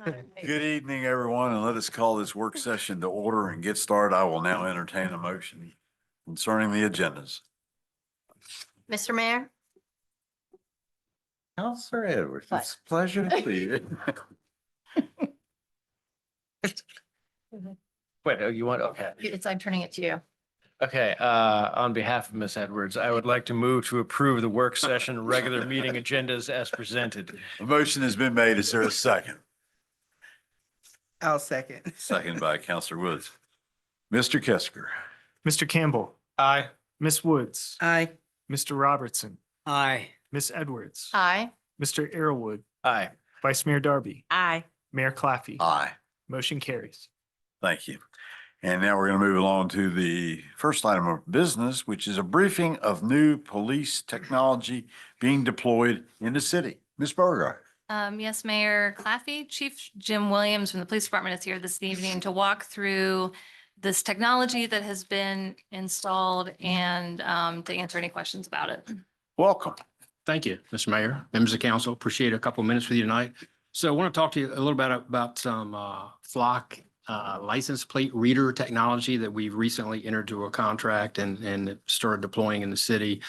Good evening, everyone, and let us call this work session to order and get started. I will now entertain a motion concerning the agendas. Mr. Mayor? Counselor Edwards, it's a pleasure to see you. Wait, oh, you want, okay. I'm turning it to you. Okay, on behalf of Ms. Edwards, I would like to move to approve the work session regular meeting agendas as presented. A motion has been made. Is there a second? I'll second. Second by Counselor Woods. Mr. Kesker. Mr. Campbell, Aye. Miss Woods, Aye. Mr. Robertson, Aye. Miss Edwards, Aye. Mr. Arrowood, Aye. Vice Mayor Darby, Aye. Mayor Claffey. Aye. Motion carries. Thank you. And now we're going to move along to the first item of business, which is a briefing of new police technology being deployed in the city. Ms. Beauregard. Yes, Mayor Claffey, Chief Jim Williams from the Police Department is here this evening to walk through this technology that has been installed and to answer any questions about it. Welcome. Thank you, Mr. Mayor, members of council. Appreciate a couple of minutes with you tonight. So I want to talk to you a little bit about some flock license plate reader technology that we've recently entered into a contract and started deploying in the city.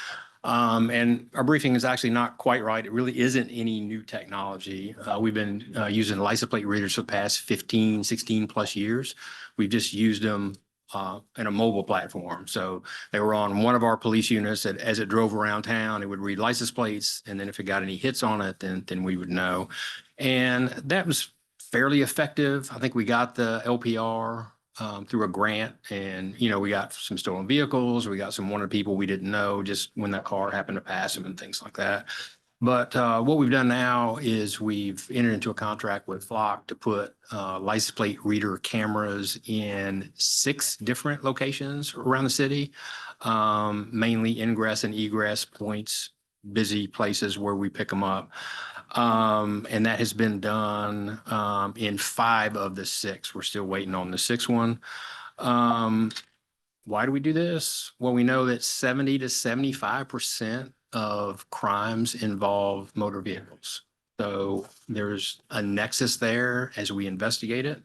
And our briefing is actually not quite right. It really isn't any new technology. We've been using license plate readers for the past 15, 16 plus years. We've just used them in a mobile platform. So they were on one of our police units that as it drove around town, it would read license plates. And then if it got any hits on it, then we would know. And that was fairly effective. I think we got the LPR through a grant, and, you know, we got some stolen vehicles. We got some wanted people we didn't know just when that car happened to pass them and things like that. But what we've done now is we've entered into a contract with Flock to put license plate reader cameras in 6 different locations around the city, mainly ingress and egress points, busy places where we pick them up. And that has been done in 5 of the 6. We're still waiting on the 6th one. Why do we do this? Well, we know that 70 to 75% of crimes involve motor vehicles. So there's a nexus there as we investigate it.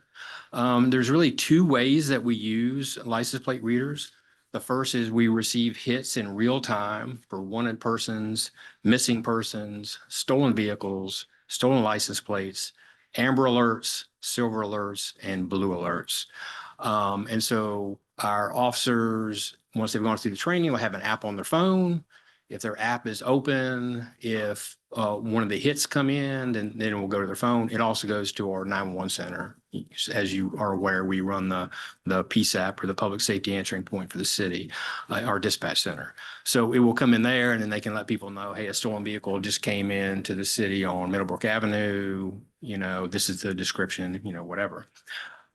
There's really 2 ways that we use license plate readers. The first is we receive hits in real time for wanted persons, missing persons, stolen vehicles, stolen license plates, amber alerts, silver alerts, and blue alerts. And so our officers, once they've gone through the training, will have an app on their phone. If their app is open, if one of the hits come in, then it will go to their phone. It also goes to our 911 center. As you are aware, we run the PSAP, or the Public Safety Answering Point for the city, our dispatch center. So it will come in there, and then they can let people know, hey, a stolen vehicle just came into the city on Middlebrook Avenue. You know, this is the description, you know, whatever.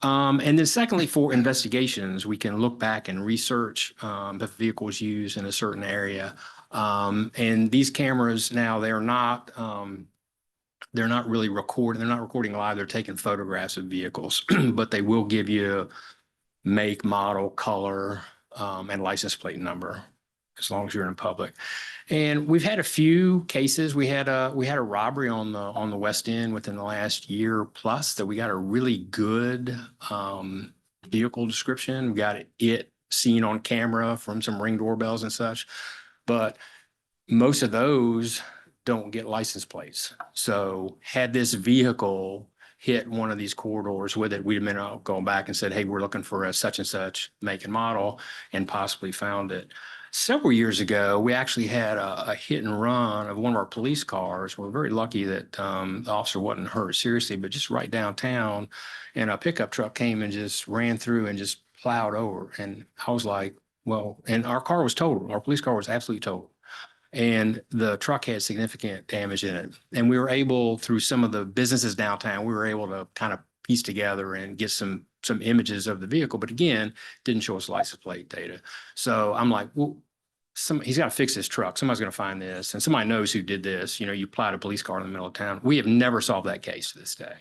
And then secondly, for investigations, we can look back and research the vehicles used in a certain area. And these cameras now, they're not really recording. They're not recording live. They're taking photographs of vehicles, but they will give you make, model, color, and license plate number as long as you're in public. And we've had a few cases. We had a robbery on the West End within the last year plus that we got a really good vehicle description. We got it seen on camera from some Ring doorbells and such. But most of those don't get license plates. So had this vehicle hit one of these corridors with it, we'd have been going back and said, hey, we're looking for a such and such make and model, and possibly found it. Several years ago, we actually had a hit and run of one of our police cars. We're very lucky that the officer wasn't hurt seriously, but just right downtown, and a pickup truck came and just ran through and just plowed over. And I was like, well, and our car was totaled. Our police car was absolutely totaled. And the truck had significant damage in it. And we were able, through some of the businesses downtown, we were able to kind of piece together and get some images of the vehicle. But again, didn't show us license plate data. So I'm like, well, he's got to fix this truck. Somebody's going to find this. And somebody knows who did this. You know, you plowed a police car in the middle of town. We have never solved that case to this day.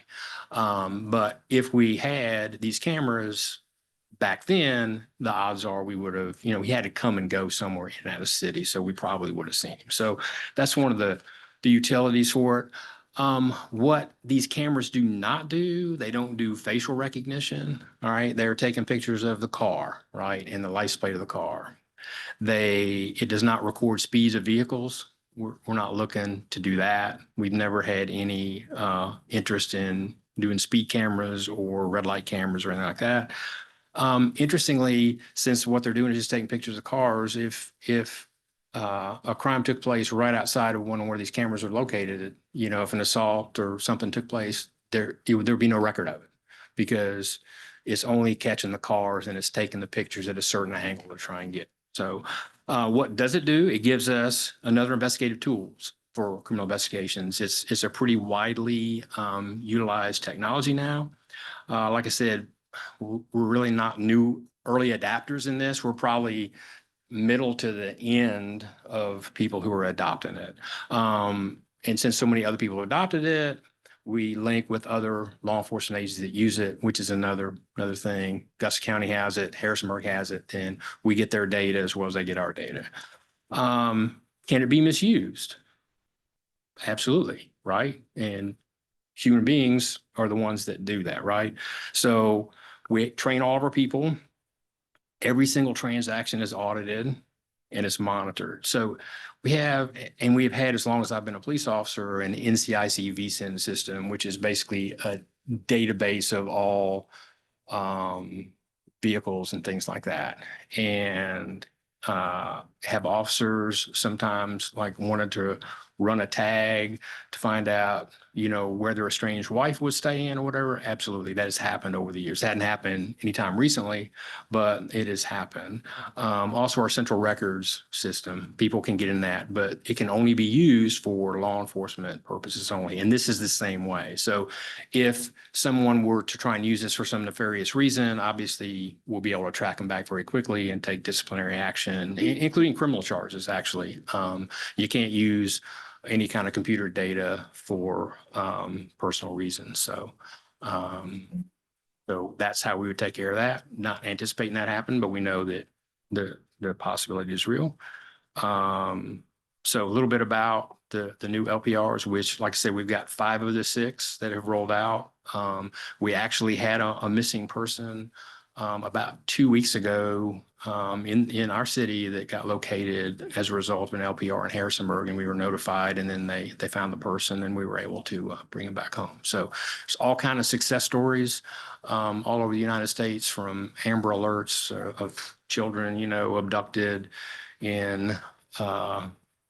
But if we had these cameras back then, the odds are we would have, you know, he had to come and go somewhere in and out of the city. So we probably would have seen him. So that's one of the utilities for it. What these cameras do not do, they don't do facial recognition. All right. They're taking pictures of the car, right, and the license plate of the car. It does not record speeds of vehicles. We're not looking to do that. We've never had any interest in doing speed cameras or red light cameras or anything like that. Interestingly, since what they're doing is just taking pictures of cars, if a crime took place right outside of one of where these cameras are located, you know, if an assault or something took place, there'd be no record of it because it's only catching the cars and it's taking the pictures at a certain angle to try and get. So what does it do? It gives us another investigative tools for criminal investigations. It's a pretty widely utilized technology now. Like I said, we're really not new early adapters in this. We're probably middle to the end of people who are adopting it. And since so many other people adopted it, we link with other law enforcement agencies that use it, which is another thing. Gus County has it, Harrisonburg has it, and we get their data as well as they get our data. Can it be misused? Absolutely, right? And human beings are the ones that do that, right? So we train all of our people. Every single transaction is audited and it's monitored. So we have had, as long as I've been a police officer, an NCIC VSIN system, which is basically a database of all vehicles and things like that. And have officers sometimes like wanted to run a tag to find out, you know, where their estranged wife was staying or whatever. Absolutely. That has happened over the years. It hadn't happened anytime recently, but it has happened. Also our central records system, people can get in that, but it can only be used for law enforcement purposes only. And this is the same way. So if someone were to try and use this for some nefarious reason, obviously we'll be able to track them back very quickly and take disciplinary action, including criminal charges, actually. You can't use any kind of computer data for personal reasons. So that's how we would take care of that. Not anticipating that happen, but we know that the possibility is real. So a little bit about the new LPRs, which, like I said, we've got 5 of the 6 that have rolled out. We actually had a missing person about 2 weeks ago in our city that got located as a result of an LPR in Harrisonburg, and we were notified, and then they found the person and we were able to bring him back home. So there's all kind of success stories all over the United States, from Amber Alerts of children, you know, abducted in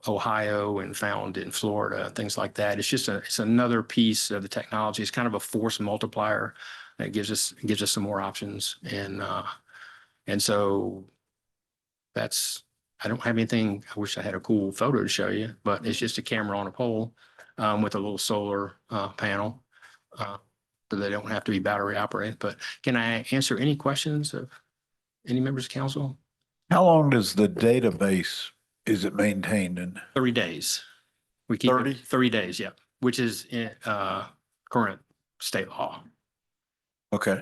Ohio and found in Florida, things like that. It's another piece of the technology. It's kind of a force multiplier that gives us some more options. And so I don't have anything. I wish I had a cool photo to show you, but it's just a camera on a pole with a little solar panel. So they don't have to be battery operated. But can I answer any questions of any members of council? How long does the database, is it maintained in? 30 days. We keep 30? 30 days, yeah, which is in current state law. Okay,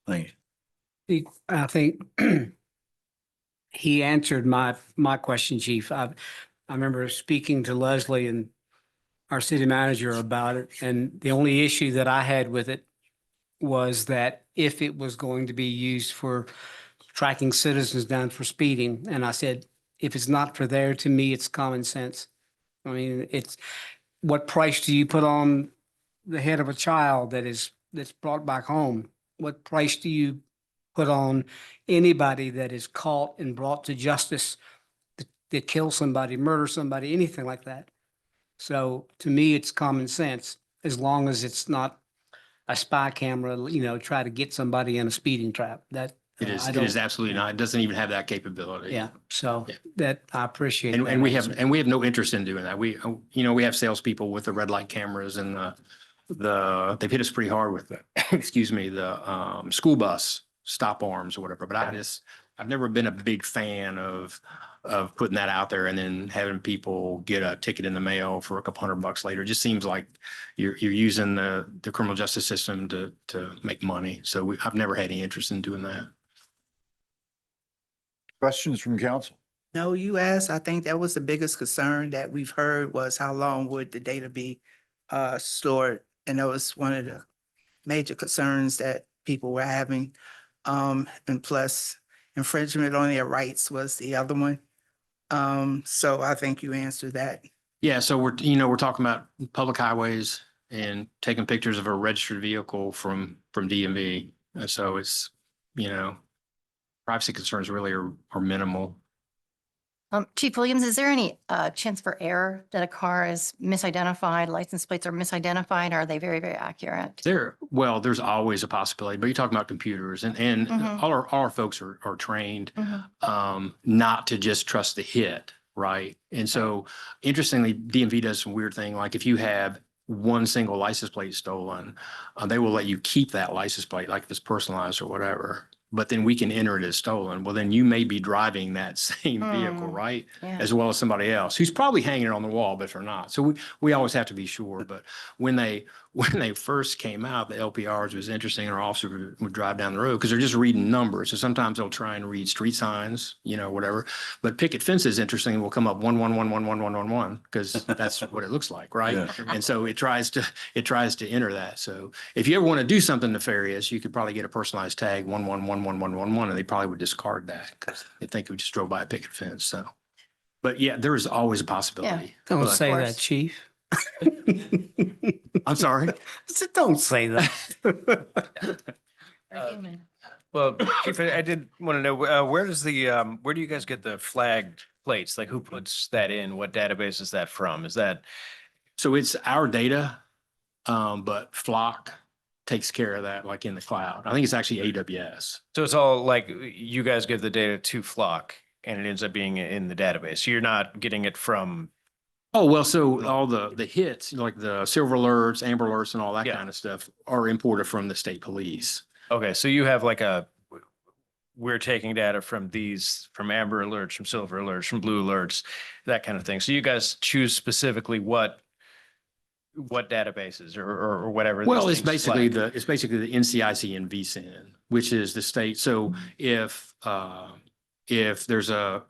thank you. I think he answered my question, Chief. I remember speaking to Leslie and our city manager about it, and the only issue that I had with it was that if it was going to be used for tracking citizens down for speeding, and I said, if it's not for there, to me, it's common sense. I mean, it's what price do you put on the head of a child that's brought back home? What price do you put on anybody that is caught and brought to justice that kills somebody, murder somebody, anything like that? So to me, it's common sense, as long as it's not a spy camera, you know, try to get somebody in a speeding trap. That It is, I it don't- is absolutely not. It doesn't even have that capability. Yeah, so Yeah. that I appreciate. And, that and we answer. have no interest in doing that. We have salespeople with the red light cameras and they've hit us pretty hard with the, excuse me, the school bus stop arms or whatever. But I've never been a big fan of putting that out there and then having people get a ticket in the mail for a couple $100 later. It just seems like you're using the criminal justice system to make money. So I've never had any interest in doing that. Questions from council? No, you asked, I think that was the biggest concern that we've heard, was how long would the data be stored. And that was one of the major concerns that people were having. And plus infringement on their rights was the other one. So I think you answered that. Yeah, so we're talking about public highways and taking pictures of a registered vehicle from DMV. And so it's, privacy concerns really are minimal. Chief Williams, is there any chance for error that a car is misidentified, license plates are misidentified? Or are they very, very accurate? There's always a possibility, but you're talking about computers and Mhm. all our folks are trained Mhm. not to just trust the hit, right? And so interestingly, DMV does some weird thing, like if you have one single license plate stolen, they will let you keep that license plate, like if it's personalized or whatever. But then we can enter it as stolen. Well, then you may be driving that same vehicle, Hmm. right? Yeah. As well as somebody else who's probably hanging it on the wall, but they're not. So we always have to be sure. But when they first came out, the LPRs was interesting. Our officer would drive down the road because they're just reading numbers. So sometimes they'll try and read street signs, whatever. But picket fences, interesting, will come up 1111111 because that's what it looks like, right? Yeah. And so it tries to enter that. So if you ever want to do something nefarious, you could probably get a personalized tag 1111111, and they probably would discard that because they think we just drove by a picket fence. So, but yeah, there is always a possibility. Don't But- say that, course. chief. I'm sorry. Don't say that. They're human. Well, Chief, I did want to know, where do you guys get the flagged plates? Like who puts that in? What database is that from? Is that, So it's our data, but Flock takes care of that, like in the cloud. I think it's actually AWS. so it's all like you guys give the data to Flock and it ends up being in the database. So you're not getting it from, Oh, well, so all the hits, like the silver alerts, amber alerts and all that Yeah. kind of stuff are imported from the state police. okay, so you have like we're taking data from amber alerts, from silver alerts, from blue alerts, that kind of thing. So you guys choose specifically what databases or whatever. Well, these it's things basically flag. it's basically the NCIC and VCIN, which is the state. So if there's a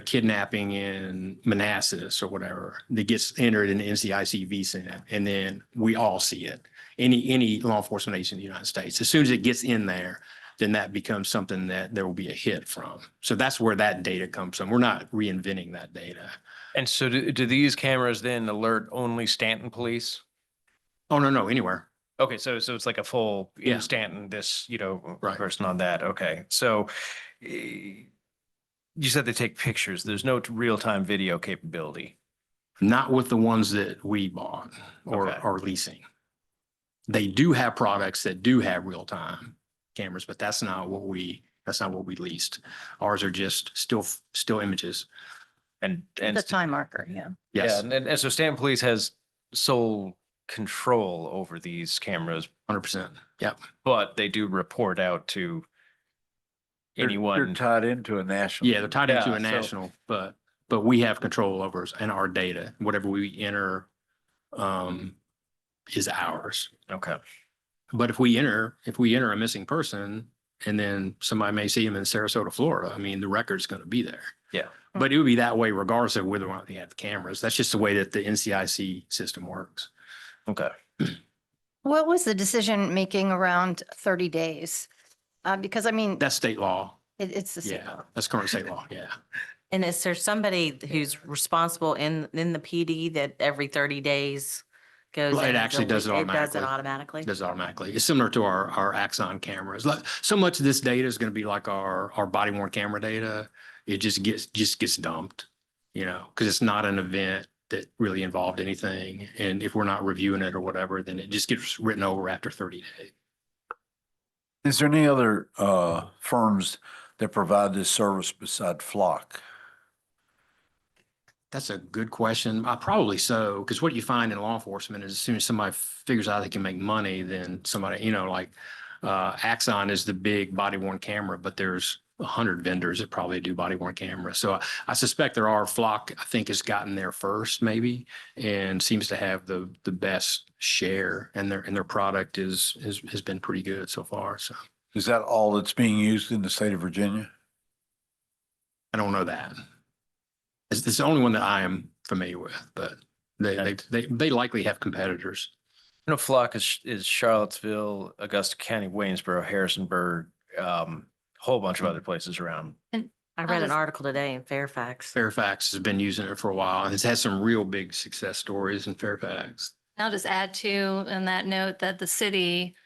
kidnapping in Manassas or whatever that gets entered in the NCIC VCIN, and then we all see it. Any law enforcement agency in the United States, as soon as it gets in there, then that becomes something that there will be a hit from. So that's where that data comes from. We're not reinventing that data. And so do these cameras then alert only Stanton police? Oh, no, anywhere. Okay, so it's like a full Yeah. in Stanton, this, Right. person on that. Okay, so you said they take pictures. There's no real-time video capability. Not with the ones that we bought or Okay. are leasing. They do have products that do have real-time cameras, but that's not what we leased. Ours are just still images. And The time marker, yeah. yeah, Yes, and so Stanton Police has sole control over these cameras, 100%. Yep. but they do report out to They're anyone. tied into a national. Yeah, they're tied into Yeah, a so- national, but we have control over us and our data. Whatever we enter is ours. Okay. But if we enter a missing person and then somebody may see him in Sarasota, Florida, I mean, the record's going to be there. Yeah. But it would be that way regardless of whether or not they have the cameras. That's just the way that the NCIC system works. Okay. What was the decision making around 30 days? Because I mean, That's state law. it's the same. Yeah, that's current state law. Yeah. And is there somebody who's responsible in the PD that every 30 days goes? Well, it in and actually does it It does it automatically. automatically? It does automatically. It's similar to our Axon cameras. Like, so much of this data is going to be like our body worn camera data. It just gets dumped, because it's not an event that really involved anything. And if we're not reviewing it or whatever, then it just gets written over after 30 days. Is there any other firms that provide this service beside Flock? That's a good question. Probably so, because what you find in law enforcement is as soon as somebody figures out they can make money, then somebody, like Axon is the big body worn camera, but there's 100 vendors that probably do body worn cameras. So I suspect there are. Flock, I think, has gotten there first maybe, and seems to have the best share, and their product has been pretty good so far. So Is that all that's being used in the state of Virginia? I don't know that. It's the only one that I am familiar with, but They likely have competitors. I know Flock is Charlottesville, Augusta County, Waynesboro, Harrisonburg, whole bunch of other places around. I I'll read an just- article today in Fairfax. Fairfax has been using it for a while and has had some real big success stories in Fairfax. I'll just add to, in that note, that the city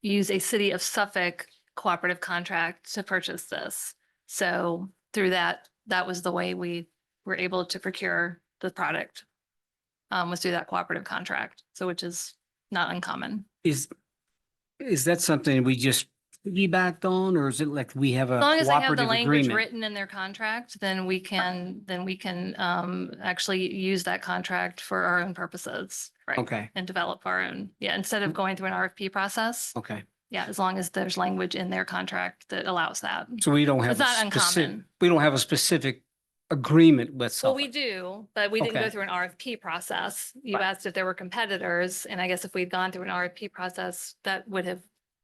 used a City of Suffolk cooperative contract to purchase this. So through that was the way we were able to procure the product, was through that cooperative contract. So which is not uncommon. Is that something we just piggybacked on, or is it like we have a As long as they have the cooperative language agreement? written in their contract, then we can actually use that contract for our own purposes. Right. Okay, And develop our own, instead of going through an RFP process. okay. Yeah, as long as there's language in their contract that allows that. So we don't have It's not a specific, uncommon. we don't have a specific agreement with Well, we Suffolk. do, but we didn't go Okay. through an RFP process. You Right. asked if there were competitors, and I guess if we'd gone through an RFP process, that would have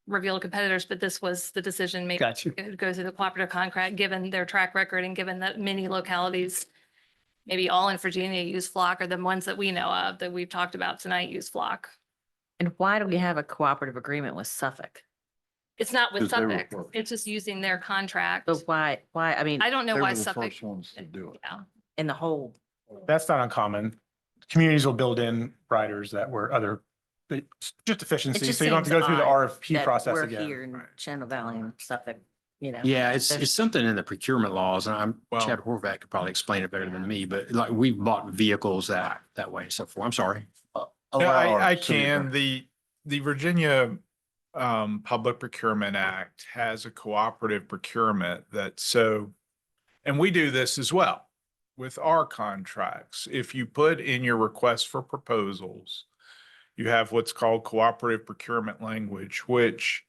revealed competitors, but this was the decision made. Got you. To go through the cooperative contract, given their track record and given that many localities, maybe all in Virginia use Flock, or the ones that we know of that we've talked about tonight use Flock. And why do we have a cooperative agreement with Suffolk? It's not with 'Cause they were Suffolk, first. it's just using their contract. But I mean, I don't know They why were the Suffolk. first ones to do it. Yeah. in the whole, That's not uncommon. Communities will build in riders that were just efficiency, just so you don't have to go seems through the odd RFP that process we're again. here in Channel Valley and Suffolk, Yeah, it's There's- something in the procurement laws, and Well- Chad Horvath could probably explain it better than me, but like we've bought vehicles that way and so forth. I'm sorry. Yeah, Allow our I city can. attorney- The Virginia Public Procurement Act has a cooperative procurement and we do this as well with our contracts. If you put in your request for proposals, you have what's called cooperative procurement language, which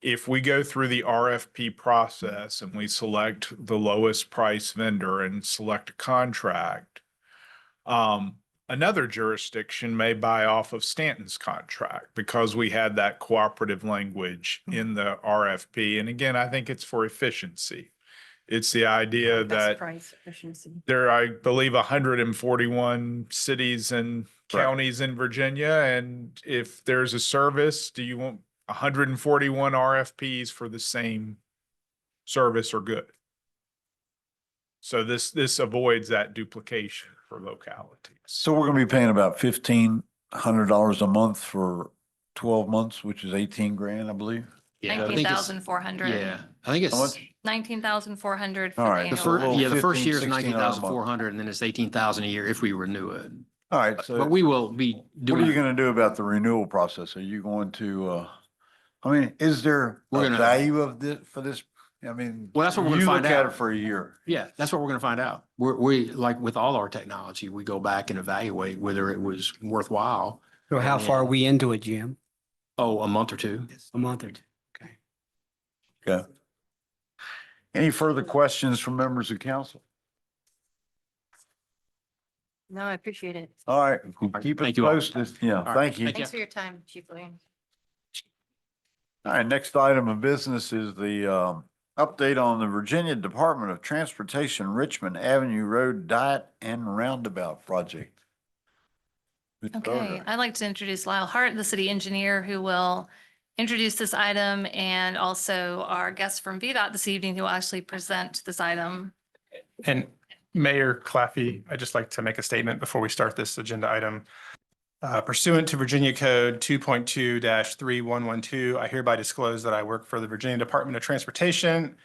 if we go through the RFP process and we select the lowest price vendor and select a contract, another jurisdiction may buy off of Staunton's contract because we had that cooperative language in the RFP. And again, I think it's for efficiency. It's the idea that price efficiency. there are, I believe, 141 cities and counties in Virginia. And if there's a service, do you want 141 RFPs for the same service or good? So this avoids that duplication for localities. So we're gonna be paying about $1,500 a month for 12 months, which is 18 grand, I believe. Yeah, I think it's- 19,400. Yeah, I think How it's, much? 19,400 for All the right, annual. the fir- rate. yeah, the first 15, year is 16 $19,400 and then it's 18,000 a year if we renew it. All right, so But we will be what are you doing, gonna do about the renewal process? Are you going to, I mean, is there We're a gonna- value of this, for this? I mean. Well, that's what we're gonna you find look at out. it for a year. yeah, that's what we're going to find out. We, like with all our technology, we go back and evaluate whether it was worthwhile. So how far are we into it, Jim? Oh, a month or two. A month or two? Okay. Okay. Any further questions from members of council? No, I appreciate it. All right, keep us Thank you all. posted. Yeah, right, thank you. thank Thanks for your time, Chief Williams. All right, next item of business is the update on the Virginia Department of Transportation Richmond Avenue Road Diet and Roundabout Project. Ms. Okay, Gardner. I'd like to introduce Lyle Hart, the city engineer, who will introduce this item, and also our guest from VDOT this evening who will actually present this item. And Mayor Claffey, I'd just like to make a statement before we start this agenda item. Pursuant to Virginia Code 2.2-3112, I hereby disclose that I work for the Virginia Department of Transportation,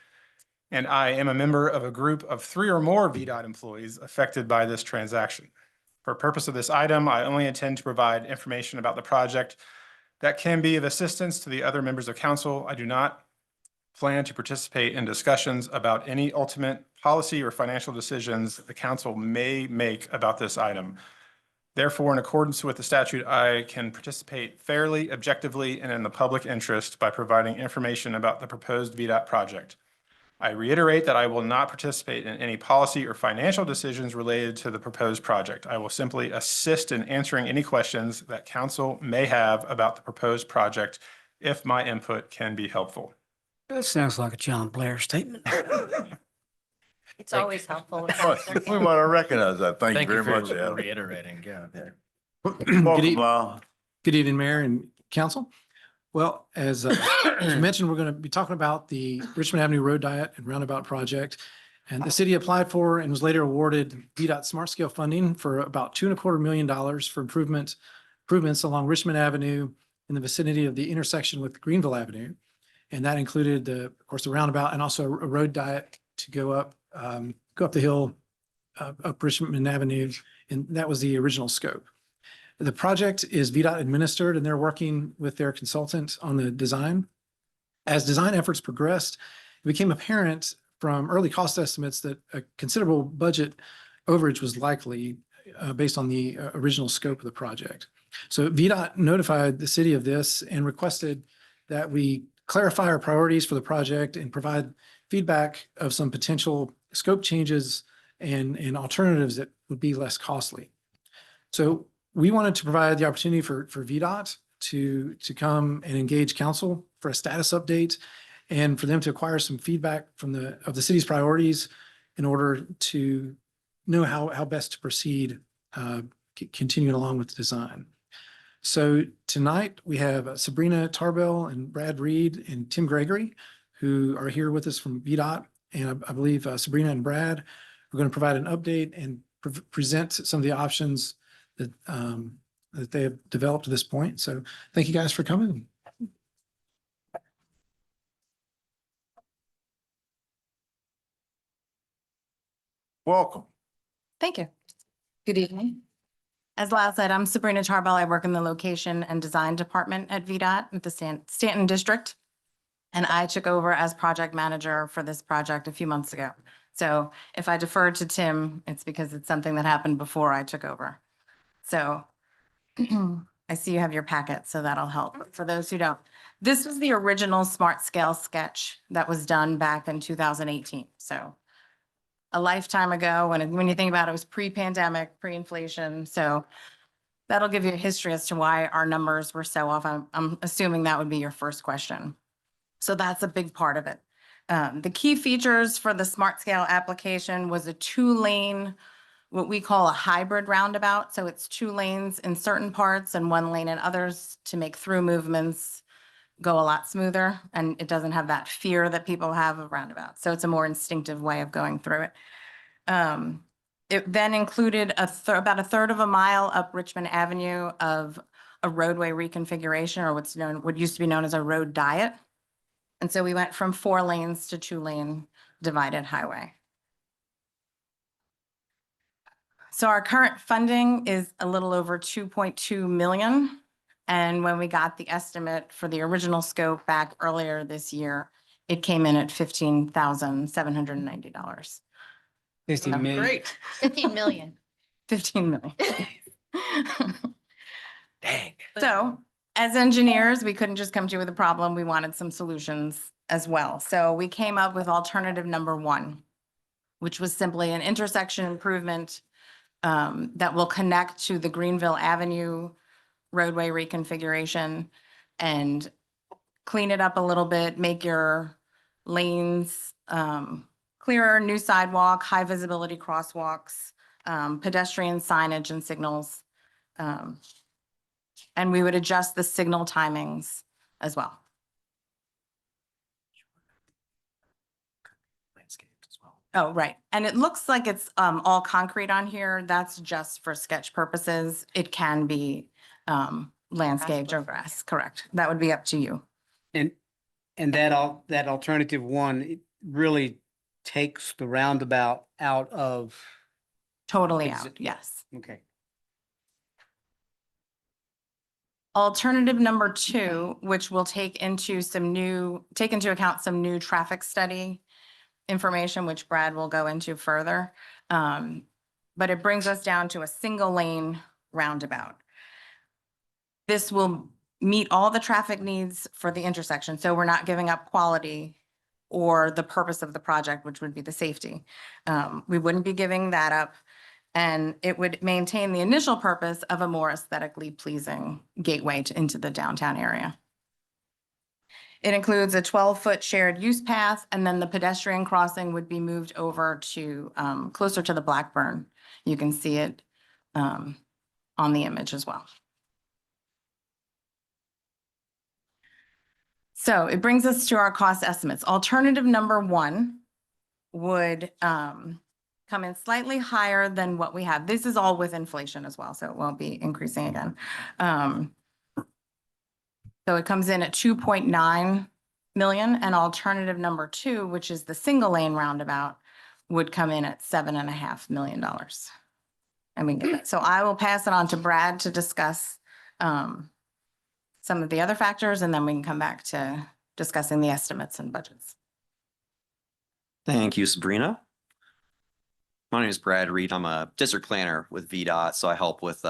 and I am a member of a group of 3 or more VDOT employees affected by this transaction. For purpose of this item, I only intend to provide information about the project that can be of assistance to the other members of council. I do not plan to participate in discussions about any ultimate policy or financial decisions the council may make about this item. Therefore, in accordance with the statute, I can participate fairly, objectively, and in the public interest by providing information about the proposed VDOT project. I reiterate that I will not participate in any policy or financial decisions related to the proposed project. I will simply assist in answering any questions that council may have about the proposed project if my input can be helpful. That sounds like a John Blair statement. It's always helpful. with Well, answers. we want to recognize that. Thank you very much, for Adam. reiterating, yeah. Good Welcome, eve- Lyle. good evening, Mayor and Council. Well, as you mentioned, we're going to be talking about the Richmond Avenue Road Diet and Roundabout Project. And the city applied for and was later awarded VDOT Smart Scale funding for about $2.25 million for improvements along Richmond Avenue in the vicinity of the intersection with Greenville Avenue. And that included, of course, the roundabout and also a road diet to go up the hill up Richmond Avenue. And that was the original scope. The project is VDOT administered and they're working with their consultant on the design. As design efforts progressed, it became apparent from early cost estimates that a considerable budget overage was likely based on the original scope of the project. So VDOT notified the city of this and requested that we clarify our priorities for the project and provide feedback of some potential scope changes and alternatives that would be less costly. So we wanted to provide the opportunity for VDOT to come and engage council for a status update and for them to acquire some feedback from the city's priorities in order to know how best to proceed, continuing along with the design. So tonight we have Sabrina Tarbell and Brad Reed and Tim Gregory, who are here with us from VDOT. And I believe Sabrina and Brad are going to provide an update and present some of the options that they have developed to this point. So thank you guys for coming. Welcome. Thank you. Good evening. As Lyle said, I'm Sabrina Tarbell. I work in the location and design department at VDOT at the Staunton district. And I took over as project manager for this project a few months ago. So if I defer to Tim, it's because it's something that happened before I took over. So I see you have your packet, so that'll help. But for those who don't, this was the original smart scale sketch that was done back in 2018. So a lifetime ago, when you think about it, it was pre-pandemic, pre-inflation. So that'll give you a history as to why our numbers were so off. I'm assuming that would be your first question. So that's a big part of it. The key features for the smart scale application was a 2-lane, what we call a hybrid roundabout. So it's 2 lanes in certain parts and 1 lane in others to make through movements go a lot smoother. And it doesn't have that fear that people have of roundabouts. So it's a more instinctive way of going through it. It then included about a third of a mile up Richmond Avenue of a roadway reconfiguration, or what used to be known as a road diet. And so we went from 4 lanes to 2-lane divided highway. So our current funding is a little over 2.2 million. And when we got the estimate for the original scope back earlier this year, it came in at $15,790. 15 million. Great. 15 million. 15 million. Dang. So as engineers, we couldn't just come to you with a problem. We wanted some solutions as well. So we came up with alternative number 1, which was simply an intersection improvement that will connect to the Greenville Avenue roadway reconfiguration and clean it up a little bit, make your lanes clearer, new sidewalk, high visibility crosswalks, pedestrian signage and signals. And we would adjust the signal timings as well. Oh, right. And it looks like it's all concrete on here. That's just for sketch purposes. It can be landscaped or grass, correct. That would be up to you. And that alternative one, it really takes the roundabout out of, Totally Is out, it- yes. okay. Alternative number 2, which will take into account some new traffic study information, which Brad will go into further. But it brings us down to a 1-lane roundabout. This will meet all the traffic needs for the intersection. So we're not giving up quality or the purpose of the project, which would be the safety. We wouldn't be giving that up. And it would maintain the initial purpose of a more aesthetically pleasing gateway into the downtown area. It includes a 12-foot shared use path, and then the pedestrian crossing would be moved over to closer to the Blackburn. You can see it on the image as well. So it brings us to our cost estimates. Alternative number one would come in slightly higher than what we have. This is all with inflation as well, so it won't be increasing again. So it comes in at 2.9 million, and alternative number two, which is the single lane roundabout, would come in at $7.5 million. And we get that. So I will pass it on to Brad to discuss some of the other factors, and then we can come back to discussing the estimates and budgets. Thank you, Sabrina. My name is Brad Reed. I'm a district planner with VDOT, so I help with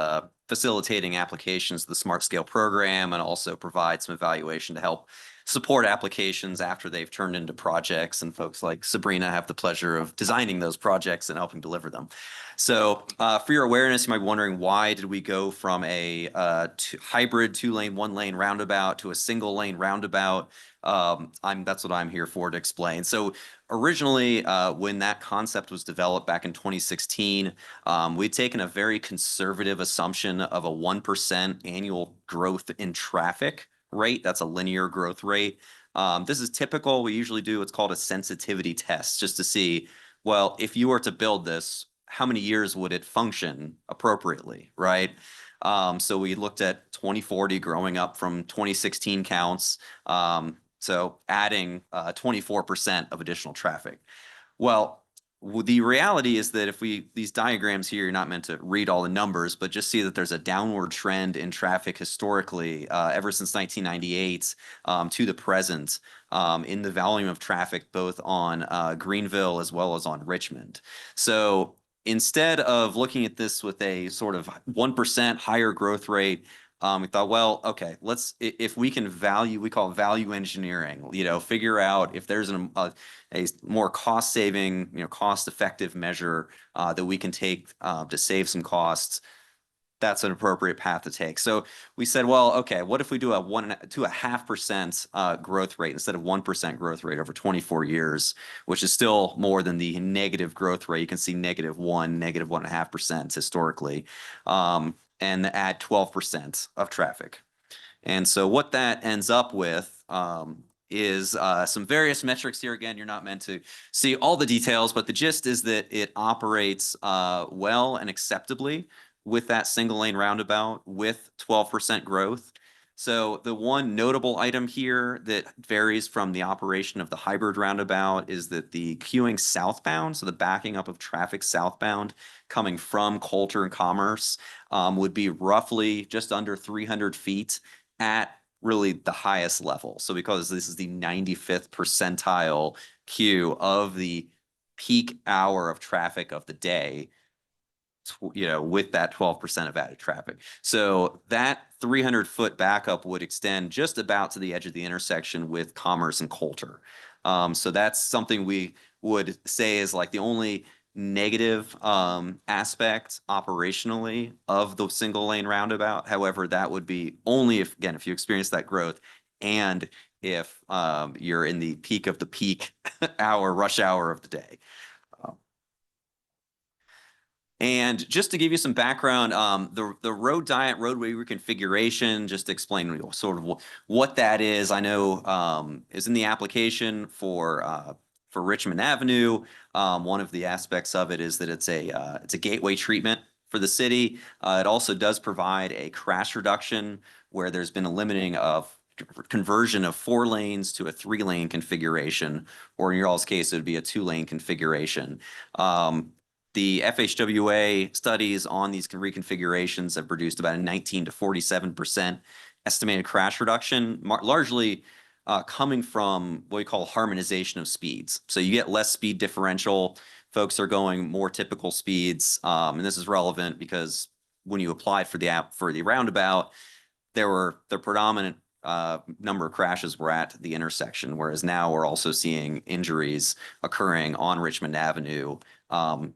facilitating applications to the Smart Scale program and also provide some evaluation to help support applications after they've turned into projects. And folks like Sabrina have the pleasure of designing those projects and helping deliver them. So for your awareness, you might be wondering, why did we go from a hybrid 2-lane, 1-lane roundabout to a single lane roundabout? That's what I'm here for to explain. So originally, when that concept was developed back in 2016, we'd taken a very conservative assumption of a 1% annual growth in traffic rate. That's a linear growth rate. This is typical. We usually do what's called a sensitivity test, just to see, well, if you were to build this, how many years would it function appropriately, right? So we looked at 2040 growing up from 2016 counts. So adding 24% of additional traffic. Well, the reality is that if these diagrams here, you're not meant to read all the numbers, but just see that there's a downward trend in traffic historically, ever since 1998 to the present, in the volume of traffic, both on Greenville as well as on Richmond. So instead of looking at this with a sort of 1% higher growth rate, we thought, well, okay, if we can we call it value engineering, figure out if there's a more cost saving, cost effective measure that we can take to save some costs. That's an appropriate path to take. So we said, well, okay, what if we do a 2.5% growth rate instead of 1% growth rate over 24 years, which is still more than the negative growth rate. You can see -1%, -1.5% historically. And add 12% of traffic. And so what that ends up with is some various metrics here. Again, you're not meant to see all the details, but the gist is that it operates well and acceptably with that single lane roundabout with 12% growth. So the one notable item here that varies from the operation of the hybrid roundabout is that the queuing southbound, so the backing up of traffic southbound coming from Coulter and Commerce, would be roughly just under 300 feet at really the highest level. So because this is the 95th percentile queue of the peak hour of traffic of the day, with that 12% of added traffic. So that 300-foot backup would extend just about to the edge of the intersection with Commerce and Coulter. So that's something we would say is like the only negative aspect operationally of the single lane roundabout. However, that would be only if you experience that growth and if you're in the peak of the peak rush hour of the day. And just to give you some background, the road diet roadway reconfiguration, just to explain sort of what that is, I know is in the application for Richmond Avenue. One of the aspects of it is that it's a gateway treatment for the city. It also does provide a crash reduction where there's been a limiting of conversion of 4 lanes to a 3-lane configuration, or in your all's case, it would be a 2-lane configuration. The FHWA studies on these reconfigurations have produced about a 19 to 47% estimated crash reduction, largely coming from what we call harmonization of speeds. So you get less speed differential. Folks are going more typical speeds. And this is relevant because when you applied for the roundabout, the predominant number of crashes were at the intersection, whereas now we're also seeing injuries occurring on Richmond Avenue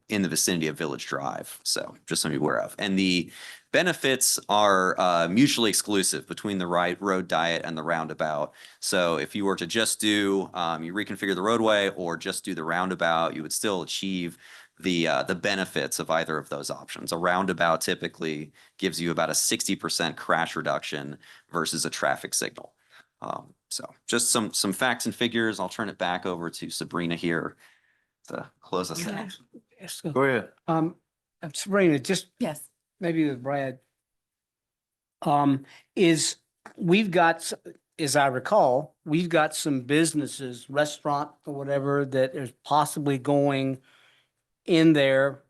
in the vicinity of Village Drive. So just something to be aware of. And benefits are mutually exclusive between the road diet and the roundabout. So if you were to just do, you reconfigure the roadway or just do the roundabout, you would still achieve the benefits of either of those options. A roundabout typically gives you about a 60% crash reduction versus a traffic signal. So just some facts and figures. I'll turn it back over to Sabrina here to close us out. Yes, Go ahead. Sabrina, just Yes. maybe with Brad. Is we've got, as I recall, we've got some businesses, restaurant or whatever, that is possibly going in there,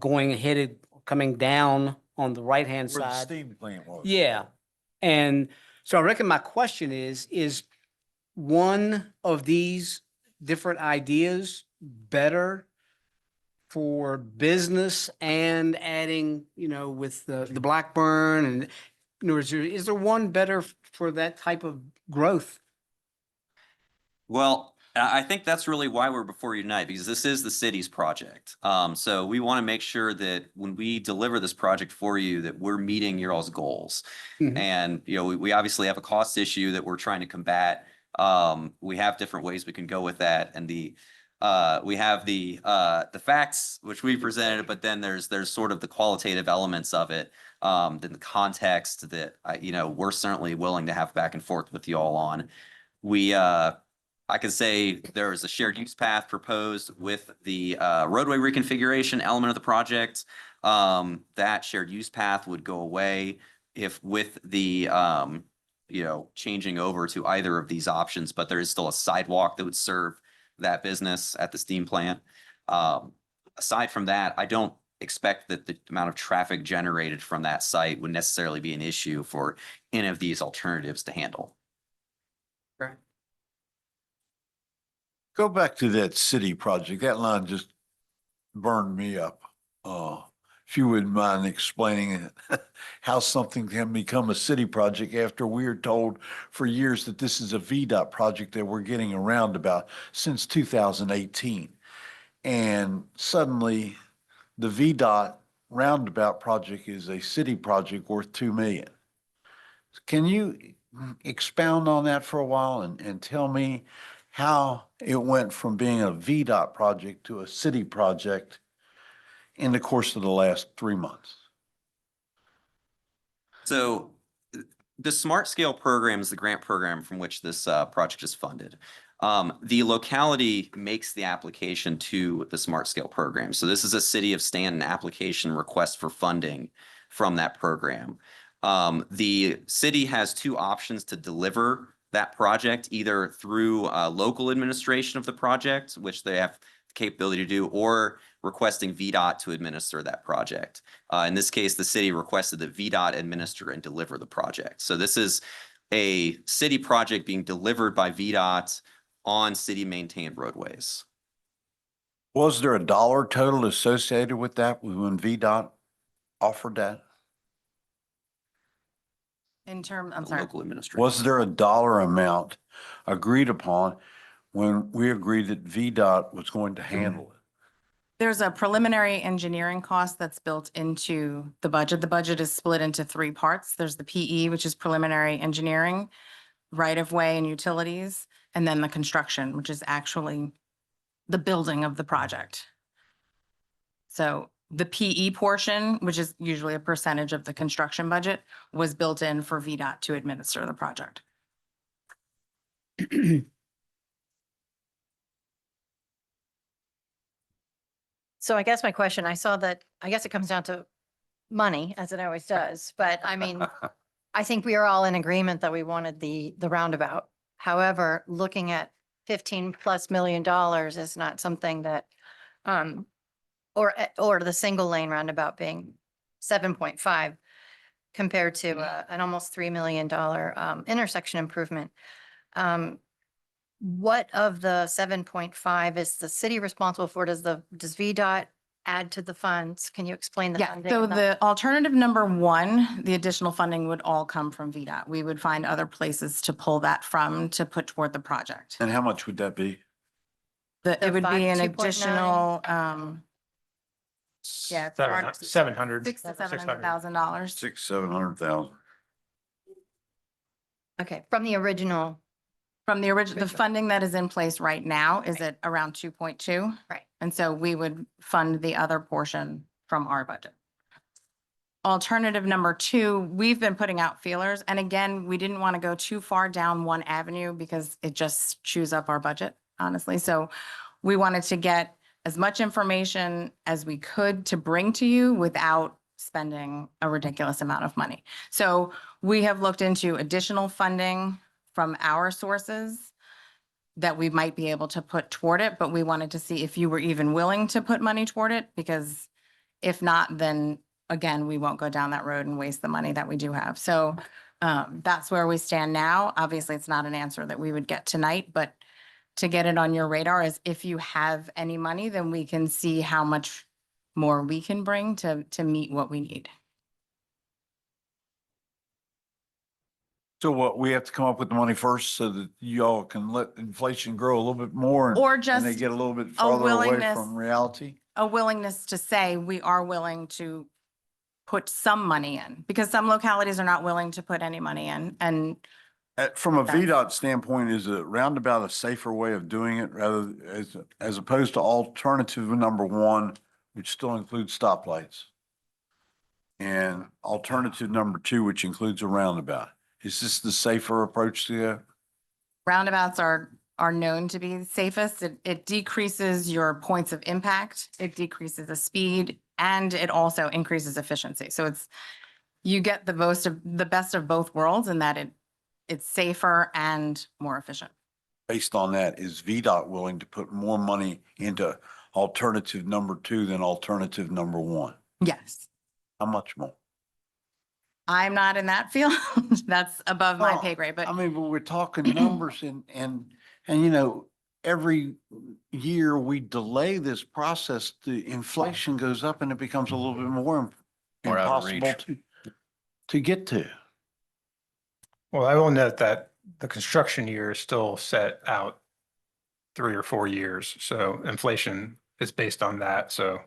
going headed, coming down on the right-hand Where the side. steam plant was. Yeah. And so I reckon my question is one of these different ideas better for business and adding, with the Blackburn and, is there one better for that type of growth? Well, I think that's really why we're before you tonight, because this is the city's project. So we want to make sure that when we deliver this project for you, that we're meeting your all's goals. Mhm. And, we obviously have a cost issue that we're trying to combat. We have different ways we can go with that. And we have the facts which we presented, but then there's sort of the qualitative elements of it, then the context that we're certainly willing to have back and forth with you all on. I could say there is a shared use path proposed with the roadway reconfiguration element of the project. That shared use path would go away if with the changing over to either of these options, but there is still a sidewalk that would serve that business at the steam plant. Aside from that, I don't expect that the amount of traffic generated from that site would necessarily be an issue for any of these alternatives to handle. Go back to that city project. That line just burned me up. If you wouldn't mind explaining how something can become a city project after we are told for years that this is a VDOT project that we're getting a roundabout since 2018. And suddenly the VDOT roundabout project is a city project worth $2 million. Can you expound on that for a while and tell me how it went from being a VDOT project to a city project in the course of the last 3 months? So the Smart Scale program is the grant program from which this project is funded. The locality makes the application to the Smart Scale program. So this is a City of Staunton application request for funding from that program. The city has two options to deliver that project, either through local administration of the project, which they have the capability to do, or requesting VDOT to administer that project. In this case, the city requested that VDOT administer and deliver the project. So this is a city project being delivered by VDOT on city maintained roadways. Was there a dollar total associated with that when VDOT offered that? I'm The sorry. local administration. Was there a dollar amount agreed upon when we agreed that VDOT was going to handle it? There's a preliminary engineering cost that's built into the budget. The budget is split into three parts. There's the PE, which is preliminary engineering, right-of-way and utilities, and then the construction, which is actually the building of the project. So the PE portion, which is usually a percentage of the construction budget, was built in for VDOT to administer the project. So I guess my question, I saw that, I guess it comes down to money, as it always does, but I mean, I think we are all in agreement that we wanted the roundabout. However, looking at $15+ million is not something that, or the single lane roundabout being 7.5 compared to an almost $3 million intersection improvement. What of the 7.5 is the city responsible for? Does VDOT add to the funds? Can you explain the Yeah, funding? so on that? the alternative number one, the additional funding would all come from VDOT. We would find other places to pull that from to put toward the project. And how much would that be? It would be an 2.9? additional, Yeah, it's $700. $600 to $700,000. 700,000. Okay, from the original, From the original, the funding that is in place right now is at around 2.2. right. And so we would fund the other portion from our budget. Alternative number two, we've been putting out feelers. And again, we didn't want to go too far down one avenue because it just chews up our budget, honestly. So we wanted to get as much information as we could to bring to you without spending a ridiculous amount of money. So we have looked into additional funding from our sources that we might be able to put toward it, but we wanted to see if you were even willing to put money toward it, because if not, then again, we won't go down that road and waste the money that we do have. So that's where we stand now. Obviously, it's not an answer that we would get tonight, but to get it on your radar is if you have any money, then we can see how much more we can bring to meet what we need. So what, we have to come up with the money first so that y'all can let inflation grow a little bit more? Or And they just get a little bit farther away willingness- from reality? A willingness to say we are willing to put some money in, because some localities are not willing to put any money in. And From a That's- VDOT standpoint, is a roundabout a safer way of doing it rather as opposed to alternative number one, which still includes stoplights? And alternative number two, which includes a roundabout. Is this the safer approach to go? roundabouts are known to be safest. It decreases your points of impact, it decreases the speed, and it also increases efficiency. So you get the best of both worlds in that it's safer and more efficient. Based on that, is VDOT willing to put more money into alternative number two than alternative number one? Yes. How much more? I'm not in that field. That's above my Well, pay grade, but I mean, but we're talking numbers and every year we delay this process, the inflation goes up and it becomes a little bit more More out of impossible reach. to get to. Well, I will note that the construction year is still set out 3 or 4 years. So inflation is based on that. So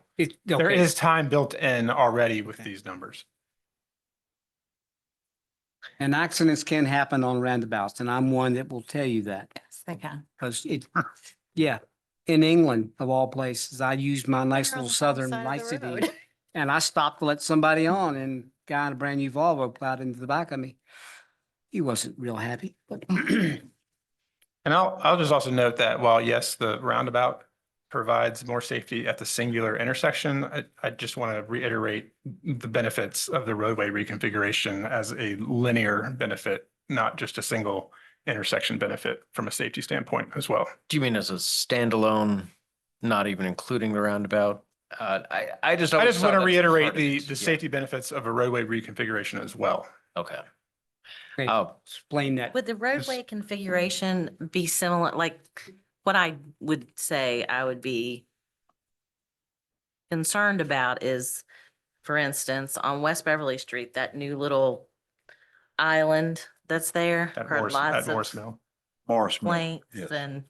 there Okay. is time built in already with these numbers. And accidents can happen on roundabouts, and I'm one that will tell you that. yes, they can. Because yeah, in England of all places, I used my nice You're on little the south southern side of the nicety. road. And I stopped to let somebody on, and guy in a brand new Volvo plowed into the back of me. He wasn't real happy, but And I'll just also note that while yes, the roundabout provides more safety at the singular intersection, I just want to reiterate the benefits of the roadway reconfiguration as a linear benefit, not just a single intersection benefit from a safety standpoint as well. Do you mean as a standalone, not even including the roundabout? I just I always just saw want to that reiterate part of the it. Yeah. safety benefits of a roadway reconfiguration as well. Okay. okay, Oh, explain that. Would the roadway configuration be similar, like what I would say I would be concerned about is, for instance, on West Beverly Street, that new little island that's there. At Heard Morris, lots at of Morris Mill. Morris Mill, complaints yes. and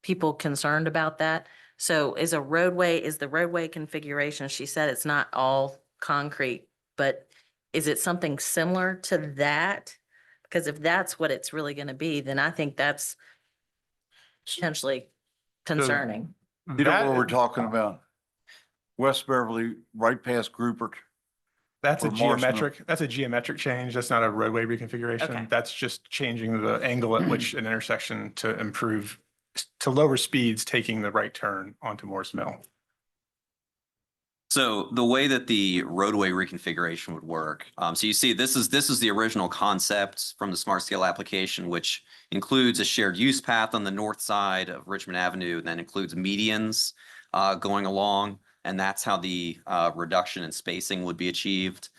people concerned about that. So is the roadway configuration, she said it's not all concrete, but is it something similar to that? Because if that's what it's really going to be, then I think that's potentially concerning. You know what That- we're talking about? West Beverly, right past Groupert. That's a or Morris Mill. geometric change. That's not a roadway reconfiguration. Okay. That's just changing the angle at which an intersection to lower speeds, taking the right turn onto Morris Mill. So the way that the roadway reconfiguration would work, so you see, this is the original concept from the Smart Scale application, which includes a shared use path on the north side of Richmond Avenue, and then includes medians going along, and that's how the reduction in spacing would be achieved.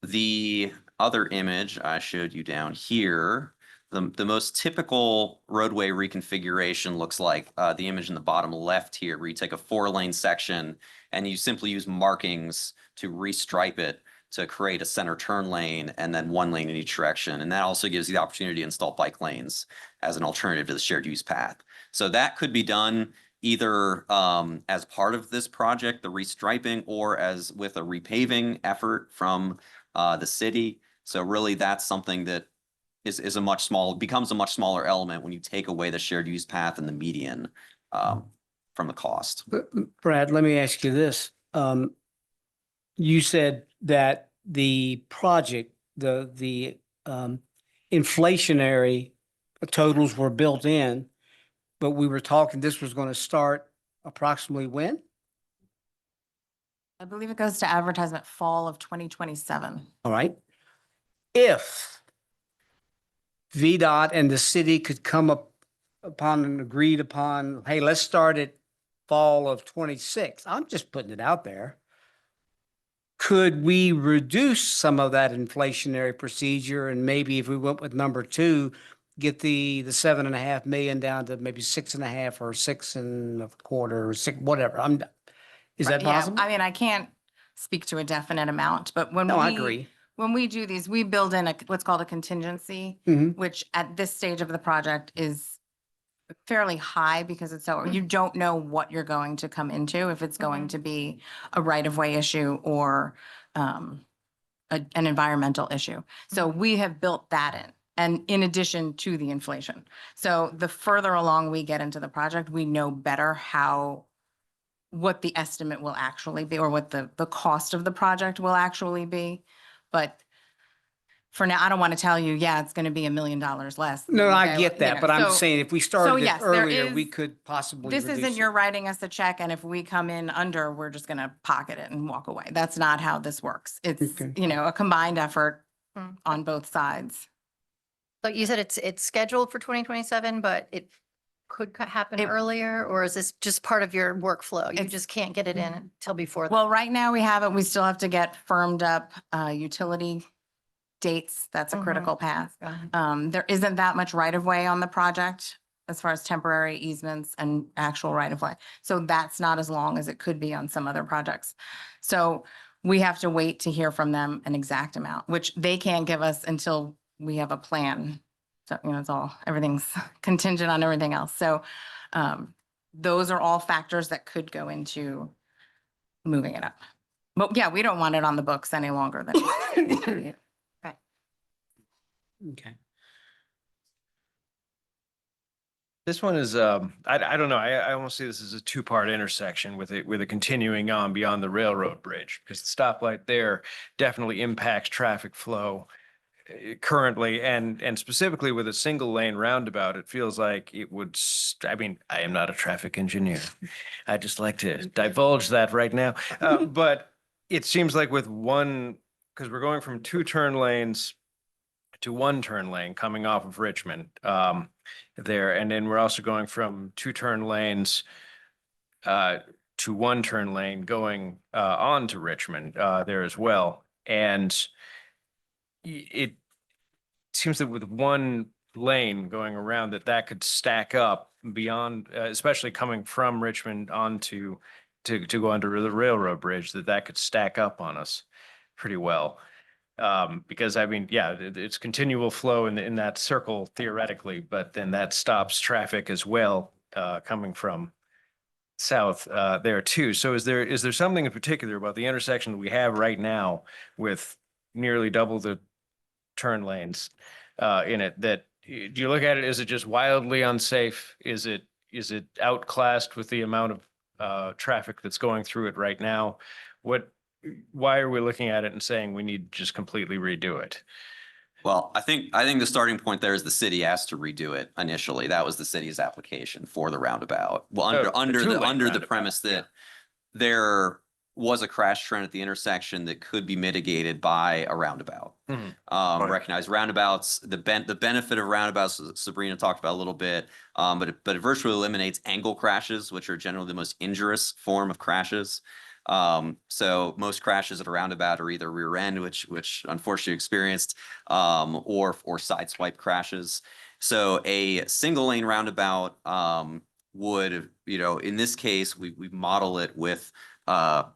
The other image I showed you down here, the most typical roadway reconfiguration looks like the image in the bottom left here, where you take a 4-lane section and you simply use markings to restripe it to create a center turn lane and then 1 lane in each direction. And that also gives you the opportunity to install bike lanes as an alternative to the shared use path. So that could be done either as part of this project, the restriping, or as with a repaving effort from the city. So really, that's something that is a much becomes a much smaller element when you take away the shared use path and the median from the cost. Brad, let me ask you this. You said that the project, the inflationary totals were built in, but we were talking, this was going to start approximately when? I believe it goes to advertisement fall of 2027. All right. If VDOT and the city could come up upon an agreed upon, hey, let's start at fall of 26. I'm just putting it out there. Could we reduce some of that inflationary procedure, and maybe if we went with number 2, get the 7.5 million down to maybe 6.5 or 6.25 or 6, whatever. Is that Right, yeah, possible? I mean, I can't speak to a definite amount, but when No, I we, agree. when we do these, we build in what's called a contingency, Mhm. which at this stage of the project is fairly high because it's so, you don't know what you're going to come into, if it's going to be a right-of-way issue or an environmental issue. So we have built that in, and in addition to the inflation. So the further along we get into the project, we know better what the estimate will actually be, or what the cost of the project will actually be. But for now, I don't want to tell you, yeah, it's going to be $1 million less. No, I Okay, get you that, know, but I'm so saying if we started it yes, there earlier, we is- could possibly This reduce isn't it. you're writing us a check, and if we come in under, we're just going to pocket it and walk away. That's not how this works. It's, Okay. a combined effort Mm. on both sides. But you said it's scheduled for 2027, but it could happen It- earlier, or is this just part of your workflow? You It's- just can't get it in until before. Well, right now we have it. We still have to get firmed up utility dates. That's a Mhm. critical path. Got it. There isn't that much right of way on the project as far as temporary easements and actual right of way. So that's not as long as it could be on some other projects. So we have to wait to hear from them an exact amount, which they can't give us until we have a plan. So, everything's contingent on everything else. So those are all factors that could go into moving it up. But yeah, we don't want it on the books any longer than. Okay. This one is, I don't know, I almost see this as a 2-part intersection with it continuing on beyond the railroad bridge, because the stoplight there definitely impacts traffic flow currently, and specifically with a single lane roundabout, it feels like it would, I mean, I am not a traffic engineer. I just like to divulge that right now. But it seems like with one, because we're going from 2 turn lanes to 1 turn lane coming off of Richmond there. And then we're also going from 2 turn lanes to 1 turn lane going on to Richmond there as well. And it seems that with 1 lane going around that could stack up beyond, especially coming from Richmond onto to go under the railroad bridge, that could stack up on us pretty well. Because I mean, yeah, it's continual flow in that circle theoretically, but then that stops traffic as well, coming from south, there too. So is there something in particular about the intersection that we have right now with nearly double the turn lanes, in it, that, do you look at it, is it just wildly unsafe? Is it outclassed with the amount of, traffic that's going through it right now? Why are we looking at it and saying we need to just completely redo it? Well, I think the starting point there is the city asked to redo it initially. That was the city's application for the roundabout. Well, the two-lane under the roundabout, premise yeah. that there was a crash trend at the intersection that could be mitigated by a roundabout. Mhm. Recognize roundabouts, the benefit of roundabouts, Sabrina talked about a little bit, but it virtually eliminates angle crashes, which are generally the most injurious form of crashes. So most crashes at a roundabout are either rear end, which unfortunately experienced, or side swipe crashes. So a single lane roundabout would, in this case, we model it with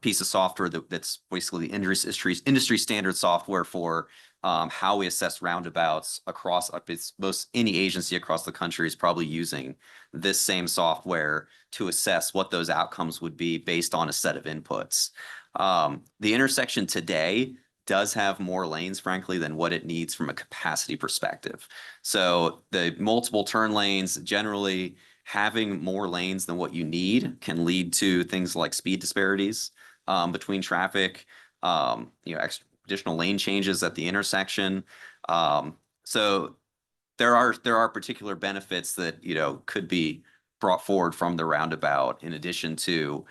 piece of software that's basically the industry standard software for how we assess roundabouts across it's most any agency across the country is probably using this same software to assess what those outcomes would be based on a set of inputs. The intersection today does have more lanes, frankly, than what it needs from a capacity perspective. So the multiple turn lanes, generally having more lanes than what you need can lead to things like speed disparities between traffic, additional lane changes at the intersection. So there are particular benefits that, could be brought forward from the roundabout in addition to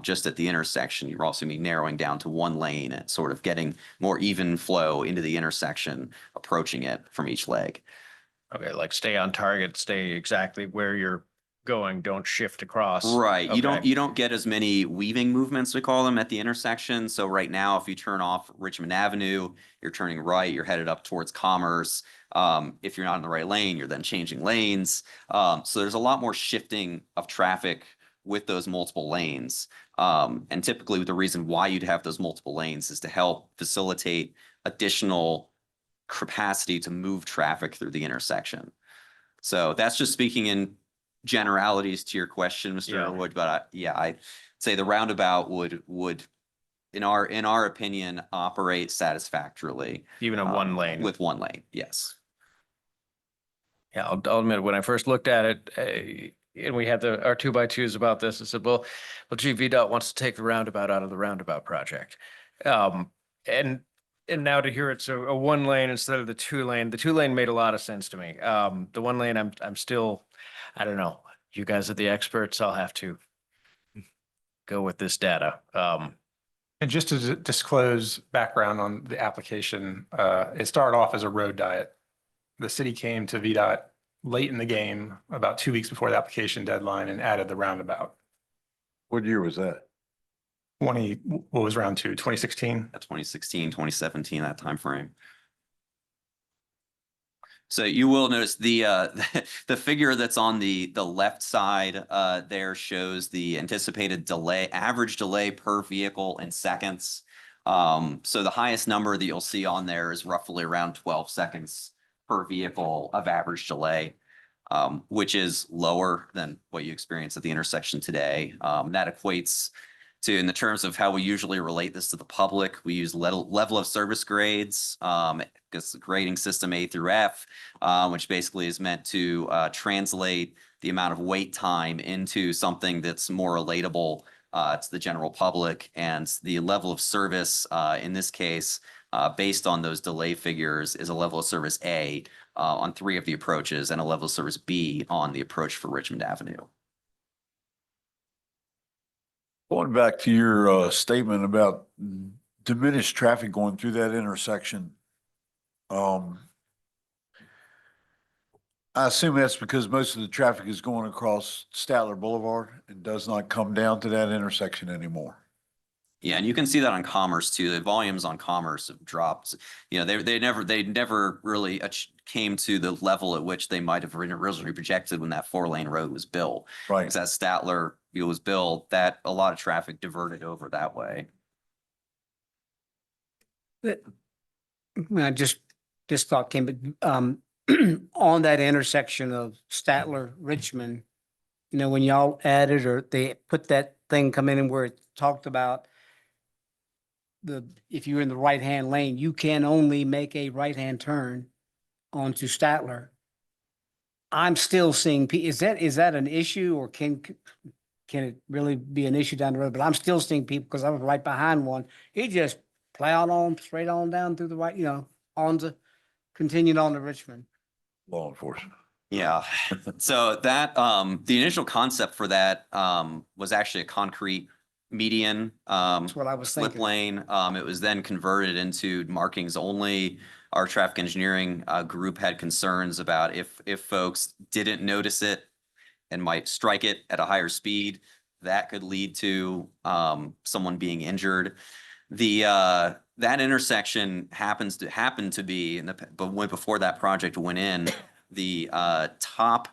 just at the intersection. You're also be narrowing down to one lane and sort of getting more even flow into the intersection, approaching it from each leg. Okay, like stay on target, stay exactly where you're going, don't shift across. Right. You Okay. don't get as many weaving movements, we call them, at the intersection. So right now, if you turn off Richmond Avenue, you're turning right, you're headed up towards Commerce. If you're not in the right lane, you're then changing lanes. So there's a lot more shifting of traffic with those multiple lanes. And typically the reason why you'd have those multiple lanes is to help facilitate additional capacity to move traffic through the intersection. So that's just speaking in generalities to your question, Mr. Yeah. Irwood, but I'd say the roundabout would in our opinion operate satisfactorily. Even in one lane. With one lane, yes. Yeah, I'll admit, when I first looked at it, and we had our 2x2s about this, I said, well, VDOT wants to take the roundabout out of the roundabout project. And now to hear it's a one lane instead of the 2 lane, the 2 lane made a lot of sense to me. The 1 lane, I'm still, I don't know. You guys are the experts. I'll have to go with this data. And just to disclose background on the application, it started off as a road diet. The city came to VDOT late in the game, about 2 weeks before the application deadline, and added the roundabout. What year was that? What was round 2, 2016? 2016, 2017, that timeframe. So you will notice the the figure that's on the left side there shows the anticipated average delay per vehicle in seconds. So the highest number that you'll see on there is roughly around 12 seconds per vehicle of average delay, which is lower than what you experience at the intersection today. That equates to, in the terms of how we usually relate this to the public, we use level of service grades, because the grading system A through F, which basically is meant to translate the amount of wait time into something that's more relatable to the general public. And the level of service in this case, based on those delay figures, is a level of service A on 3 of the approaches and a level of service B on the approach for Richmond Avenue. Going back to your statement about diminished traffic going through that intersection. I assume that's because most of the traffic is going across Statler Boulevard and does not come down to that intersection anymore. Yeah, and you can see that on Commerce too. The volumes on Commerce have dropped. They never really came to the level at which they might have originally projected when that 4-lane road was built. Right. Because as Statler was built, that a lot of traffic diverted over that way. I just thought came, on that intersection of Statler, Richmond, when y'all added or they put that thing come in and where it talked about if you're in the right-hand lane, you can only make a right-hand turn onto Statler. I'm still seeing, is that an issue, or can it really be an issue down the road? But I'm still seeing people, because I was right behind one, he just plowed on straight on down through the right, continued on to Richmond. Law enforcement. Yeah. So that the initial concept for that was actually a concrete median That's what I was slip thinking. lane. It was then converted into markings only. Our traffic engineering group had concerns about if folks didn't notice it and might strike it at a higher speed, that could lead to someone being injured. That intersection happened to be but before that project went in, the top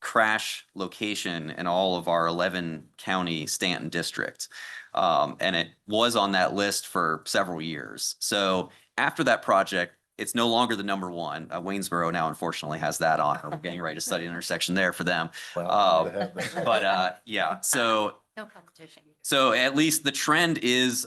crash location in all of our 11 county Stanton district. And it was on that list for several years. So after that project, it's no longer the number one. Waynesboro now unfortunately has that on. We're getting ready to study an intersection there for them. Yeah, so No competition. so at least the trend is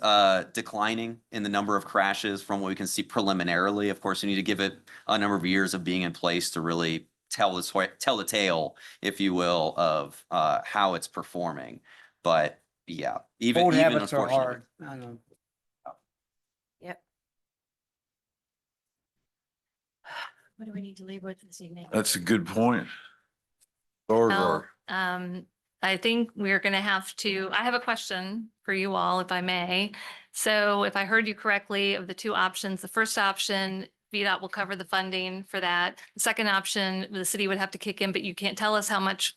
declining in the number of crashes from what we can see preliminarily. Of course, we need to give it a number of years of being in place to really tell the tale, if you will, of how it's performing. But yeah, even Old even habits are unfortunately. hard. I know. Yep. What do we need to leave with this evening? That's a good point. Well, Or, I think we're going to have to, I have a question for you all, if I may. So if I heard you correctly, of the two options, the first option, VDOT will cover the funding for that. The second option, the city would have to kick in, but you can't tell us how much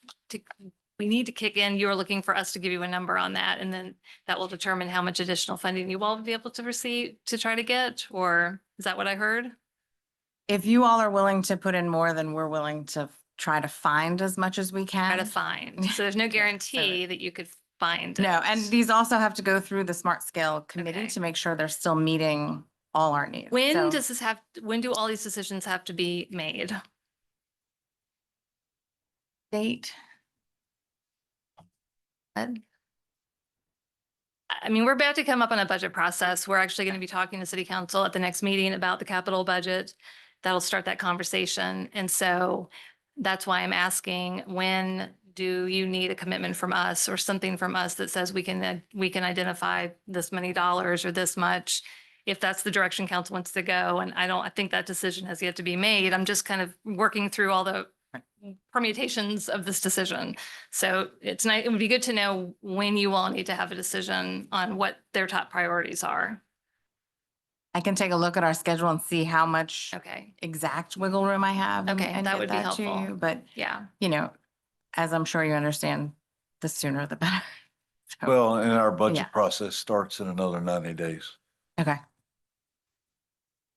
we need to kick in. You're looking for us to give you a number on that, and then that will determine how much additional funding you all will be able to receive to try to get, or is that what I heard? If you all are willing to put in more, then we're willing to try to find as much as we Try to can. find. So there's no guarantee that you could find. No, it. and these also have to go through the Smart Scale Committee Okay. to make sure they're still meeting all our needs. When So does this have, when do all these decisions have to be made? date? I mean, we're about to come up on a budget process. We're actually going to be talking to city council at the next meeting about the capital budget. That'll start that conversation. And so that's why I'm asking, when do you need a commitment from us or something from us that says we can identify this many dollars or this much? If that's the direction council wants to go. And I think that decision has yet to be made. I'm just kind of working through all the permutations of this decision. So it's nice, it would be good to know when you all need to have a decision on what their top priorities are. I can take a look at our schedule and see how much Okay, exact wiggle room I have. Okay, and that get would be to helpful. you. But, yeah. you know, as I'm sure you understand, the sooner the better. So, well, and our budget Yeah. process starts in another 90 days. okay.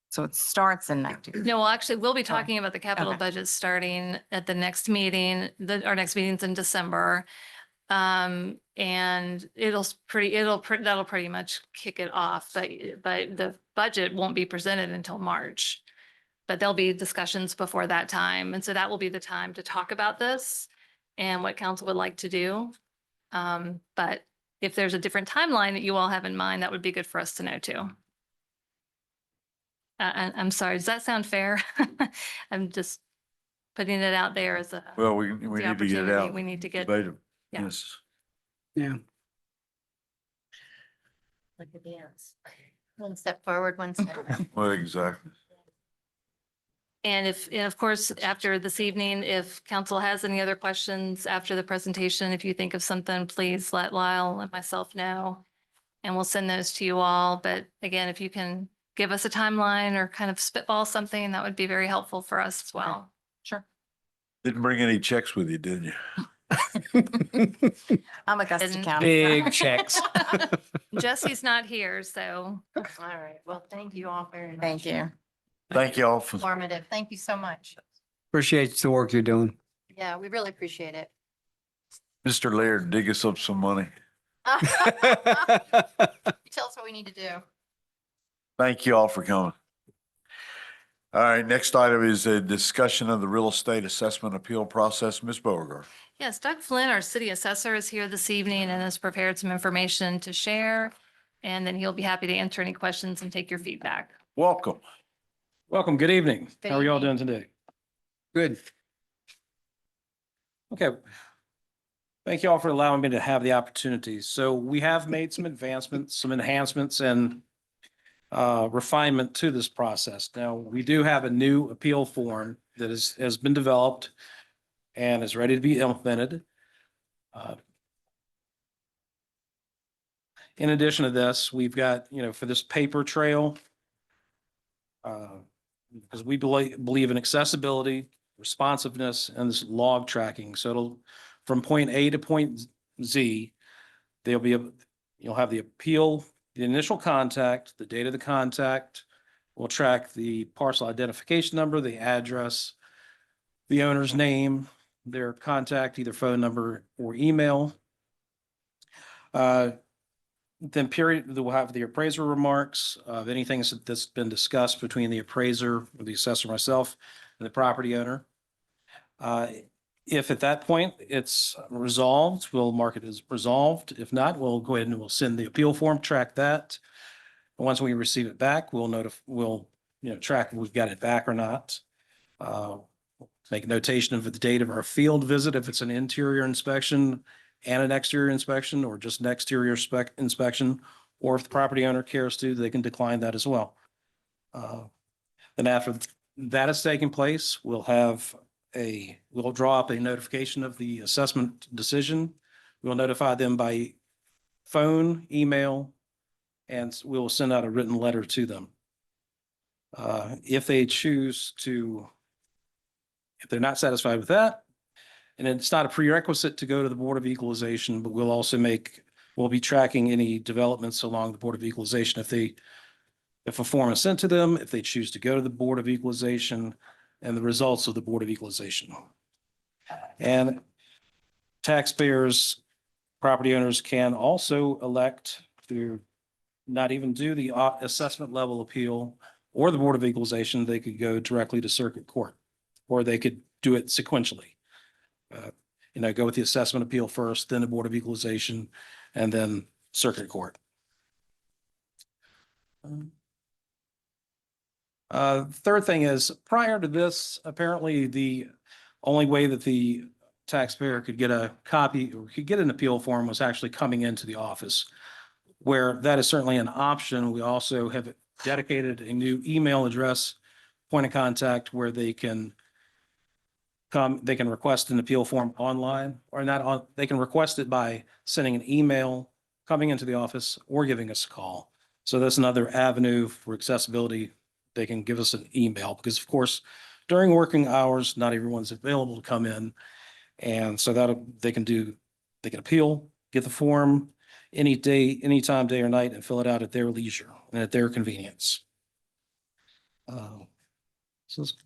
So it starts in 19. No, well, actually, we'll be Sorry. talking about the capital Okay. budget starting at the next meeting. Our next meeting's in December. And that'll pretty much kick it off, but the budget won't be presented until March. But there'll be discussions before that time. And so that will be the time to talk about this and what council would like to do. But if there's a different timeline that you all have in mind, that would be good for us to know too. I'm sorry, does that sound fair? I'm just putting it out there as a Well, we the need to get it opportunity out. we need to get. Debate it. Yeah. Yes. Yeah. Like a dance. One step forward, one step back. Well, exactly. And of course, after this evening, if council has any other questions after the presentation, if you think of something, please let Lyle and myself know. And we'll send those to you all. But again, if you can give us a timeline or kind of spitball something, that would be very helpful for us as well. Sure. Didn't bring any checks with you, did you? I'm Augusta Didn't- County. Big checks. Jesse's not here, so All right. Well, thank you all very much. Thank you. Thank you all for, Informative. Thank you so much. Appreciate the work you're doing. Yeah, we really appreciate it. Mr. Laird, dig us up some money. Tell us what we need to do. Thank you all for coming. All right, next item is a discussion of the real estate assessment appeal process. Ms. Beauregard. yes, Doug Flynn, our city assessor, is here this evening and has prepared some information to share. And then he'll be happy to answer any questions and take your feedback. Welcome. Welcome, good evening. Good How are you all evening. doing today? Good. Okay. Thank you all for allowing me to have the opportunity. So we have made some advancements, some enhancements and refinement to this process. Now, we do have a new appeal form that has been developed and is ready to be implemented. In addition to this, we've got, for this paper trail, because we believe in accessibility, responsiveness, and this log tracking. So it'll, from point A to point Z, you'll have the appeal, the initial contact, the date of the contact. We'll track the parcel identification number, the address, the owner's name, their contact, either phone number or email. Then period, we'll have the appraiser remarks of anything that's been discussed between the appraiser or the assessor, myself, and the property owner. If at that point it's resolved, we'll mark it as resolved. If not, we'll go ahead and we'll send the appeal form, track that. Once we receive it back, we'll track if we've got it back or not. Make a notation of the date of our field visit, if it's an interior inspection and an exterior inspection, or just an exterior inspection, or if the property owner cares to, they can decline that as well. Then after that has taken place, we'll draw up a notification of the assessment decision. We'll notify them by phone, email, and we will send out a written letter to them. If they choose to, if they're not satisfied with that, and it's not a prerequisite to go to the Board of Equalization, but we'll be tracking any developments along the Board of Equalization. If a form is sent to them, if they choose to go to the Board of Equalization, and the results of the Board of Equalization. And taxpayers, property owners can also elect to not even do the assessment level appeal or the Board of Equalization. They could go directly to circuit court, or they could do it sequentially. Go with the assessment appeal first, then the Board of Equalization, and then circuit court. Third thing is, prior to this, apparently the only way that the taxpayer could get a copy or could get an appeal form was actually coming into the office, where that is certainly an option. We also have dedicated a new email address, point of contact, where they can request an appeal form online, or not on, they can request it by sending an email, coming into the office, or giving us a call. So that's another avenue for accessibility. They can give us an email, because of course, during working hours, not everyone's available to come in. And so they can appeal, get the form any day, anytime, day or night, and fill it out at their leisure and at their convenience. So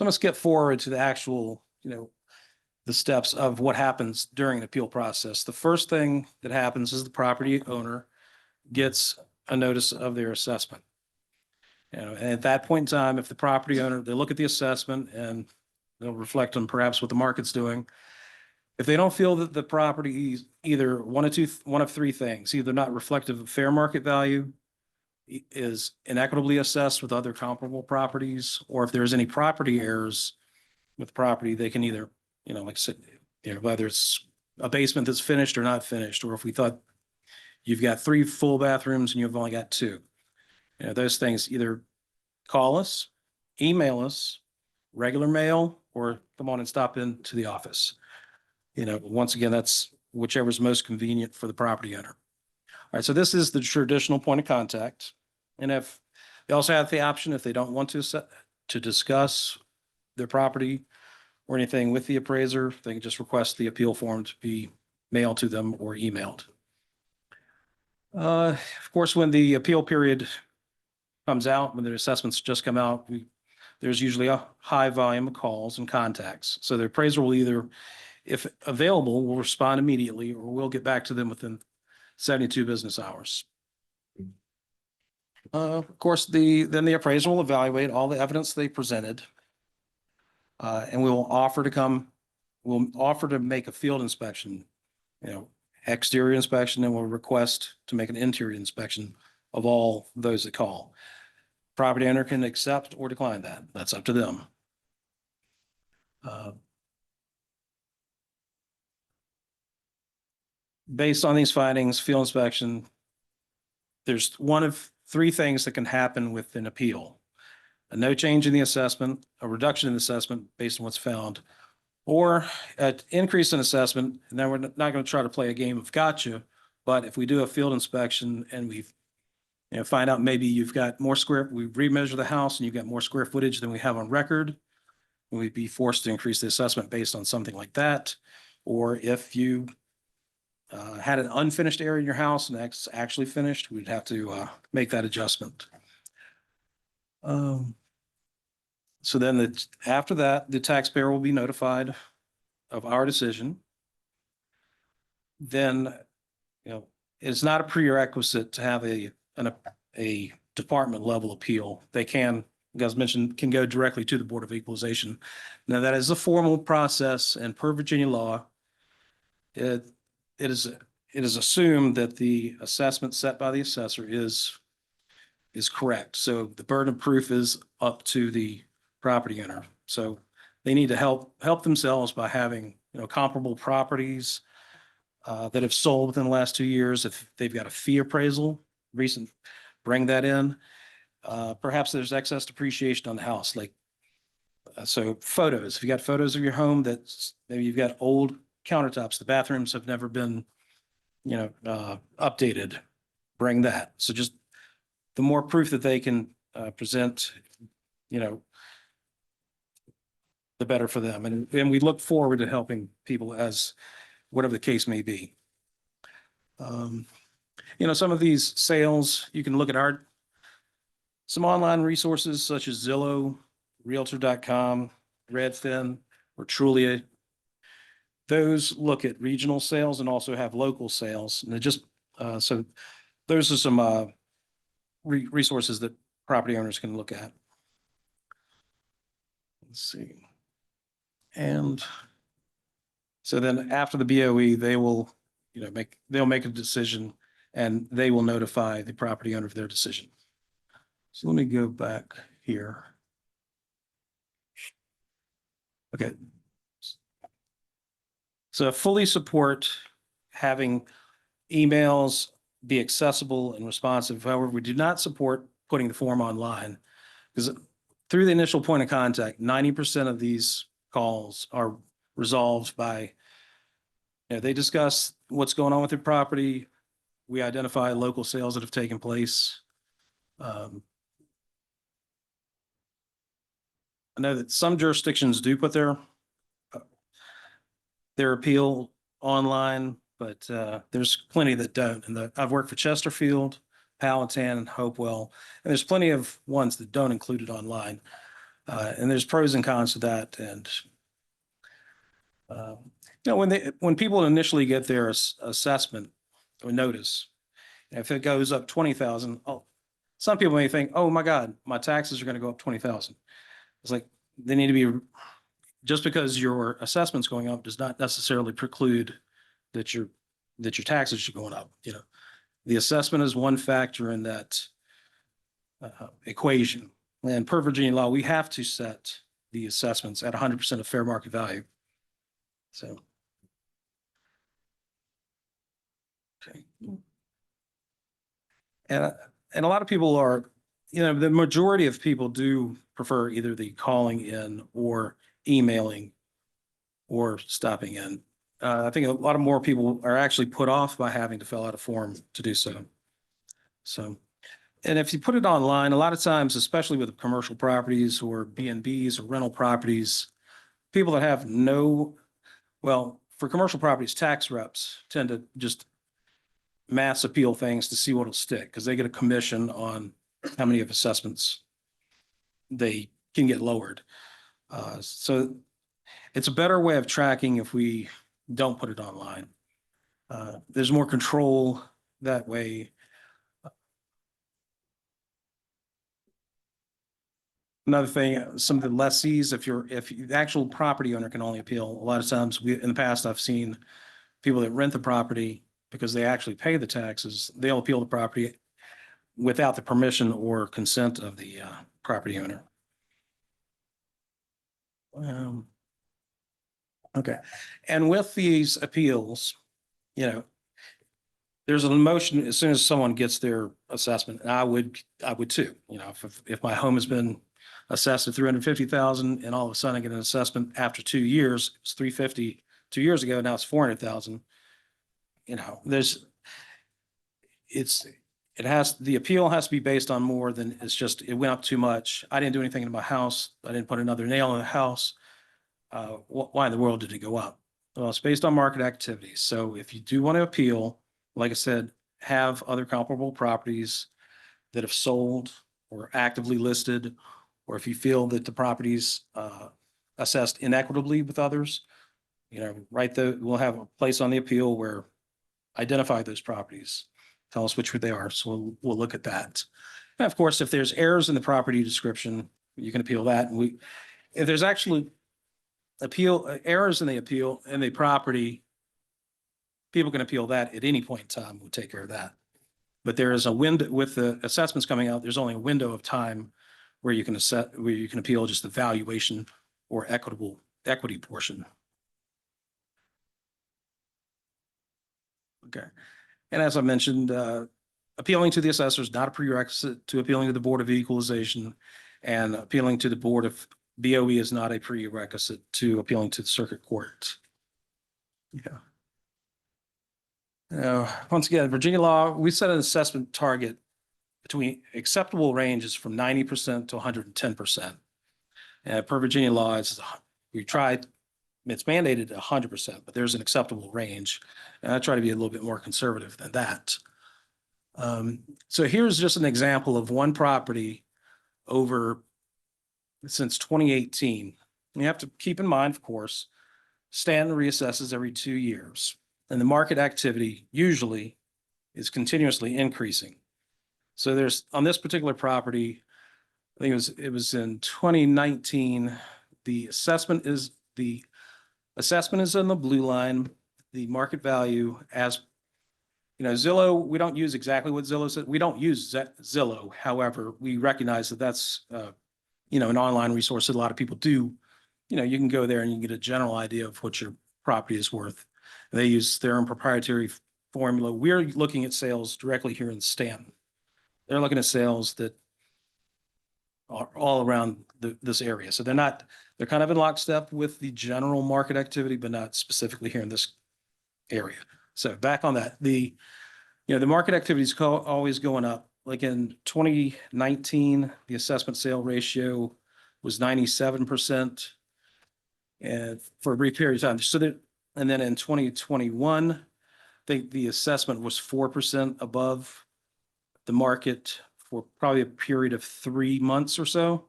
let's get forward to the actual, the steps of what happens during the appeal process. The first thing that happens is the property owner gets a notice of their assessment. And at that point in time, if the property owner, they look at the assessment and they'll reflect on perhaps what the market's doing. If they don't feel that the property is either one of three things, either not reflective of fair market value, is inequitably assessed with other comparable properties, or if there's any property errors with property, they can either, like I said, whether it's a basement that's finished or not finished, or if we thought you've got 3 full bathrooms and you've only got 2. Those things, either call us, email us, regular mail, or come on and stop into the office. Once again, that's whichever's most convenient for the property owner. All right, so this is the traditional point of contact. And if they also have the option, if they don't want to discuss their property or anything with the appraiser, they can just request the appeal form to be mailed to them or emailed. Of course, when the appeal period comes out, when the assessments just come out, there's usually a high volume of calls and contacts. So the appraiser will either, if available, will respond immediately, or we'll get back to them within 72 business hours. Of course, then the appraiser will evaluate all the evidence they presented. And we'll offer to make a field inspection, exterior inspection, and we'll request to make an interior inspection of all those that call. Property owner can accept or decline that. That's up to them. Based on these findings, field inspection, there's one of 3 things that can happen with an appeal: a no change in the assessment, a reduction in the assessment based on what's found, or an increase in assessment. And then we're not going to try to play a game of gotcha, but if we do a field inspection and we find out maybe you've got more we remeasure the house and you've got more square footage than we have on record, we'd be forced to increase the assessment based on something like that. Or if you had an unfinished area in your house and that's actually finished, we'd have to make that adjustment. So then after that, the taxpayer will be notified of our decision. Then, it's not a prerequisite to have a department level appeal. They can, as mentioned, can go directly to the Board of Equalization. Now, that is a formal process, and per Virginia law, it is assumed that the assessment set by the assessor is correct. So the burden of proof is up to the property owner. So they need to help themselves by having, comparable properties that have sold within the last 2 years. If they've got a fee appraisal, bring that in. Perhaps there's excess depreciation on the house, like, so photos. If you got photos of your home that's, maybe you've got old countertops, the bathrooms have never been, updated, bring that. So just the more proof that they can present, the better for them. And we look forward to helping people as whatever the case may be. Some of these sales, you can look at some online resources such as Zillow, Realtor.com, Redfin, or Trulia. Those look at regional sales and also have local sales. And so those are some resources that property owners can look at. Let's see. And so then after the BOE, they will, they'll make a decision and they will notify the property owner of their decision. So let me go back here. Okay. So I fully support having emails be accessible and responsive. However, we do not support putting the form online, because through the initial point of contact, 90% of these calls are resolved by, they discuss what's going on with their property. We identify local sales that have taken place. I know that some jurisdictions do put their appeal online, but there's plenty that don't. And I've worked for Chesterfield, Powhatan, and Hopewell, and there's plenty of ones that don't include it online. And there's pros and cons to that. And when people initially get their assessment or notice, if it goes up 20,000, some people may think, oh my God, my taxes are going to go up 20,000. It's like, they need to be, just because your assessment's going up does not necessarily preclude that your taxes are going up. The assessment is one factor in that equation. And per Virginia law, we have to set the assessments at 100% of fair market value. So. Okay. And a lot of people are, the majority of people do prefer either the calling in or emailing or stopping in. I think a lot of more people are actually put off by having to fill out a form to do so. So, and if you put it online, a lot of times, especially with commercial properties or B&Bs or rental properties, people that have for commercial properties, tax reps tend to just mass appeal things to see what'll stick, because they get a commission on how many of assessments they can get lowered. So it's a better way of tracking if we don't put it online. There's more control that way. Another thing, some of the lessees, if the actual property owner can only appeal, a lot of times in the past, I've seen people that rent the property because they actually pay the taxes, they'll appeal the property without the permission or consent of the property owner. Okay. And with these appeals, there's an emotion as soon as someone gets their assessment, and I would too. If my home has been assessed at 350,000 and all of a sudden I get an assessment after 2 years, it's 350 2 years ago, now it's 400,000. The appeal has to be based on more than it's just, it went up too much. I didn't do anything to my house. I didn't put another nail in the house. Why in the world did it go up? Well, it's based on market activities. So if you do want to appeal, like I said, have other comparable properties that have sold or actively listed, or if you feel that the property's assessed inequitably with others, we'll have a place on the appeal where identify those properties. Tell us which they are. So we'll look at that. And of course, if there's errors in the property description, you can appeal that. And if there's actually errors in the property, people can appeal that at any point in time. We'll take care of that. But there is a window with the assessments coming out. There's only a window of time where you can appeal just the valuation or equity portion. Okay. And as I mentioned, appealing to the assessor is not a prerequisite to appealing to the Board of Equalization, and appealing to the Board of BOE is not a prerequisite to appealing to the Circuit Court. Yeah. Once again, Virginia law, we set an assessment target between acceptable ranges from 90% to 110%. Per Virginia law, it's mandated at 100%, but there's an acceptable range. And I try to be a little bit more conservative than that. So here's just an example of one property since 2018. You have to keep in mind, of course, Staunton reassesses every 2 years, and the market activity usually is continuously increasing. So there's, on this particular property, I think it was in 2019, the assessment is in the blue line. The market value, as Zillow, we don't use exactly what Zillow said. We don't use Zillow. However, we recognize that that's, an online resource that a lot of people do. You can go there and you can get a general idea of what your property is worth. They use their own proprietary formula. We're looking at sales directly here in Staunton. They're looking at sales that are all around this area. So they're kind of in lockstep with the general market activity, but not specifically here in this area. So back on that, the market activity is always going up. Like in 2019, the assessment sale ratio was 97%, and for a brief period of time. And then in 2021, I think the assessment was 4% above the market for probably a period of 3 months or so.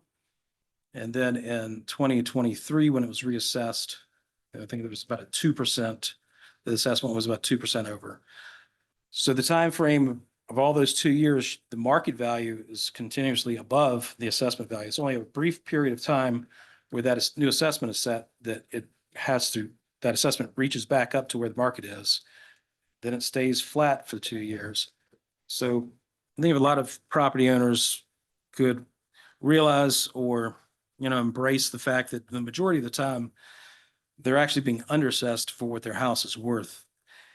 And then in 2023, when it was reassessed, I think it was about a 2%. The assessment was about 2% over. So the time frame of all those 2 years, the market value is continuously above the assessment value. It's only a brief period of time where that new assessment is set that that assessment reaches back up to where the market is. Then it stays flat for 2 years. So I think a lot of property owners could realize or, embrace the fact that the majority of the time they're actually being underassessed for what their house is worth.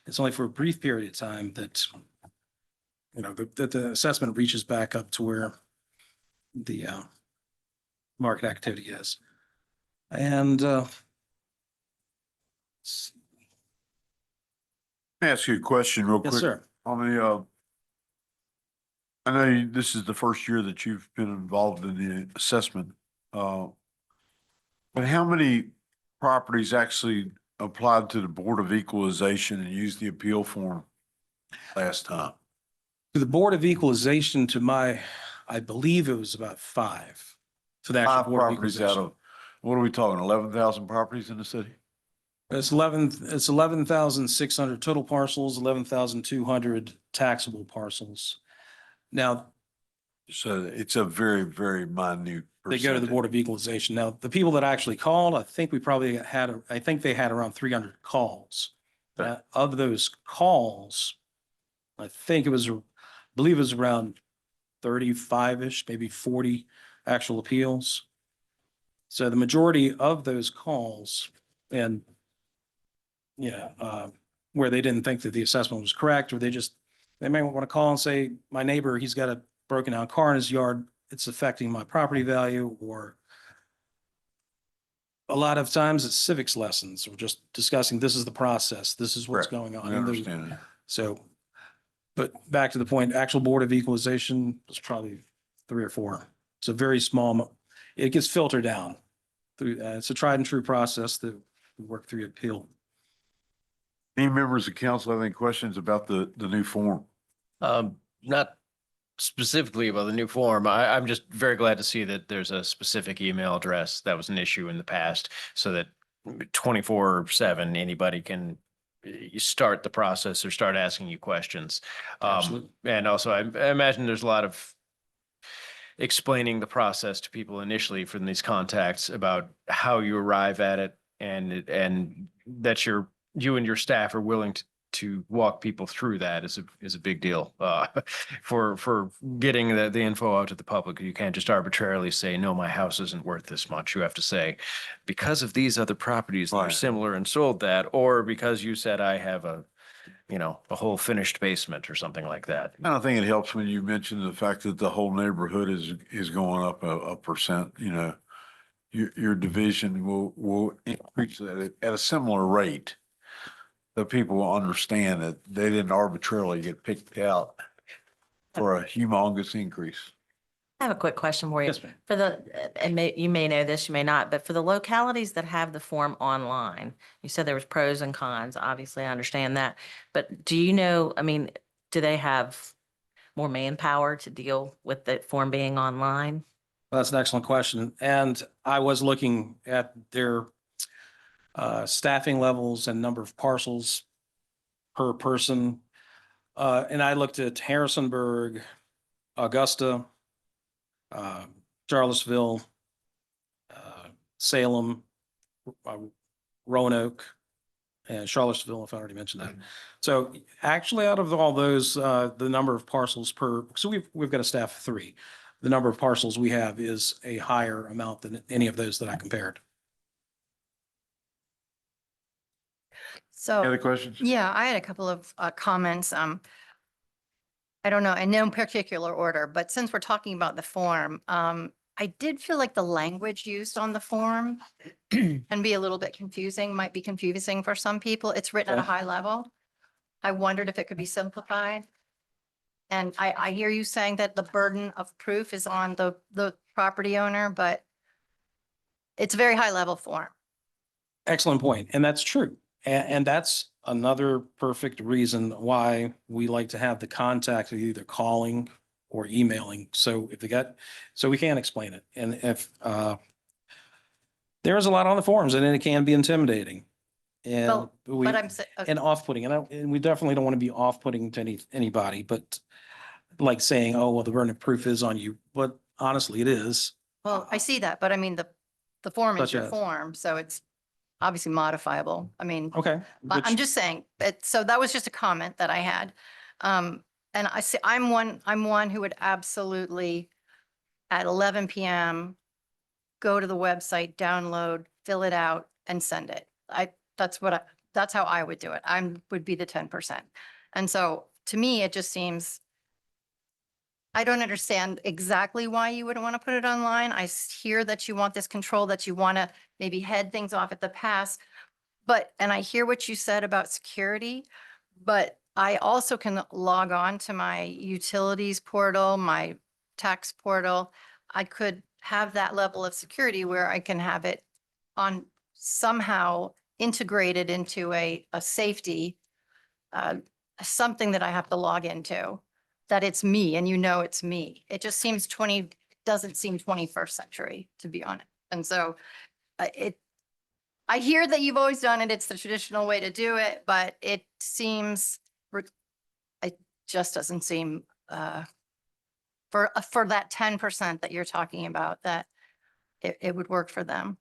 It's only for a brief period of time that, that the assessment reaches back up to where the market activity is. And Let me ask you a question real quick. yes, sir. I know this is the first year that you've been involved in the assessment. But how many properties actually applied to the Board of Equalization and used the appeal form last time? To the Board of Equalization, I believe it was about 5. For the actual 5 Board of properties out Equalization. of, what are we talking, 11,000 properties in the city? It's 11,600 total parcels, 11,200 taxable parcels. Now, So it's a very, very minute they go to the Board of Equalization. Now, the people that actually called, I think they had around 300 calls. Of those calls, I believe it was around 35-ish, maybe 40 actual appeals. So the majority of those calls and where they didn't think that the assessment was correct, or they may want to call and say, my neighbor, he's got a broken down car in his yard, it's affecting my property value. Or a lot of times it's civics lessons, or just discussing, this is the process, this is what's going on. I understand that. So, but back to the point, actual Board of Equalization was probably 3 or 4. It's a very small, it gets filtered down through, it's a tried and true process that we work through appeal. Any members of council have any questions about the new form? Not specifically about the new form, I'm just very glad to see that there's a specific email address that was an issue in the past, so that 24/7, anybody can you start the process or start asking you questions. Absolutely. And also I imagine there's a lot of explaining the process to people initially from these contacts about how you arrive at it, and that you and your staff are willing to walk people through that is a big deal for getting the info out to the public. You can't just arbitrarily say, no, my house isn't worth this much. You have to say, because of these other properties that are Right. similar and sold that, or because you said I have a whole finished basement or something like that. I don't think it helps when you mention the fact that the whole neighborhood is going up a percent, you know. Your division will increase at a similar rate. The people will understand that they didn't arbitrarily get picked out for a humongous increase. I have a quick question for you. Yes, ma'am. For you may know this, you may not, but for the localities that have the form online, you said there was pros and cons. Obviously, I understand that. But do you know, I mean, do they have more manpower to deal with the form being online? Well, that's an excellent question. And I was looking at their staffing levels and number of parcels per person. And I looked at Harrisonburg, Augusta, Charlottesville, Salem, Roanoke, and Charlottesville, if I already mentioned that. So actually, out of all those, the number of parcels so we've got a staff of 3. The number of parcels we have is a higher amount than any of those that I compared. So. Any other questions? Yeah, I had a couple of comments. I don't know, in no particular order, but since we're talking about the form, I did feel like the language used on the form can be a little bit confusing, might be confusing for some people. It's written at a Okay. high level. I wondered if it could be simplified. And I hear you saying that the burden of proof is on the property owner, but it's a very high level form. Excellent point, and that's true. And that's another perfect reason why we like to have the contact of either calling or emailing. So so we can explain it. And if there is a lot on the forums and it can be intimidating. And Well, we, but and off-putting, and we definitely don't want to be off-putting to anybody, but like saying, oh, well, the burden of proof is on you, but honestly, it is. well, I see that, but I mean, the form is Such your as? form, so it's obviously modifiable. I mean. Okay. But I'm just saying, so that was just a comment that I had. And I see, I'm one who would absolutely at 11 PM, go to the website, download, fill it out and send it. That's how I would do it. Would be the 10%. And so to me, it just seems, I don't understand exactly why you wouldn't want to put it online. I hear that you want this control, that you want to maybe head things off at the pass. But, and I hear what you said about security, but I also can log on to my utilities portal, my tax portal. I could have that level of security where I can have it on somehow integrated into a safety, something that I have to log into, that it's me and you know it's me. It just seems doesn't seem 21st century, to be honest. And so I hear that you've always done it. It's the traditional way to do it, but it seems, it just doesn't seem, for that 10% that you're talking about, that it would work for them.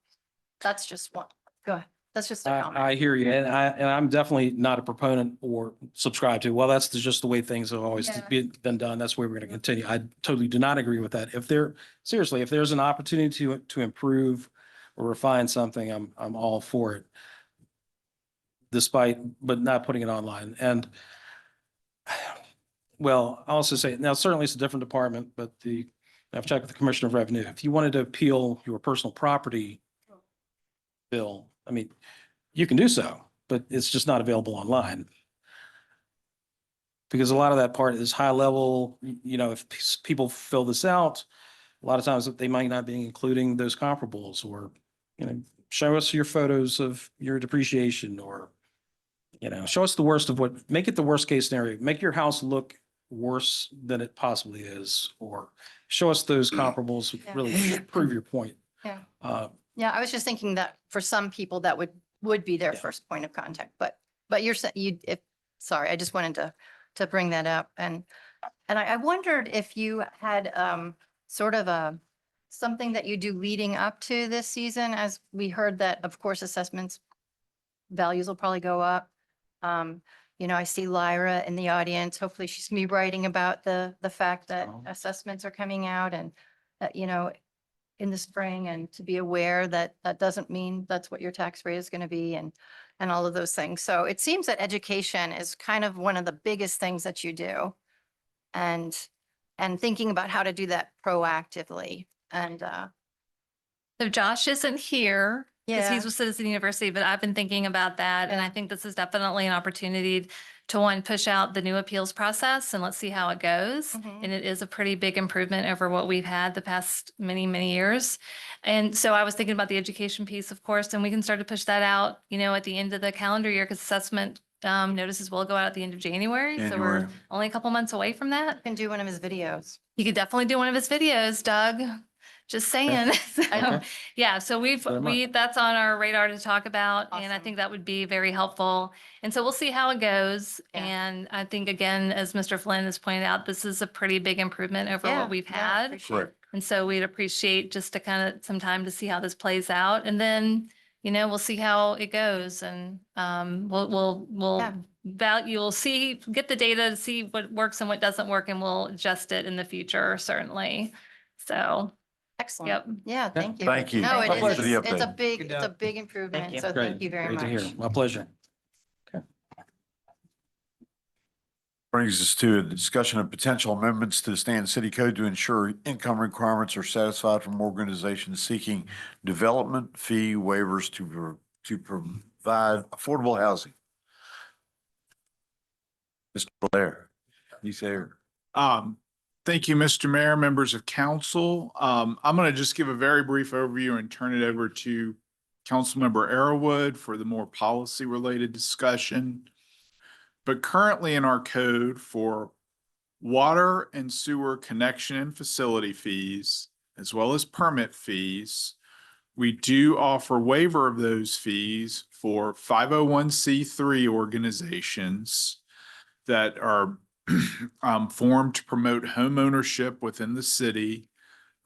That's just one. Go ahead. That's just a comment. I hear you, and I'm definitely not a proponent or subscribe to, well, that's just the way things have always Yeah. been done. That's the way we're going to continue. I totally do not agree with that. If there's an opportunity to improve or refine something, I'm all for it. But not putting it online. And well, I'll also say, now certainly it's a different department, but I've checked with the Commissioner of Revenue. If you wanted to appeal your personal property bill, I mean, you can do so, but it's just not available online. Because a lot of that part is high level, if people fill this out, a lot of times they might not be including those comparables, or, show us your photos of your depreciation, or, show us the worst of make it the worst case scenario, make your house look worse than it possibly is, or show us those comparables, Yeah. really prove your point. Yeah. Uh, Yeah, I was just thinking that for some people that would be their Yeah. first point of contact, but you're saying sorry, I just wanted to bring that up. And I wondered if you had sort of something that you do leading up to this season, as we heard that, of course, assessments values will probably go up. I see Lyra in the audience. Hopefully she's gonna be writing about the fact that Oh. assessments are coming out and that, in the spring, and to be aware that that doesn't mean that's what your tax rate is going to be, and all of those things. So it seems that education is kind of one of the biggest things that you do, and thinking about how to do that proactively. And So Josh isn't here because Yeah. he's with Citizen University, but I've been thinking about that. And I think this is definitely an opportunity to push out the new appeals process and let's see how it goes. Mhm. And it is a pretty big improvement over what we've had the past many, many years. And so I was thinking about the education piece, of course, and we can start to push that out, at the end of the calendar year, because assessment notices will go out at the end of January. So we're January. only a couple months away from that. can do one of his videos. You could definitely do one of his videos, Doug. Just saying. So, Okay. yeah, so that's on our radar to talk about, and I Awesome. think that would be very helpful. And so we'll see how it goes. Yeah. And I think, again, as Mr. Flynn has pointed out, this is a pretty big improvement over Yeah, what we've no, had. appreciate it. Correct. And so we'd appreciate just to kind of some time to see how this plays out. And then, we'll see how it goes, and Yeah. you'll see, get the data to see what works and what doesn't work, and we'll adjust it in the future, certainly. So, Excellent. yep. Yeah, thank you. Thank you. No, My it pleasure. is, For the it's a update. big, it's a big improvement. you. So Great. thank you very Great to hear. much. My pleasure. Brings us to a discussion of potential amendments to the Stanton City Code to ensure income requirements are satisfied from organizations seeking development fee waivers to provide affordable housing. Mr. Blair, he's there. Thank you, Mr. Mayor, members of council. I'm going to just give a very brief overview and turn it over to Councilmember Arrowood for the more policy-related discussion. But currently in our code for water and sewer connection and facility fees, as well as permit fees, we do offer waiver of those fees for 501c3 organizations that are formed to promote home ownership within the city.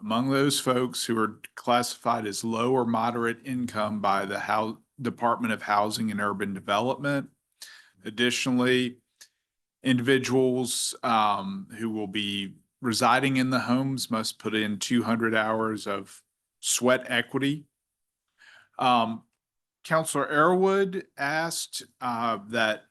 Among those folks who are classified as low or moderate income by the Department of Housing and Urban Development. Additionally, individuals who will be residing in the homes must put in 200 hours of sweat equity. Councilor Airwood asked that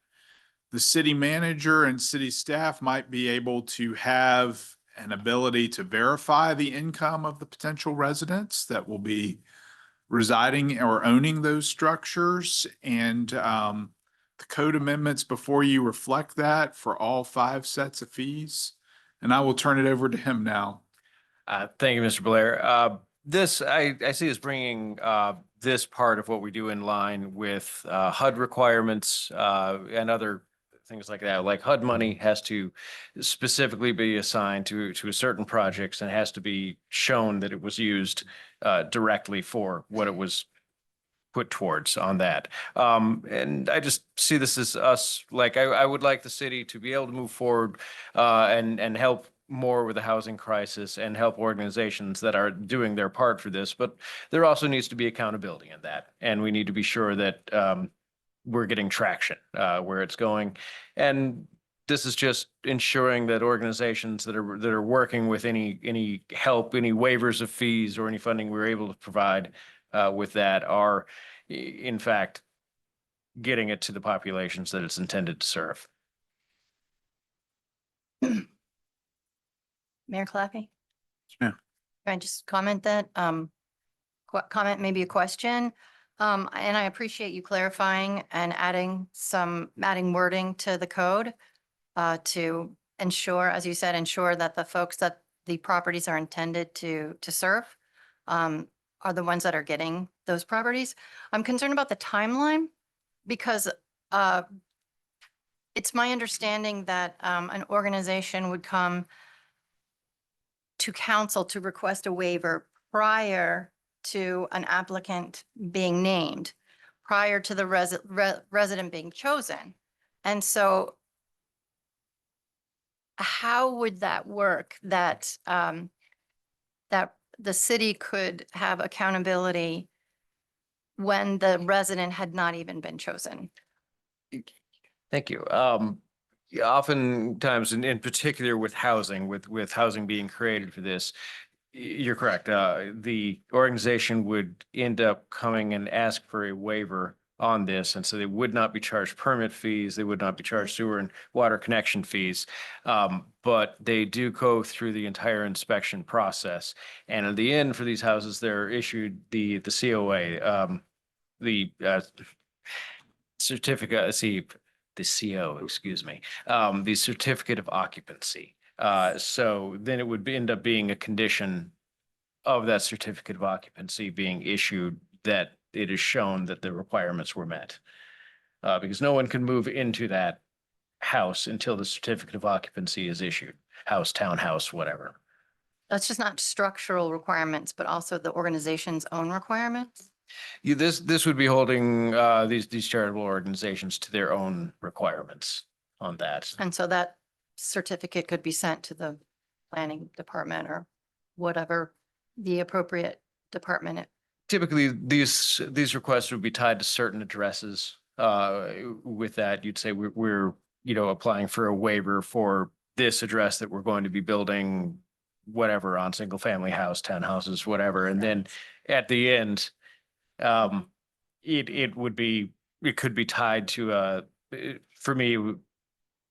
the city manager and city staff might be able to have an ability to verify the income of the potential residents that will be residing or owning those structures. And the code amendments before you reflect that for all 5 sets of fees. And I will turn it over to him now. Thank you, Mr. Blair. I see as bringing this part of what we do in line with HUD requirements and other things like that. Like HUD money has to specifically be assigned to a certain projects and has to be shown that it was used directly for what it was put towards on that. And I just see this as us, like I would like the city to be able to move forward and help more with the housing crisis and help organizations that are doing their part for this. But there also needs to be accountability in that. And we need to be sure that we're getting traction where it's going. And this is just ensuring that organizations that are working with any help, any waivers of fees or any funding we're able to provide with that are in fact getting it to the populations that it's intended to serve. Mayor Claffey? Yeah. Can I just comment that, comment, maybe a question? And I appreciate you clarifying and adding wording to the code to ensure, as you said, ensure that the folks that the properties are intended to serve are the ones that are getting those properties. I'm concerned about the timeline because It's my understanding that an organization would come to council to request a waiver prior to an applicant being named, prior to the resident being chosen. And so how would that work that that the city could have accountability when the resident had not even been chosen? Thank you. Yeah, oftentimes, in particular with housing, with housing being created for this, you're correct. The organization would end up coming and ask for a waiver on this. And so they would not be charged permit fees. They would not be charged sewer and water connection fees. But they do go through the entire inspection process. And at the end for these houses, they're issued the COA, the certificate, the CO, excuse me, the certificate of occupancy. So then it would end up being a condition of that certificate of occupancy being issued that it is shown that the requirements were met. Because no one can move into that house until the certificate of occupancy is issued, house, townhouse, whatever. That's just not structural requirements, but also the organization's own requirements? This would be holding these charitable organizations to their own requirements on that. And so that certificate could be sent to the planning department or whatever the appropriate department. Typically, these requests would be tied to certain addresses. With that, you'd say we're applying for a waiver for this address that we're going to be building whatever on single family house, townhouses, whatever. And then at the end, it could be tied to for me,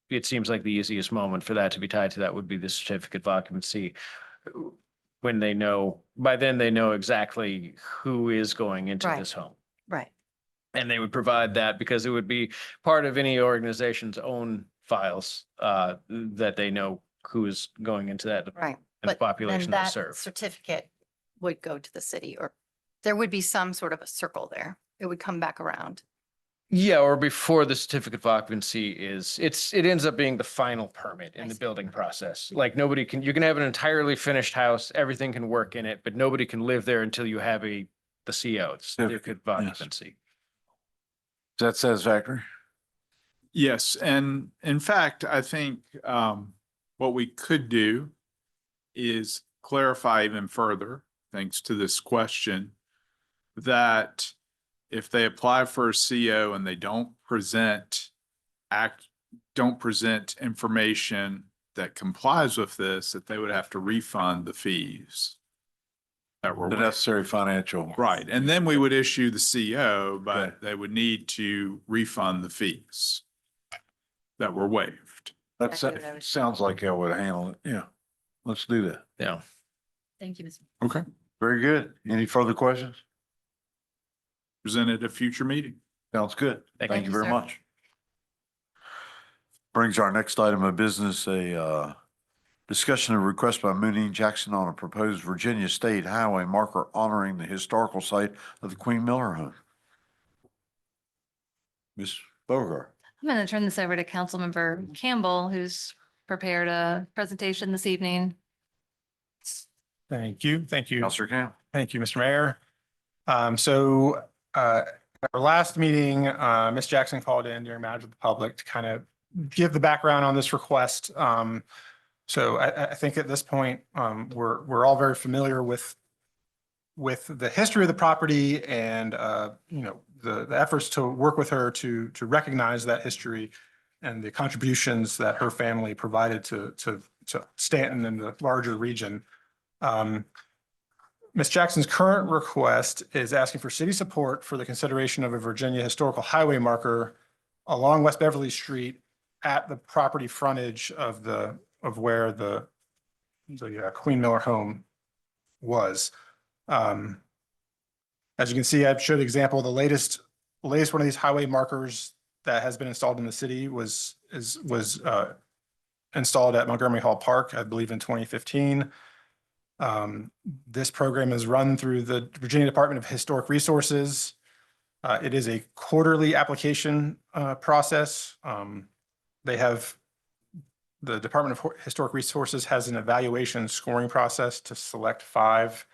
it seems like the easiest moment for that to be tied to that would be the certificate of occupancy. When by then they know exactly who is going into Right. this home. Right. And they would provide that because it would be part of any organization's own files that they know who is going into that Right. and the But population then they that serve. certificate would go to the city, or there would be some sort of a circle there. It would come back around. Yeah, or before the certificate of occupancy it ends up being the final permit in I the see. building process. Like you can have an entirely finished house, everything can work in it, but nobody can live there until you have the CO, the certificate of Yes. occupancy. Is that satisfactory? Yes, and in fact, I think what we could do is clarify even further, thanks to this question, that if they apply for a CO and they don't present information that complies with this, that they would have to refund the fees that were The waived. necessary financial. Right, and then we would issue the CO, Okay. but they would need to refund the fees that were waived. That Exactly what I was- sounds like how would handle it. Yeah. Let's do that. Yeah. Thank you, Ms. Okay. Very good. Any further questions? Presented at a future meeting. Sounds good. Thank Thank you, you very sir. much. Brings our next item of business, a discussion of request by Mooney Jackson on a proposed Virginia State Highway marker honoring the historical site of the Queen Miller home. Ms. Bogart. I'm going to turn this over to Councilmember Campbell, who's prepared a presentation this evening. Thank you. Thank you. Counselor Camp. Thank you, Mr. Mayor. At our last meeting, Ms. Jackson called in during matters of the public to kind of give the background on this request. So I think at this point, we're all very familiar with the history of the property and, the efforts to work with her to recognize that history and the contributions that her family provided to Staunton and the larger region. Ms. Jackson's current request is asking for city support for the consideration of a Virginia historical highway marker along West Beverly Street at the property frontage of where the Queen Miller home was. As you can see, I showed an example. The latest one of these highway markers that has been installed in the city was installed at Montgomery Hall Park, I believe in 2015. This program is run through the Virginia Department of Historic Resources. It is a quarterly application process. they have, the Department of Historic Resources has an evaluation scoring process to select 5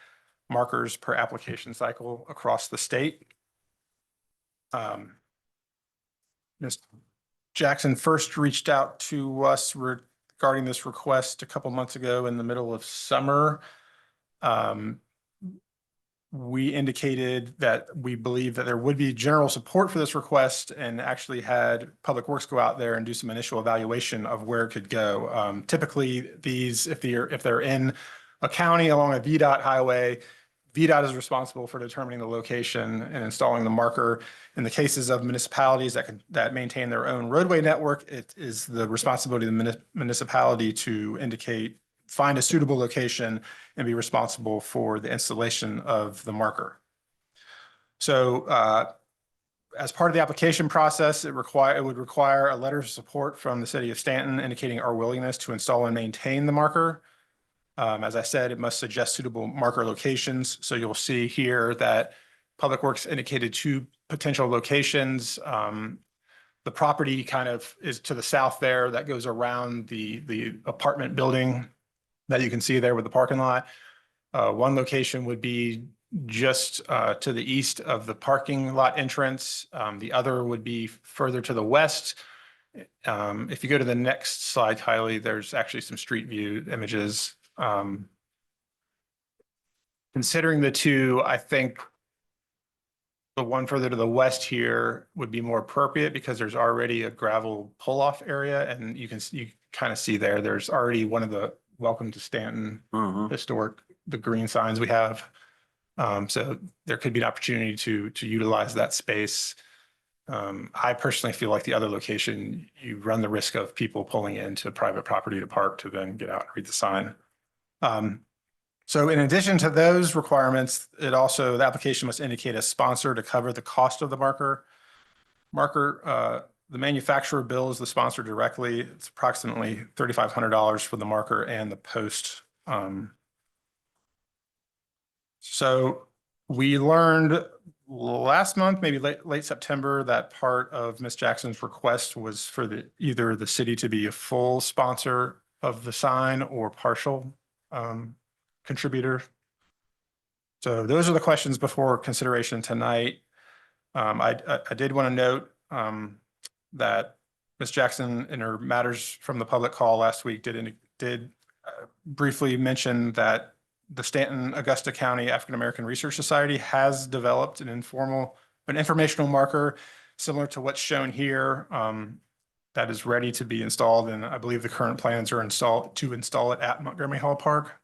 markers per application cycle across the state. Ms. Jackson first reached out to us regarding this request a couple months ago in the middle of summer. We indicated that we believe that there would be general support for this request and actually had Public Works go out there and do some initial evaluation of where it could go. Typically, these, if they're in a county along a VDOT highway, VDOT is responsible for determining the location and installing the marker. In the cases of municipalities that maintain their own roadway network, it is the responsibility of the municipality to find a suitable location and be responsible for the installation of the marker. So as part of the application process, it would require a letter of support from the city of Staunton indicating our willingness to install and maintain the marker. As I said, it must suggest suitable marker locations. So you'll see here that Public Works indicated 2 potential locations. The property kind of is to the south there, that goes around the apartment building that you can see there with the parking lot. One location would be just to the east of the parking lot entrance. The other would be further to the west. If you go to the next slide, Kylie, there's actually some street view images. Considering the 2, I think the one further to the west here would be more appropriate because there's already a gravel pull-off area, and you kind of see there's already one of the Welcome to Staunton historic, the green signs we have. So there could be an opportunity to utilize that space. I personally feel like the other location, you run the risk of people pulling into private property to park to then get out and read the sign. So in addition to those requirements, the application must indicate a sponsor to cover the cost of the marker. The manufacturer bills the sponsor directly. It's approximately $3,500 for the marker and the post. So we learned last month, maybe late September, that part of Ms. Jackson's request was for either the city to be a full sponsor of the sign or partial contributor. So those are the questions before consideration tonight. I did want to note that Ms. Jackson, in her matters from the public call last week, did briefly mention that the Staunton Augusta County African American Research Society has developed an informational marker similar to what's shown here that is ready to be installed. And I believe the current plans are to install it at Montgomery Hall Park.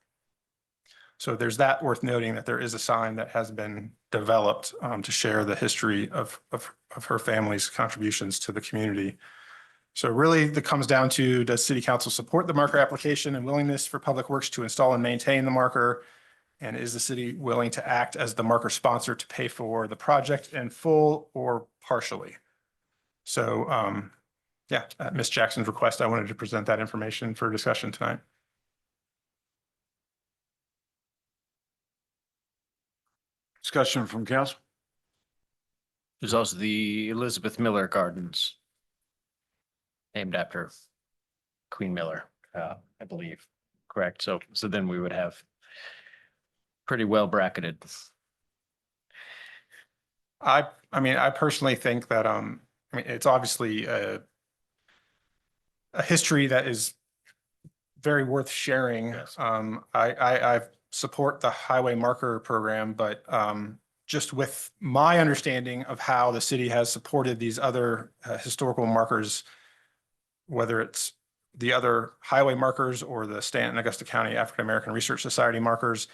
So there's that worth noting, that there is a sign that has been developed to share the history of her family's contributions to the community. So really that comes down to, does City Council support the marker application and willingness for Public Works to install and maintain the marker? And is the city willing to act as the marker sponsor to pay for the project in full or partially? So yeah, at Ms. Jackson's request, I wanted to present that information for discussion tonight. Discussion from council. There's also the Elizabeth Miller Gardens, named after Queen Miller, I believe, correct? So then we would have pretty well bracketed. I mean, I personally think that, it's obviously a history that is very worth sharing. Yes. I support the highway marker program, but just with my understanding of how the city has supported these other historical markers, whether it's the other highway markers or the Staunton Augusta County African American Research Society markers,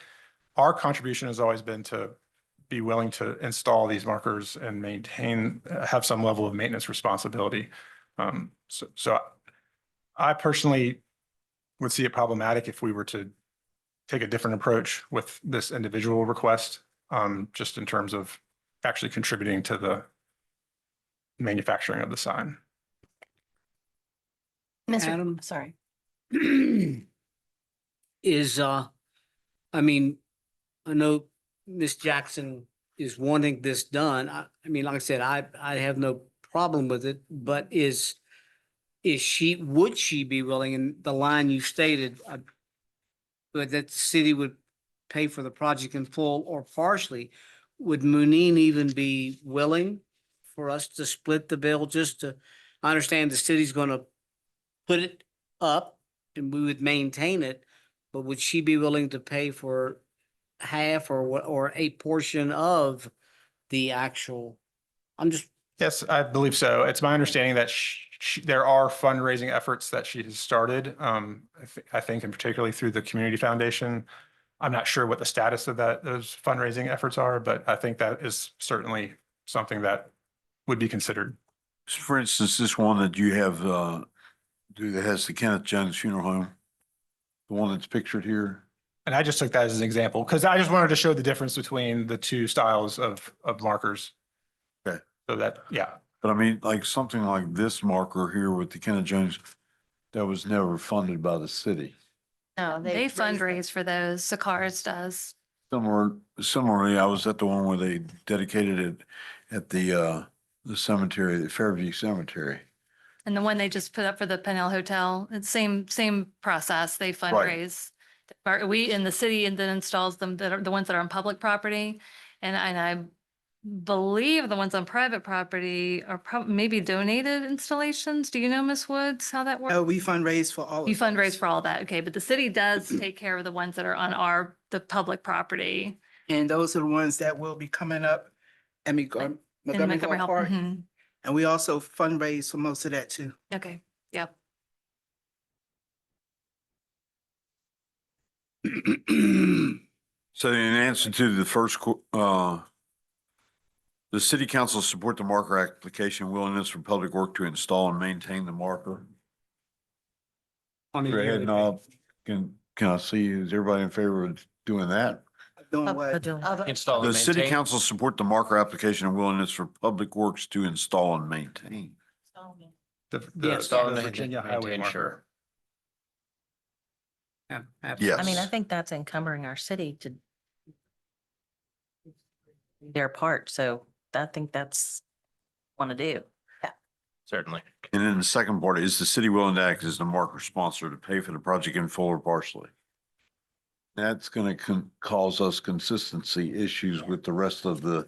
our contribution has always been to be willing to install these markers and have some level of maintenance responsibility. So I personally would see it problematic if we were to take a different approach with this individual request, just in terms of actually contributing to the manufacturing of the sign. Adam? Sorry. I know Ms. Jackson is wanting this done. I mean, like I said, I have no problem with it, but is would she be willing, and the line you stated, but that the city would pay for the project in full or partially, would Muneen even be willing for us to split the bill just to, I understand the city's gonna put it up and we would maintain it, but would she be willing to pay for half or a portion of the actual? I'm just, Yes, I believe so. It's my understanding that there are fundraising efforts that she has started. I think and particularly through the Community Foundation. I'm not sure what the status of those fundraising efforts are, but I think that is certainly something that would be considered. For instance, this one that you have, that has the Kenneth Jones Funeral Home, the one that's pictured here. And I just took that as an example because I just wanted to show the difference between the two styles of markers. Okay. So that, yeah. But I mean, like something like this marker here with the Kenneth Jones, that was never funded by the city. No, They raised it. fundraise for those. Sakars does. Similarly, I was at the one where they dedicated it at the cemetery, the Fairview Cemetery. And the one they just put up for the Pennell Hotel, it's same process. They fundraise. We in the city and then installs them that are the ones that are on public property. And I believe the ones on private property are maybe donated installations. Do you know, Ms. Woods, how that works? No, we fundraise for all of You fundraise those. for all that. Okay, but the city does take care of the ones that are on the public property. And those are the ones that will be coming up in In Montgomery Hall Park. Mhm. And we also fundraise for most of that too. Okay, yeah. So in answer to the first, the city council support the marker application willingness for public work to install and maintain the marker. on a Go ahead, yearly Nob. Can I see, is everybody in favor of doing that? Doing what? Install The and city maintain. council support the marker application and willingness for public works to install and maintain. The Yes. Virginia Highway Maintain, sure. marker. Yeah, Yes. I mean, I think that's encumbering our city to their part. So I think that's want to do. Certainly. And then the second part, is the city willing to act as the marker sponsor to pay for the project in full or partially? That's gonna cause us consistency issues with the rest of the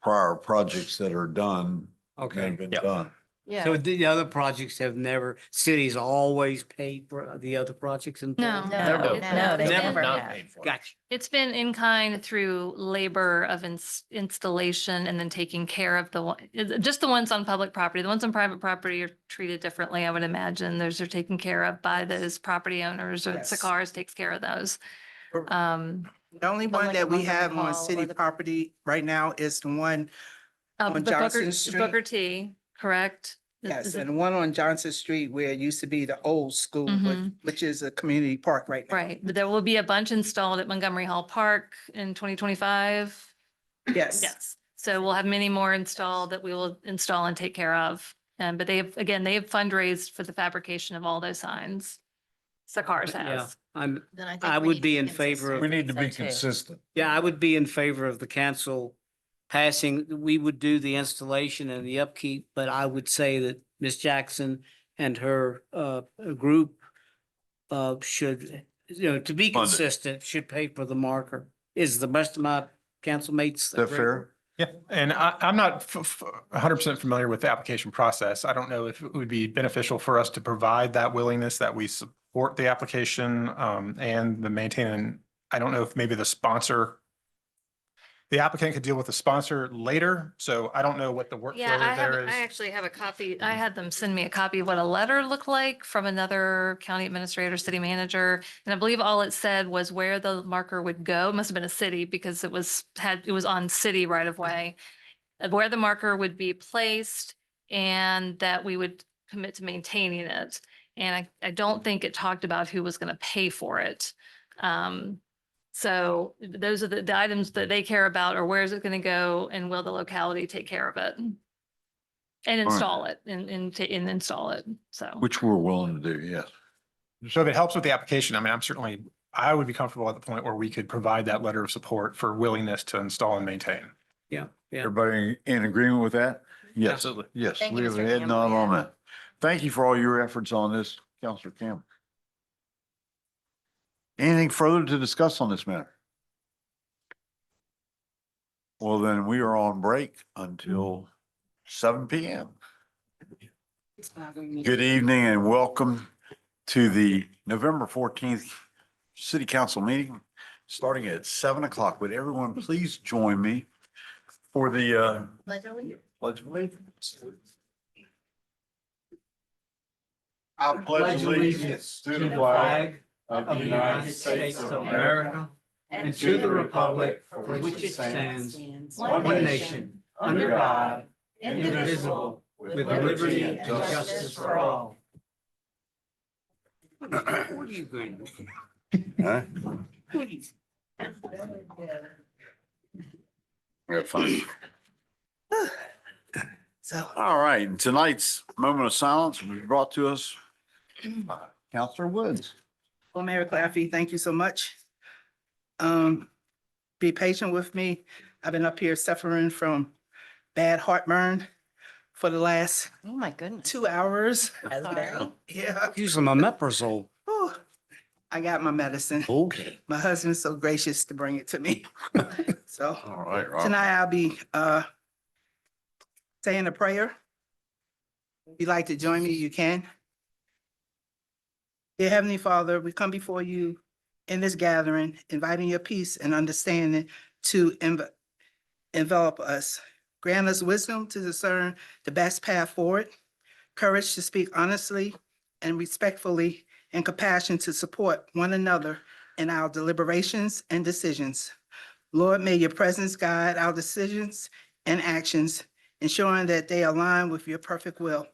prior projects that are done. that Okay. have been Yep. done. Yeah. So the other projects have never, cities always paid for the other projects in full? No. No, No, they Never. never Not have. paid for. Gotcha. It's been in kind through labor of installation and then taking care of just the ones on public property. The ones on private property are treated differently, I would imagine. Those are taken care of by those property owners or Yes. Sakars takes care of those. The only But one like that we Montgomery have Hall on or city the- property right now is the one, On The Johnson Street. Booker T, correct? yes, Is it- and the one on Johnson Street where it used to be the old school, Mhm. which is a community park right now. Right, but there will be a bunch installed at Montgomery Hall Park in 2025. Yes. Yes, so we'll have many more installed that we will install and take care of. But they have fundraised for the fabrication of all those signs. Sakars Yeah, has. I would be in favor of, We need to be So too. consistent. yeah, I would be in favor of the council passing, we would do the installation and the upkeep, but I would say that Ms. Jackson and her group should, to be Fund it. consistent, should pay for the marker. Is the rest of my council mates? Is that fair? Yeah, and I'm not 100% familiar with the application process. I don't know if it would be beneficial for us to provide that willingness that we support the application and the maintain. I don't know if maybe the applicant could deal with the sponsor later. So I don't know what the Yeah, workflow there is. I actually have a copy. I had them send me a copy of what a letter looked like from another county administrator, city manager. And I believe all it said was where the marker would go. It must have been a city because it was on city right of way. Where the marker would be placed and that we would commit to maintaining it. And I don't think it talked about who was going to pay for it. So those are the items that they care about, or where is it going to go and will the locality take care of it? And install it and install it. So. Which we're willing to do, yes. So if it helps with the application, I mean, I would be comfortable at the point where we could provide that letter of support for willingness to install and maintain. Yeah, yeah. Everybody in agreement with that? Yes, Absolutely. yes, Thank we you, have a Mr. head nod Campbell, on yeah. that. Thank you for all your efforts on this, Counselor Campbell. Anything further to discuss on this matter? Well, then we are on break until 7 PM. Good evening and welcome to the November 14th City Council meeting, starting at 7 o'clock. Would everyone please join me for the Pledge of Allegiance? I pledge allegiance to the flag of the United States of America and to the republic for which it stands, one nation, under God, indivisible, with liberty and justice for all. What are you going to do? Huh? Have fun. So, All right, and tonight's moment of silence was brought to us by Counselor Woods. well, Mayor Claffey, thank you so much. Be patient with me. I've been up here suffering from bad heartburn for the last Oh, my goodness. 2 hours. As bad. Yeah. Use some omeprazole. Whew. I got my medicine. Okay. My husband's so gracious to bring it to me. So All right, Rob. tonight I'll be saying a prayer. If you'd like to join me, you can. Dear Heavenly Father, we come before you in this gathering, inviting your peace and understanding to envelop us. Grant us wisdom to discern the best path forward, courage to speak honestly and respectfully, and compassion to support one another in our deliberations and decisions. Lord, may your presence guide our decisions and actions, ensuring that they align with your perfect will.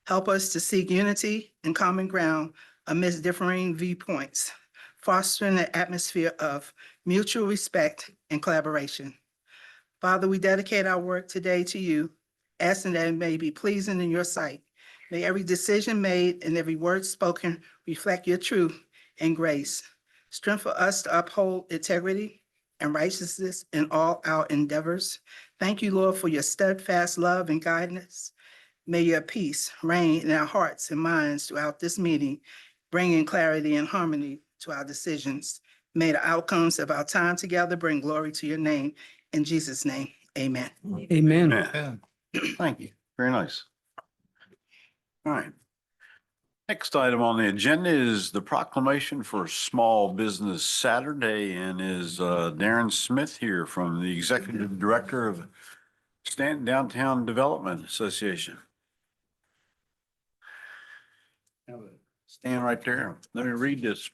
Help us to seek unity and common ground amidst differing viewpoints, fostering an atmosphere of mutual respect and collaboration. Father, we dedicate our work today to you, asking that it may be pleasing in your sight. May every decision made and every word spoken reflect your truth and grace. Strengthen us to uphold integrity and righteousness in all our endeavors. Thank you, Lord, for your steadfast love and guidance. May your peace reign in our hearts and minds throughout this meeting, bringing clarity and harmony to our decisions. May the outcomes of our time together bring glory to your name. In Jesus' name, amen. Amen. Amen. Thank you. Very nice. All right. Next item on the agenda is the proclamation for Small Business Saturday, and is Darren Smith here from the Executive Director of Staunton Downtown Development Association. Stand right there. Let me read this.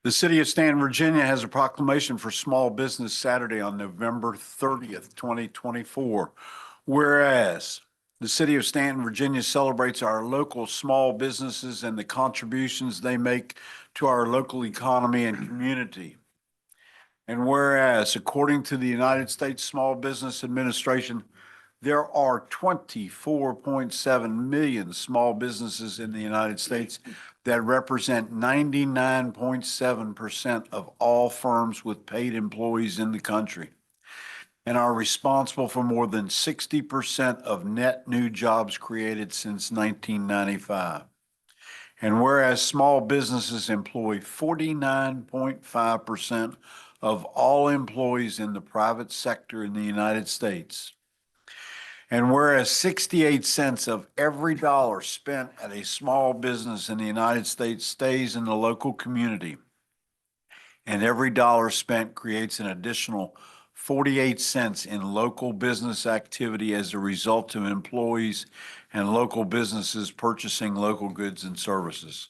The city of Staunton, Virginia has a proclamation for Small Business Saturday on November 30th, 2024. Whereas the city of Staunton, Virginia celebrates our local small businesses and the contributions they make to our local economy and community. And whereas, according to the United States Small Business Administration, there are 24.7 million small businesses in the United States that represent 99.7% of all firms with paid employees in the country, and are responsible for more than 60% of net new jobs created since 1995. And whereas small businesses employ 49.5% of all employees in the private sector in the United States. And whereas 68 cents of every dollar spent at a small business in the United States stays in the local community, and every dollar spent creates an additional 48 cents in local business activity as a result of employees and local businesses purchasing local goods and services.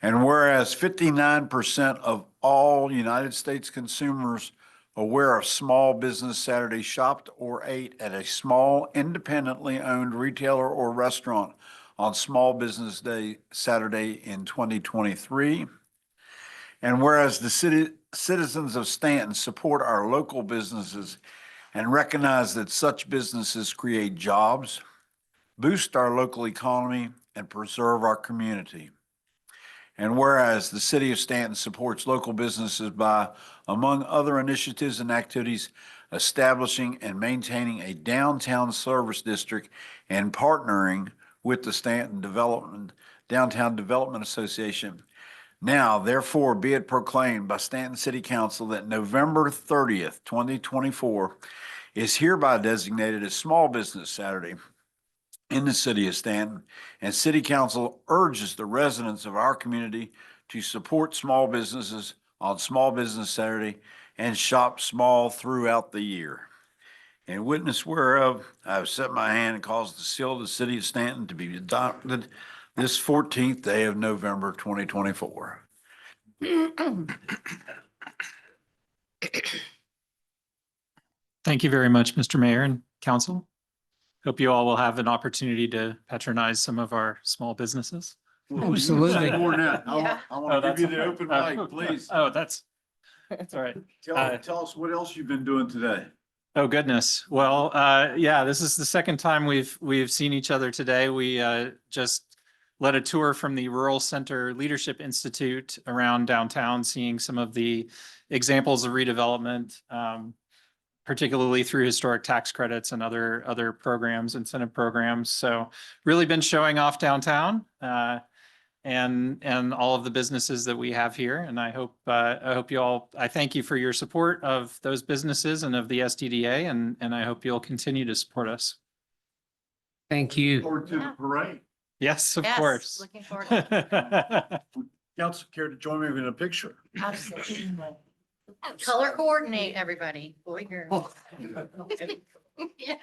And whereas 59% of all United States consumers aware of Small Business Saturday shopped or ate at a small independently owned retailer or restaurant on Small Business Day Saturday in 2023. And whereas the citizens of Staunton support our local businesses and recognize that such businesses create jobs, boost our local economy, and preserve our community. And whereas the city of Staunton supports local businesses by, among other initiatives and activities, establishing and maintaining a downtown service district and partnering with the Staunton Downtown Development Association. Now, therefore, be it proclaimed by Staunton City Council that November 30th, 2024 is hereby designated as Small Business Saturday in the city of Staunton, and City Council urges the residents of our community to support small businesses on Small Business Saturday and shop small throughout the year. In witness whereof, I have set my hand and caused the seal of the city of Staunton to be adopted this 14th day of November 2024. Thank you very much, Mr. Mayor and Council. Hope you all will have an opportunity to patronize some of our small businesses. Absolutely. More than that. Yeah. I want to give you the open mic, please. Oh, that's all right. Tell us what else you've been doing today. Oh, goodness. Well, yeah, this is the second time we've seen each other today. We just led a tour from the Rural Center Leadership Institute around downtown, seeing some of the examples of redevelopment, particularly through historic tax credits and other programs, incentive programs. So really been showing off downtown and all of the businesses that we have here. And I hope you all, I thank you for your support of those businesses and of the SDDA, and I hope you'll continue to support us. Thank you. Forward to the parade. Yes, of Yes, course. looking forward to Council, care to join me in a picture? Absolutely. Color coordinate, everybody. Boy, girl. Yeah.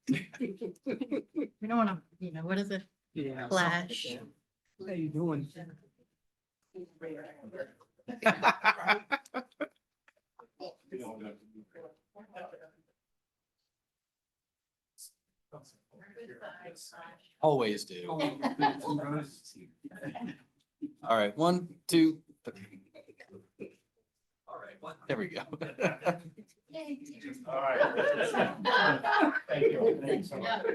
We don't want to, what is it? Yeah. Flash. How you doing? Always do. All right, 1, 2. All right, there we go. All right. Thank you. Thanks so much.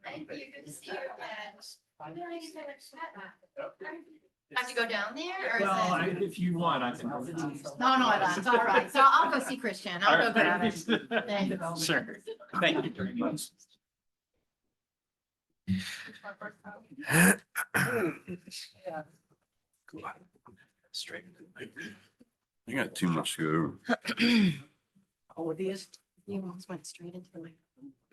Thank you. Good to see you. Have to go down there or Well, is it? if you want, I can. No, that's all right. So I'll go see Christian. I'll go grab it. Thanks. Sure. Thank you very much. Straight. You got too much to go. Oh, it is. You almost went straight into the.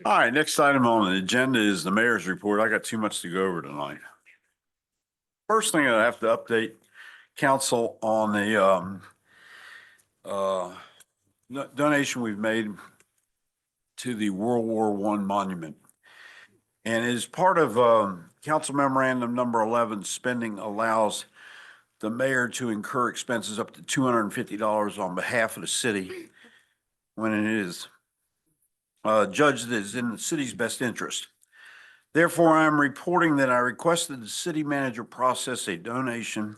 All right, next item on the agenda is the mayor's report. I got too much to go over tonight. First thing I have to update council on the donation we've made to the World War I monument. And as part of council memorandum number 11, spending allows the mayor to incur expenses up to $250 on behalf of the city when it is judged that is in the city's best interest. Therefore, I am reporting that I requested the city manager process a donation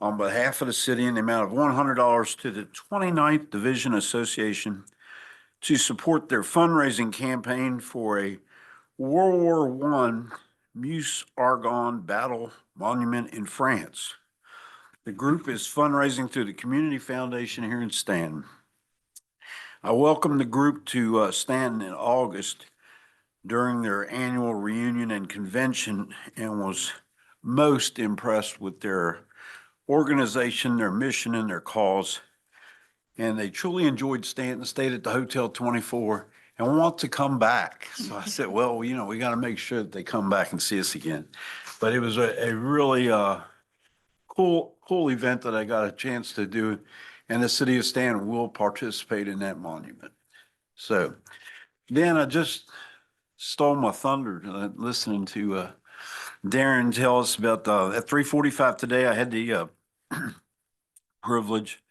on behalf of the city in the amount of $100 to the 29th Division Association to support their fundraising campaign for a World War I Meuse Argonne Battle Monument in France. The group is fundraising through the Community Foundation here in Staunton. I welcomed the group to Staunton in August during their annual reunion and convention and was most impressed with their organization, their mission, and their cause. And they truly enjoyed Staunton, stayed at the Hotel 24 and want to come back. So I said, well, we got to make sure that they come back and see us again. But it was a really cool event that I got a chance to do. And the city of Staunton will participate in that monument. So then I just stole my thunder listening to Darren tell us about at 3:45 today, I had the privilege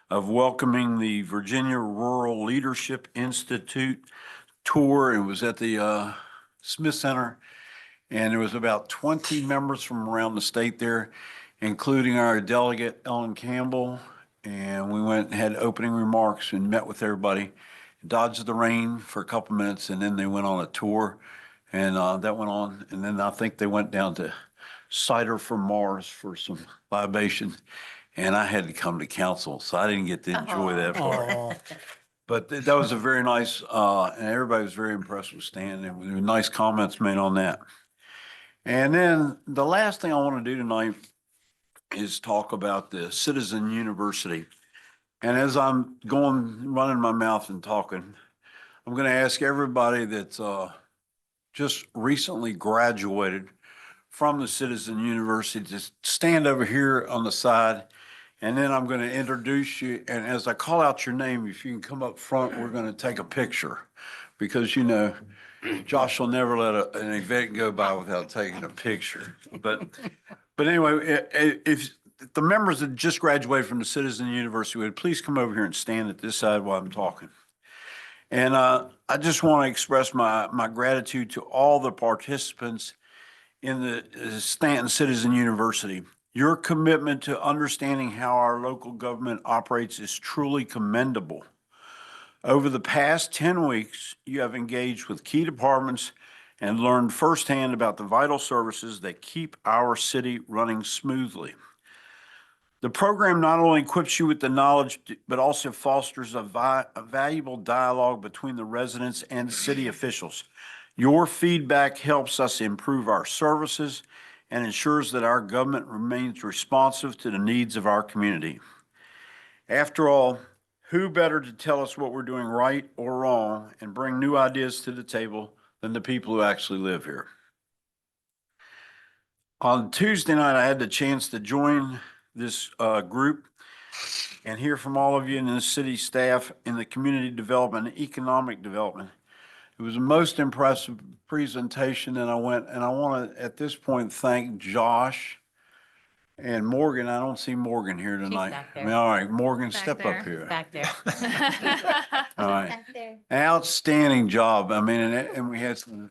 of welcoming the Virginia Rural Leadership Institute tour. It was at the Smith Center, and there was about 20 members from around the state there, including our delegate, Ellen Campbell. And we went and had opening remarks and met with everybody, dodged the rain for a couple minutes, and then they went on a tour. And that went on. And then I think they went down to Cider from Mars for some libation. And I had to come to council, so I didn't get to enjoy that part. But that was a very nice, and everybody was very impressed with Stan. There were nice comments made on that. And then the last thing I want to do tonight is talk about the Citizen University. And as I'm running my mouth and talking, I'm going to ask everybody that's just recently graduated from the Citizen University to stand over here on the side. And then I'm going to introduce you. And as I call out your name, if you can come up front, we're going to take a picture. Because, you know, Josh will never let an event go by without taking a picture. But anyway, if the members that just graduated from the Citizen University would please come over here and stand at this side while I'm talking. And I just want to express my gratitude to all the participants in the Staunton Citizen University. Your commitment to understanding how our local government operates is truly commendable. Over the past 10 weeks, you have engaged with key departments and learned firsthand about the vital services that keep our city running smoothly. The program not only equips you with the knowledge, but also fosters a valuable dialogue between the residents and city officials. Your feedback helps us improve our services and ensures that our government remains responsive to the needs of our community. After all, who better to tell us what we're doing right or wrong and bring new ideas to the table than the people who actually live here? On Tuesday night, I had the chance to join this group and hear from all of you in the city staff in the community development and economic development. It was a most impressive presentation, and I want to, at this point, thank Josh and Morgan. I don't see Morgan here tonight. back I there. mean, all right, Morgan, Back step there. up here. Back there. All right. Outstanding job. I mean, and we had some.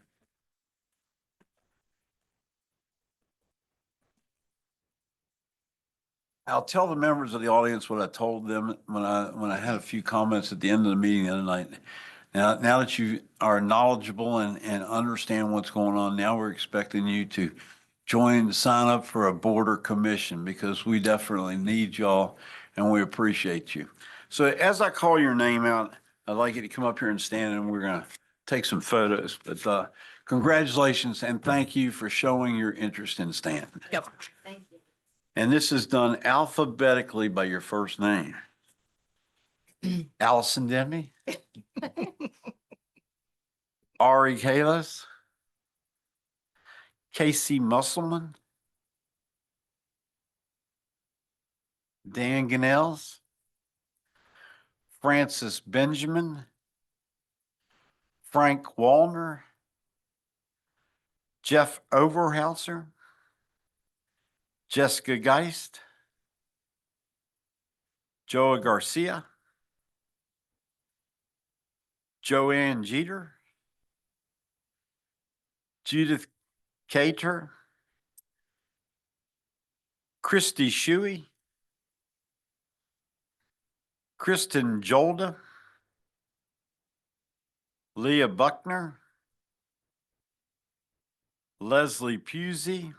I'll tell the members of the audience what I told them when I had a few comments at the end of the meeting the other night. Now that you are knowledgeable and understand what's going on, now we're expecting you to sign up for a board or commission, because we definitely need y'all and we appreciate you. So as I call your name out, I'd like you to come up here and stand, and we're going to take some photos. But congratulations and thank you for showing your interest in Staunton. Yep. And this is done alphabetically by your first name. Allison Demi. Ari Kalis. Casey Musselman. Dan Ganells. Francis Benjamin. Frank Wallner. Jeff Overhauser. Jessica Geist. Joa Garcia. Joanne Jeter. Judith Cater. Christy Shuey. Kristen Jolda. Leah Buckner. Leslie Pusey.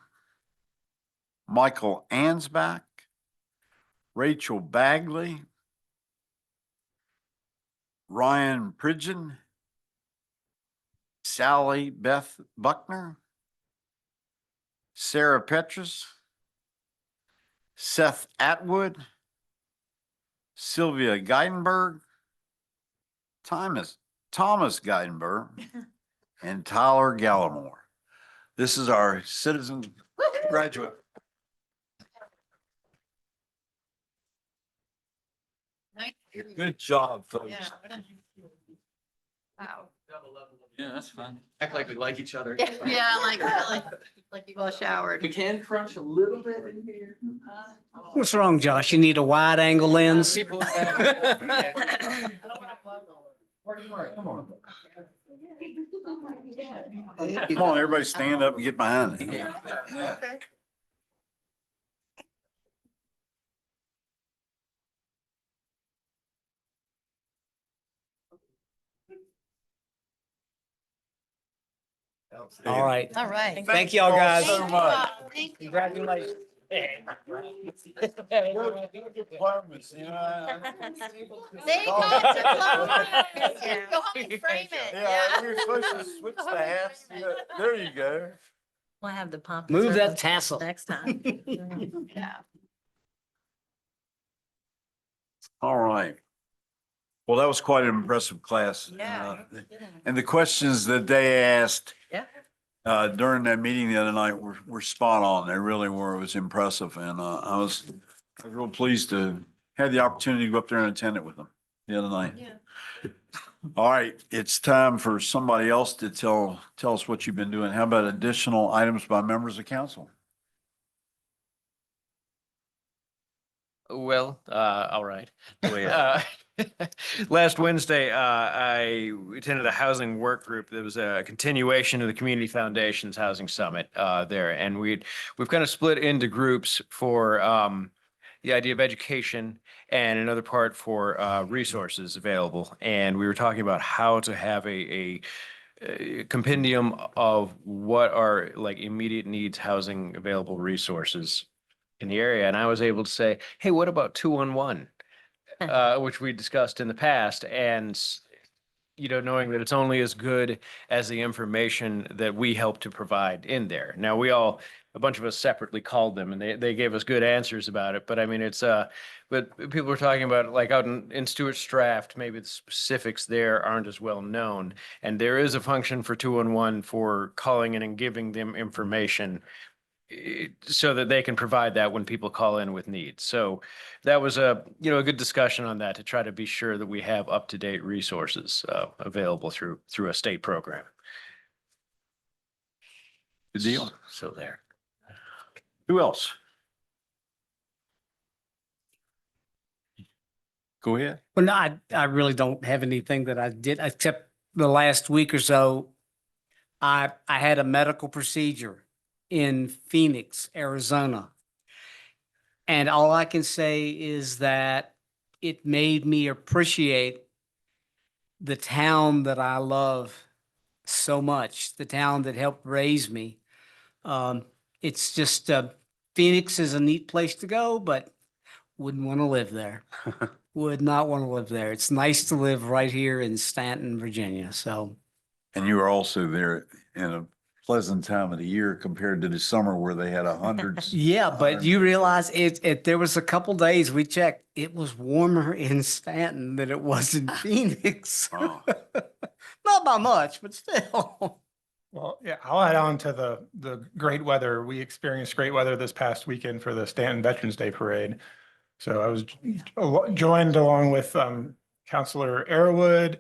Michael Ansbach. Rachel Bagley. Ryan Pridgeon. Sally Beth Buckner. Sarah Petrus. Seth Atwood. Sylvia Geidenberg. Thomas Geidenberg. And Tyler Gallimore. This is our citizen graduate. Good job, folks. Wow. Yeah, that's fine. Act like we like each other. Yeah, like you well showered. We can crunch a little bit in here. What's wrong, Josh? You need a wide angle lens? People. Come on, everybody stand up and get behind me. All right. All right. Thank y'all, guys. So much. Congratulations. There you go, it's your clothes. Go home and frame it. Yeah, you're supposed to switch Go home the and hats. frame Yeah, it. there you go. We'll have the pomp. and Move that circumstance tassel. Next time. Yeah. All right. Well, that was quite an impressive class. Yeah. And the questions that they asked Yeah. During that meeting the other night were spot on. They really were. It was impressive. And I was real pleased to have the opportunity to go up there and attend it with them the other night. Yeah. All right, it's time for somebody else to tell us what you've been doing. How about additional items by members of council? Well, all right. Last Wednesday, I attended a housing work group. There was a continuation of the Community Foundation's Housing Summit there. And we've kind of split into groups for the idea of education and another part for resources available. And we were talking about how to have a compendium of what are like immediate needs, housing available resources in the area. And I was able to say, hey, what about 211? Which we discussed in the past. And, knowing that it's only as good as the information that we help to provide in there. Now, a bunch of us separately called them and they gave us good answers about it. But I mean, but people were talking about like out in Stewart's draft, maybe the specifics there aren't as well known. And there is a function for 211 for calling in and giving them information so that they can provide that when people call in with needs. So that was a good discussion on that to try to be sure that we have up-to-date resources available through a state program. Good deal. So there. Who else? Go ahead. Well, no, I really don't have anything that I did, except the last week or so, I had a medical procedure in Phoenix, Arizona. And all I can say is that it made me appreciate the town that I love so much, the town that helped raise me. It's just, Phoenix is a neat place to go, but wouldn't want to live there. Would not want to live there. It's nice to live right here in Staunton, Virginia. So, And you were also there in a pleasant time of the year compared to the summer where they had hundreds. yeah, but you realize there was a couple days we checked, it was warmer in Staunton than it was in Phoenix. Oh. Not by much, but still. Well, yeah, I'll add on to the great weather. We experienced great weather this past weekend for the Stanton Veterans Day Parade. So I was joined along with Councilor Arrowood,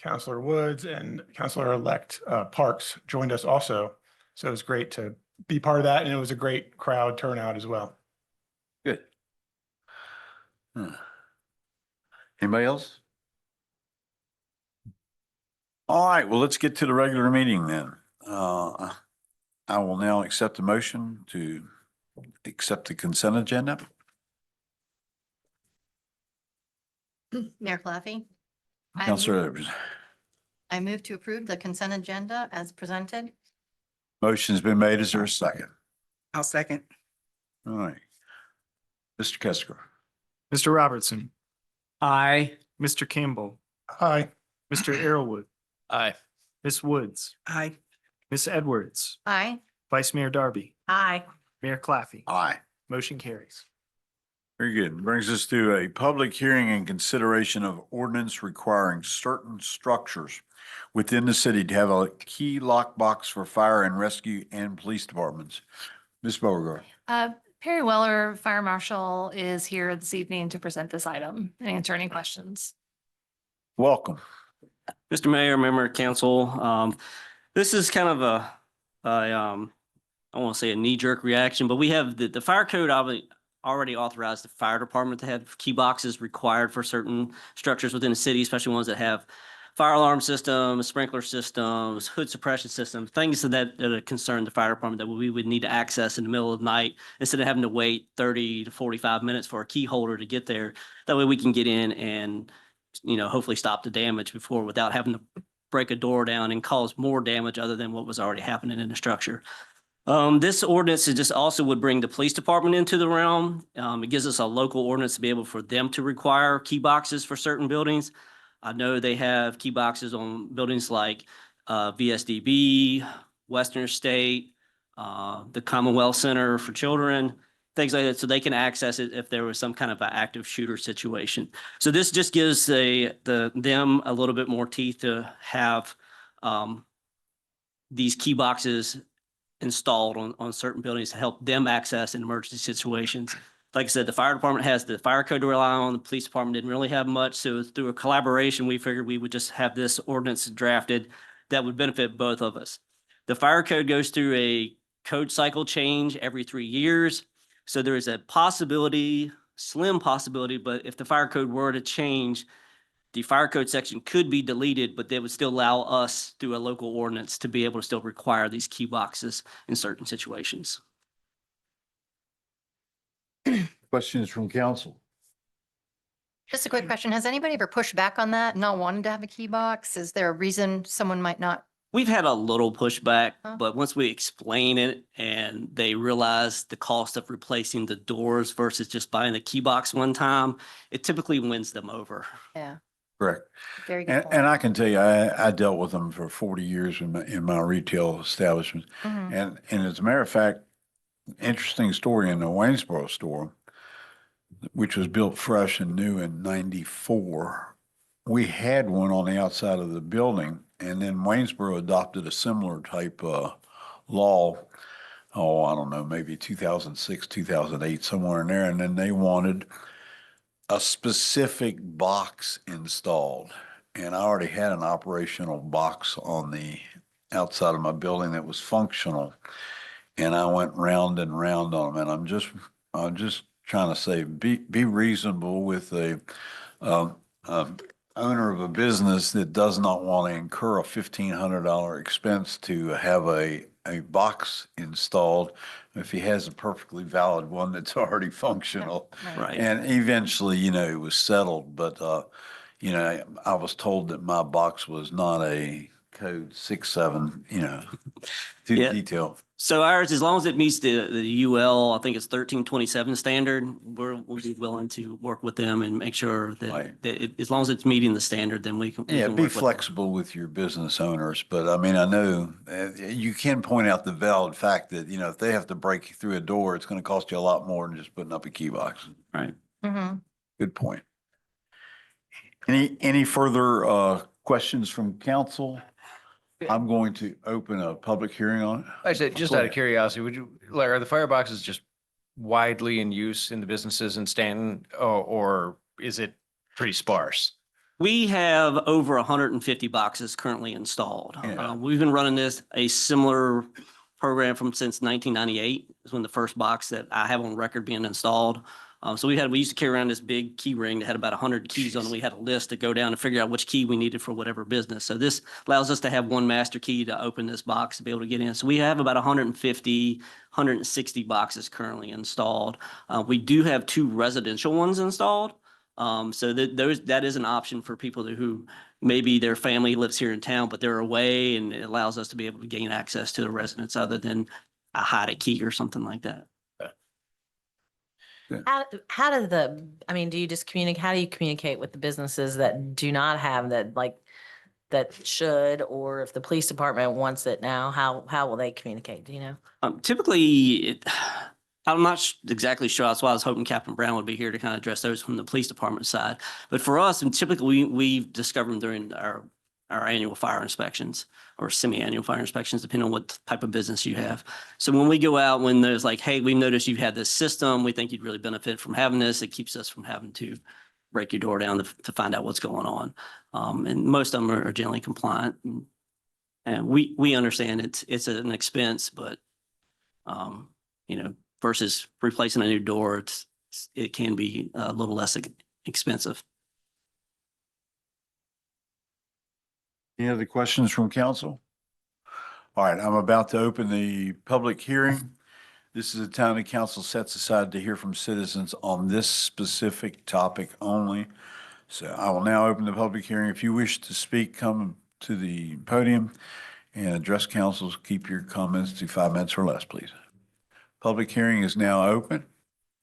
Councilor Woods, and Councilor-elect Parks joined us also. So it was great to be part of that, and it was a great crowd turnout as well. Good. Anybody else? All right, well, let's get to the regular meeting then. I will now accept the motion to accept the consent agenda. Mayor Claffey? Councilor Edwards. I move to approve the consent agenda as presented. Motion's been made. Is there a second? I'll second. All right. Mr. Kesker. Mr. Robertson, Aye. Mr. Campbell, Aye. Mr. Arrowood, Aye. Miss Woods, Aye. Miss Edwards, Aye. Vice Mayor Darby, Aye. Mayor Claffey. Aye. Motion carries. Very good. Brings us to a public hearing and consideration of ordinance requiring certain structures within the city to have a key lockbox for fire and rescue and police departments. Ms. Beauregard. Perry Weller, Fire Marshal, is here this evening to present this item and answer any questions. Welcome. Mr. Mayor, member of council, this is kind of I want to say a knee-jerk reaction, but we have the fire code already authorized the fire department to have key boxes required for certain structures within the city, especially ones that have fire alarm systems, sprinkler systems, hood suppression systems, things that concern the fire department that we would need to access in the middle of the night instead of having to wait 30 to 45 minutes for a key holder to get there. That way we can get in and, hopefully stop the damage without having to break a door down and cause more damage other than what was already happening in the structure. This ordinance is just also would bring the police department into the realm. It gives us a local ordinance to be able for them to require key boxes for certain buildings. I know they have key boxes on buildings like VSDB, Western State, the Commonwealth Center for Children, things like that, so they can access it if there was some kind of an active shooter situation. So this just gives them a little bit more teeth to have these key boxes installed on certain buildings to help them access in emergency situations. Like I said, the fire department has the fire code to rely on. The police department didn't really have much. So through a collaboration, we figured we would just have this ordinance drafted that would benefit both of us. The fire code goes through a code cycle change every 3 years. So there is a possibility, slim possibility, but if the fire code were to change, the fire code section could be deleted, but they would still allow us through a local ordinance to be able to still require these key boxes in certain situations. Questions from council? Just a quick question. Has anybody ever pushed back on that, not wanting to have a key box? Is there a reason someone might not? We've had a little pushback, Huh? but once we explain it and they realize the cost of replacing the doors versus just buying the key box one time, it typically wins them over. Yeah, Correct. very good And point. I can tell you, I dealt with them for 40 years in my retail establishment. Mhm. And as a matter of fact, interesting story in the Waynesboro store, which was built fresh and new in 94. We had one on the outside of the building, and then Waynesboro adopted a similar type law. Oh, I don't know, maybe 2006, 2008, somewhere in there. And then they wanted a specific box installed. And I already had an operational box on the outside of my building that was functional. And I went round and round on them. And I'm just trying to say, be reasonable with a owner of a business that does not want to incur a $1,500 expense to have a box installed if he has a perfectly valid one that's already functional. Right. And eventually, it was settled, but, I was told that my box was not a code 6, 7, too Yeah. detailed. So ours, as long as it meets the UL, I think it's 1327 standard, we'll be willing to work with them and make sure Right. as long as it's meeting the standard, then we can. Yeah, can be work with them. flexible with your business owners, but I mean, I know you can point out the valid fact that, if they have to break through a door, it's going to cost you a lot more than just putting up a key box. Right. Mhm. Good point. Any further questions from council? I'm going to open a public hearing on it. I said, just Go out of ahead. curiosity, are the fireboxes just widely in use in the businesses in Stanton, or is it pretty sparse? We have over 150 boxes currently installed. Yeah. We've been running a similar program since 1998 is when the first box that I have on record being installed. So we used to carry around this big key ring that had about 100 keys on it. We had a list to go down and figure out which key we needed for whatever business. So this allows us to have one master key to open this box to be able to get in. So we have about 150, 160 boxes currently installed. We do have 2 residential ones installed. So that is an option for people who maybe their family lives here in town, but they're away, and it allows us to be able to gain access to the residents other than a hide a key or something like that. How do you just communicate, how do you communicate with the businesses that do not have that, like, that should, or if the police department wants it now, how will they communicate? Do you know? Typically, I'm not exactly sure. That's why I was hoping Captain Brown would be here to kind of address those from the police department side. But for us, and typically we've discovered them during our annual fire inspections or semi-annual fire inspections, depending on what type of business you have. So when we go out, when there's like, hey, we noticed you've had this system, we think you'd really benefit from having this. It keeps us from having to break your door down to find out what's going on. And most of them are generally compliant. And we understand it's an expense, but versus replacing a new door, it can be a little less expensive. Any other questions from council? All right, I'm about to open the public hearing. This is a time the council sets aside to hear from citizens on this specific topic only. So I will now open the public hearing. If you wish to speak, come to the podium and address councils. Keep your comments to 5 minutes or less, please. Public hearing is now open.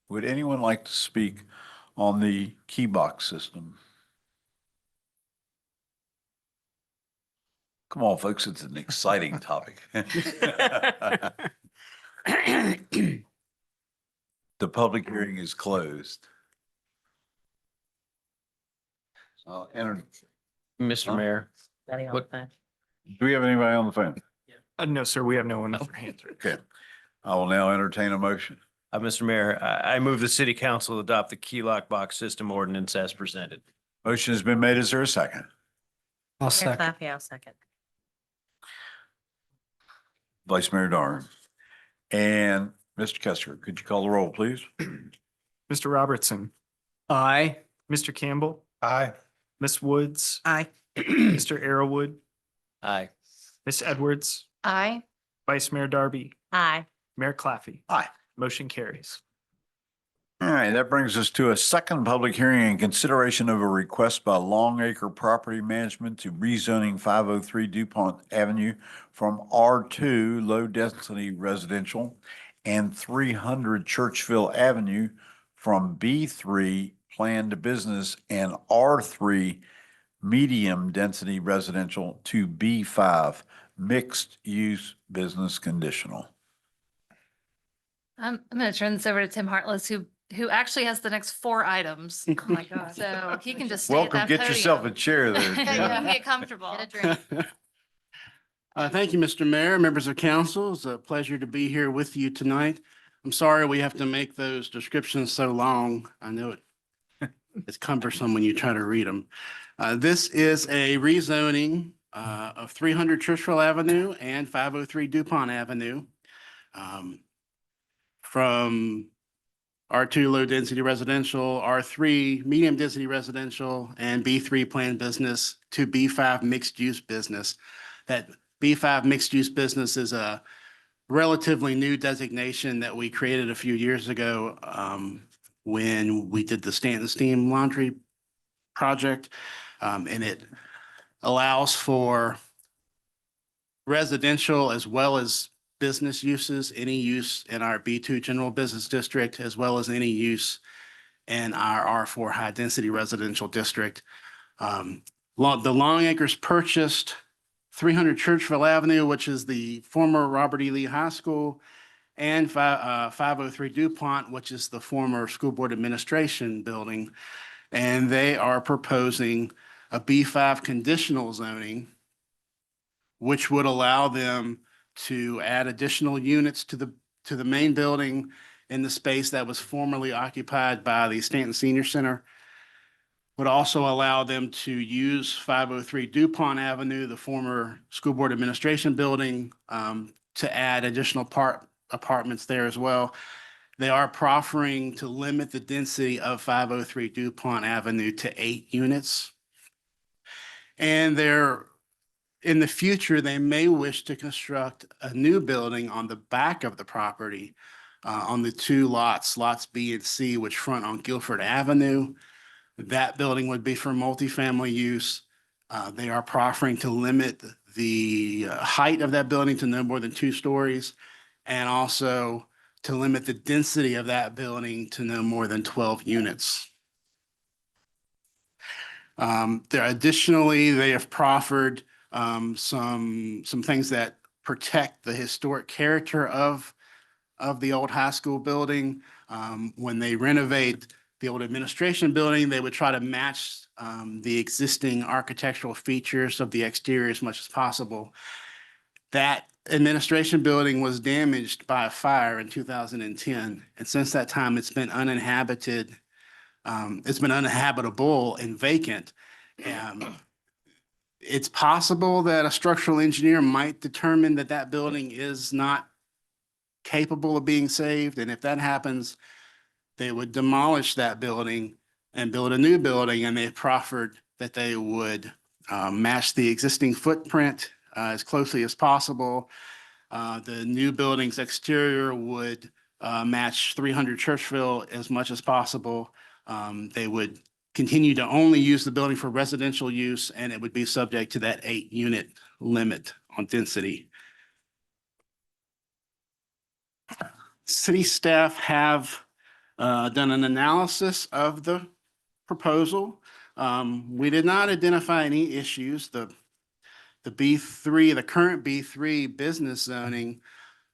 Would anyone like to speak on the key box system? Come on, folks, it's an exciting topic. The public hearing is closed. Enter. Mr. Mayor, Anybody on What- the phone? Do we have anybody on the phone? No, sir, we have no one with their hands raised. Okay. I will now entertain a motion. Mr. Mayor, I move the city council adopt the key lock box system ordinance as presented. Motion has been made. Is there a second? I'll Mayor second. Claffey, I'll second. Vice Mayor Darn. And Mr. Kester, could you call the roll, please? Mr. Robertson, Aye. Mr. Campbell, Aye. Ms. Woods, Aye. Mr. Arrowood, Aye. Ms. Edwards, Aye. Vice Mayor Darby, Aye. Mayor Claffey. Aye. Motion carries. All right, that brings us to a second public hearing in consideration of a request by Longacre Property Management to rezoning 503 DuPont Avenue from R2 Low Density Residential and 300 Churchville Avenue from B3 Planned Business and R3 Medium Density Residential to B5 Mixed Use Business Conditional. I'm going to turn this over to Tim Hartless, who actually has the next 4 items. Oh, my God. So he can just stay at Welcome, that get yourself a podium. chair there. Yeah, Jim. Get comfortable. Get a drink. Thank you, Mr. Mayor, members of council. It's a pleasure to be here with you tonight. I'm sorry we have to make those descriptions so long. I know it's cumbersome when you try to read them. This is a rezoning of 300 Churchville Avenue and 503 DuPont Avenue from R2 Low Density Residential, R3 Medium Density Residential, and B3 Planned Business to B5 Mixed Use Business. That B5 Mixed Use Business is a relatively new designation that we created a few years ago when we did the Staunton Steam Laundry project. And it allows for residential as well as business uses, any use in our B2 General Business District, as well as any use in our R4 High Density Residential District. The Longacres purchased 300 Churchville Avenue, which is the former Robert E. Lee High School, and 503 DuPont, which is the former School Board Administration building. And they are proposing a B5 conditional zoning, which would allow them to add additional units to the main building in the space that was formerly occupied by the Staunton Senior Center. Would also allow them to use 503 DuPont Avenue, the former School Board Administration building, to add additional apartments there as well. They are proffering to limit the density of 503 DuPont Avenue to 8 units. And in the future, they may wish to construct a new building on the back of the property on the 2 lots B and C, which front on Guilford Avenue. That building would be for multifamily use. They are proffering to limit the height of that building to no more than 2 stories, and also to limit the density of that building to no more than 12 units. Additionally, they have proffered some things that protect the historic character of the old high school building. When they renovate the old administration building, they would try to match the existing architectural features of the exterior as much as possible. That administration building was damaged by a fire in 2010. And since that time, it's been uninhabited. It's been uninhabitable and vacant. It's possible that a structural engineer might determine that that building is not capable of being saved. And if that happens, they would demolish that building and build a new building. And they've proffered that they would match the existing footprint as closely as possible. The new building's exterior would match 300 Churchville as much as possible. They would continue to only use the building for residential use, and it would be subject to that 8-unit limit on density. City staff have done an analysis of the proposal. We did not identify any issues. The B3, the current B3 business zoning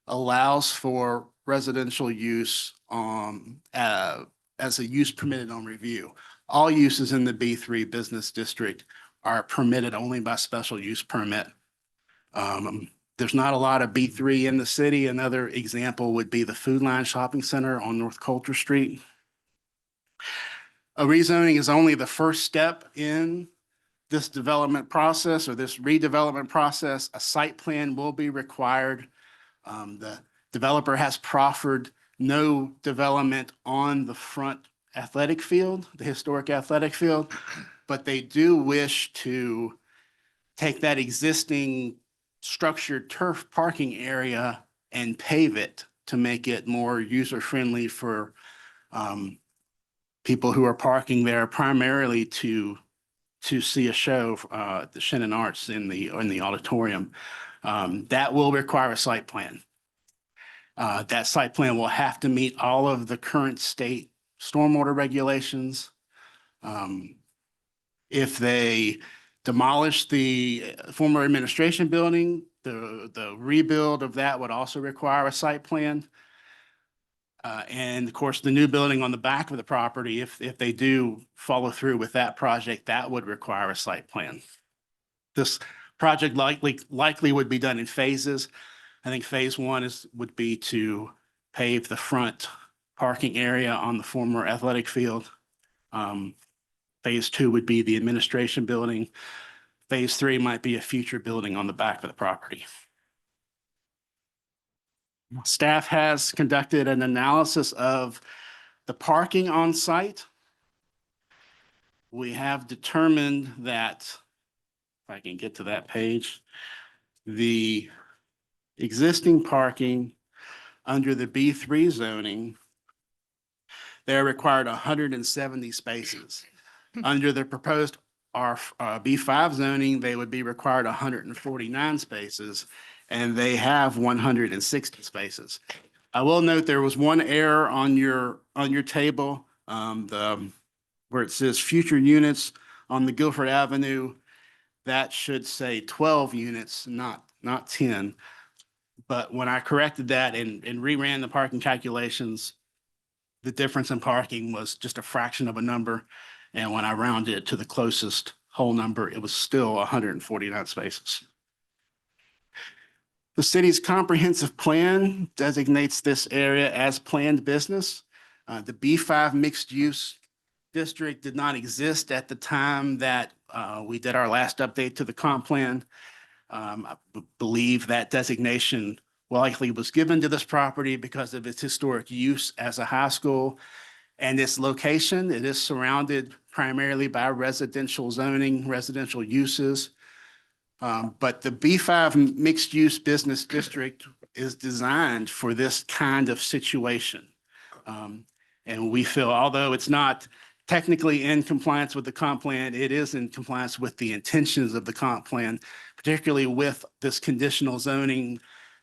allows for residential use as a use permitted on review. All uses in the B3 business district are permitted only by special use permit. There's not a lot of B3 in the city. Another example would be the Food Line Shopping Center on North Coulter Street. A rezoning is only the first step in this development process or this redevelopment process. A site plan will be required. The developer has proffered no development on the front athletic field, the historic athletic field, but they do wish to take that existing structured turf parking area and pave it to make it more user-friendly for people who are parking there primarily to see a show, the Shannon Arts in the auditorium. That will require a site plan. That site plan will have to meet all of the current state stormwater regulations. If they demolish the former administration building, the rebuild of that would also require a site plan. And of course, the new building on the back of the property, if they do follow through with that project, that would require a site plan. This project likely would be done in phases. I think phase one would be to pave the front parking area on the former athletic field. Phase two would be the administration building. Phase three might be a future building on the back of the property. Staff has conducted an analysis of the parking on site. We have determined that, if I can get to that page, the existing parking under the B3 zoning, they're required 170 spaces. Under the proposed B5 zoning, they would be required 149 spaces, and they have 160 spaces. I will note there was one error on your table, where it says future units on the Guilford Avenue. That should say 12 units, not 10. But when I corrected that and reran the parking calculations, the difference in parking was just a fraction of a number. And when I rounded it to the closest whole number, it was still 149 spaces. The city's comprehensive plan designates this area as planned business. The B5 mixed use district did not exist at the time that we did our last update to the comp plan. I believe that designation likely was given to this property because of its historic use as a high school and its location. It is surrounded primarily by residential zoning, residential uses. But the B5 mixed use business district is designed for this kind of situation. And we feel, although it's not technically in compliance with the comp plan, it is in compliance with the intentions of the comp plan, particularly with this conditional zoning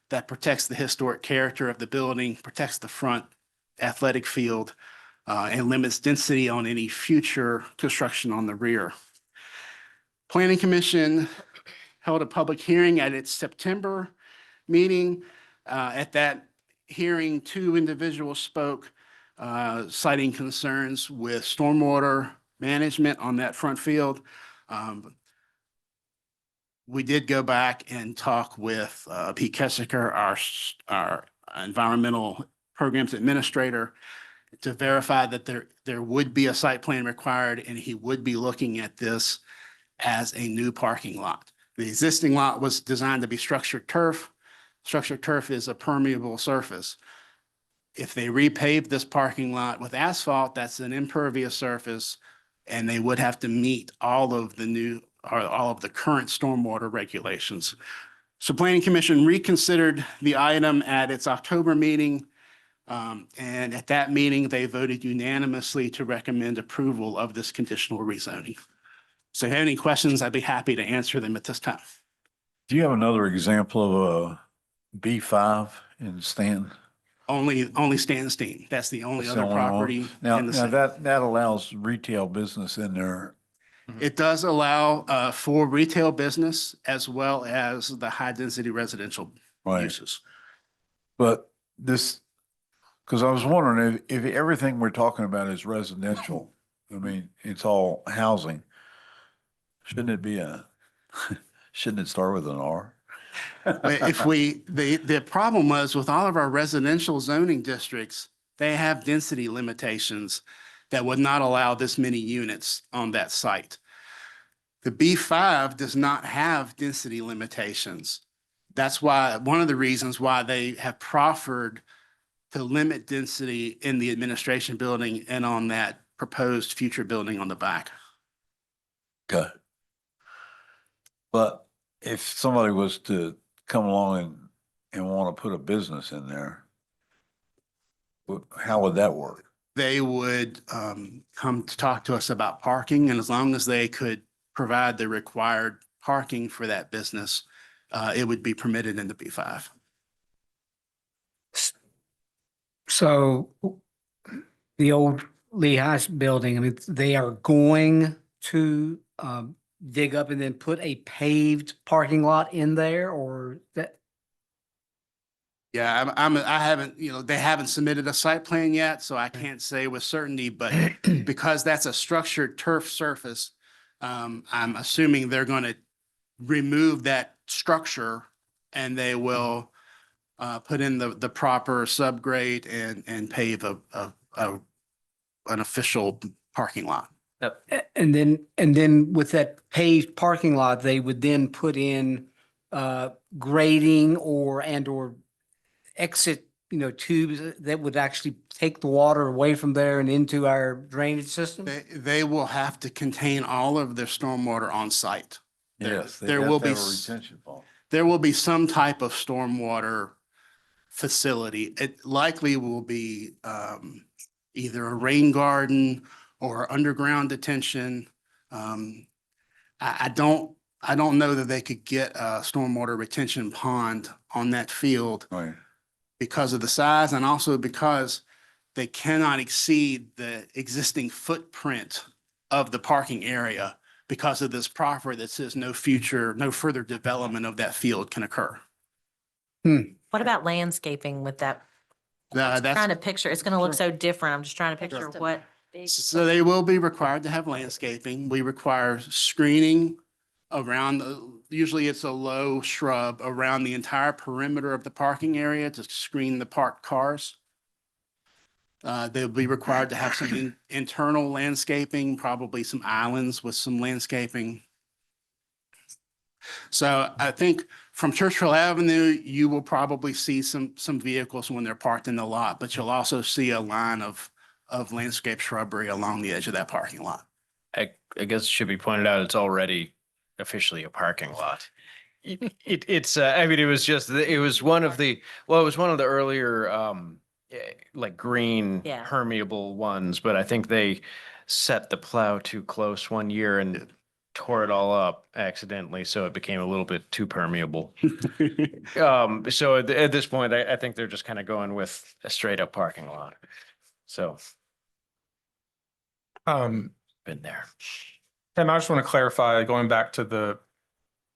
that protects the historic character of the building, protects the front athletic field, and limits density on any future construction on the rear. Planning Commission held a public hearing at its September meeting. At that hearing, 2 individuals spoke, citing concerns with stormwater management on that front field. We did go back and talk with Pete Kessiker, our environmental programs administrator, to verify that there would be a site plan required and he would be looking at this as a new parking lot. The existing lot was designed to be structured turf. Structured turf is a permeable surface. If they repave this parking lot with asphalt, that's an impervious surface, and they would have to meet all of the current stormwater regulations. So Planning Commission reconsidered the item at its October meeting. And at that meeting, they voted unanimously to recommend approval of this conditional rezoning. So if you have any questions, I'd be happy to answer them at this time. Do you have another example of a B5 in Stanton? Only Stanstein. That's the only That's the other only one? property Now, in the now city. that allows retail business in there. It does allow for retail business as well as the high-density residential Right. uses. But this, because I was wondering if everything we're talking about is residential, I mean, it's all housing. Shouldn't it be shouldn't it start with an R? But if the problem was with all of our residential zoning districts, they have density limitations that would not allow this many units on that site. The B5 does not have density limitations. That's why, one of the reasons why they have proffered to limit density in the administration building and on that proposed future building on the back. Okay. But if somebody was to come along and want to put a business in there, how would that work? They would come to talk to us about parking, and as long as they could provide the required parking for that business, it would be permitted in the B5. So the old Lehigh building, I mean, they are going to dig up and then put a paved parking lot in there, or that? Yeah, I haven't, they haven't submitted a site plan yet, so I can't say with certainty, but because that's a structured turf surface, I'm assuming they're going to remove that structure and they will put in the proper subgrade and pave an official parking lot. And then with that paved parking lot, they would then put in grading or exit, tubes that would actually take the water away from there and into our drainage system? They will have to contain all of their stormwater on site. Yes, There will be retention pond. there will be some type of stormwater facility. It likely will be either a rain garden or underground detention. I don't know that they could get a stormwater retention pond on that field Right. because of the size and also because they cannot exceed the existing footprint of the parking area because of this proffer that says no further development of that field can occur. What about landscaping with that? Trying That's, to picture, it's gonna look so different. I'm just trying to picture Just a what. so they will be required to have landscaping. We require screening around, usually it's a low shrub around the entire perimeter of the parking area to screen the parked cars. They'll be required to have some internal landscaping, probably some islands with some landscaping. So I think from Churchill Avenue, you will probably see some vehicles when they're parked in the lot, but you'll also see a line of landscape shrubbery along the edge of that parking lot. I guess it should be pointed out, it's already officially a parking lot. It's, I mean, it was one of the earlier, like green Yeah. permeable ones, but I think they set the plow too close one year and tore it all up accidentally, so it became a little bit too permeable. So at this point, I think they're just kind of going with a straight up parking lot. So been there. Tim, I just want to clarify, going back to the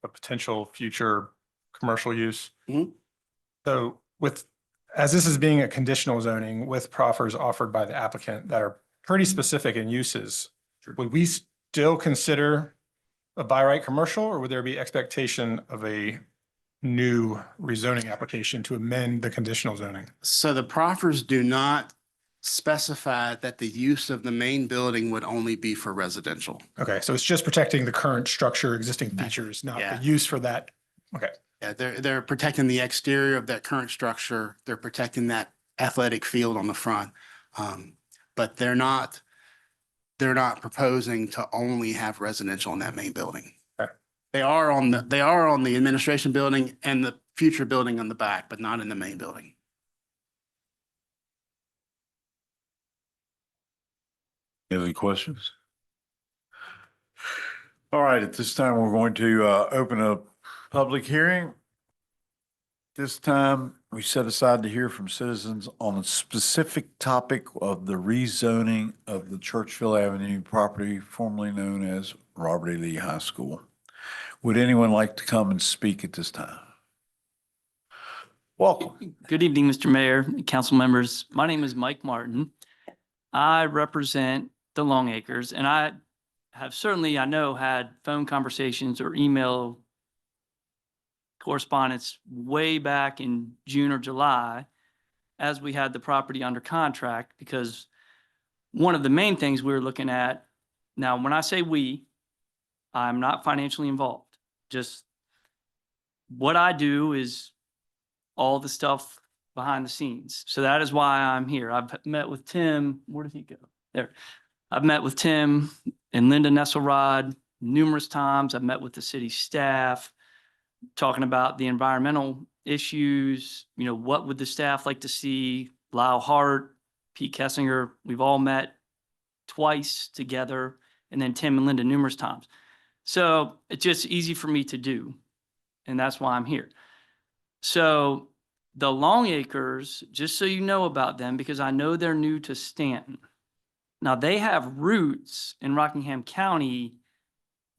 potential future commercial use. Mhm. So as this is being a conditional zoning with proffers offered by the applicant that are pretty specific in uses, would we still consider a by right commercial, or would there be expectation of a new rezoning application to amend the conditional zoning? So the proffers do not specify that the use of the main building would only be for residential. Okay, so it's just protecting the current structure, existing features, not Yeah. the use for that. Okay. Yeah, they're protecting the exterior of that current structure. They're protecting that athletic field on the front. But they're not proposing to only have residential in that main building. Okay. They are on the administration building and the future building on the back, but not in the main building. Any questions? All right, at this time, we're going to open a public hearing. This time, we set aside to hear from citizens on a specific topic of the rezoning of the Churchville Avenue property formerly known as Robert E. Lee High School. Would anyone like to come and speak at this time? Welcome. Good evening, Mr. Mayor, and council members. My name is Mike Martin. I represent the Longacres, and I have certainly, I know, had phone conversations or email correspondence way back in June or July as we had the property under contract, because one of the main things we were looking at, now, when I say we, I'm not financially involved. Just what I do is all the stuff behind the scenes. So that is why I'm here. I've met with Tim. Where did he go? There. I've met with Tim and Linda Nesselrod numerous times. I've met with the city staff, talking about the environmental issues. You know, what would the staff like to see? Lyle Hart, Pete Kessinger, we've all met twice together, and then Tim and Linda numerous times. So it's just easy for me to do, and that's why I'm here. So the Longacres, just so you know about them, because I know they're new to Staunton. Now, they have roots in Rockingham County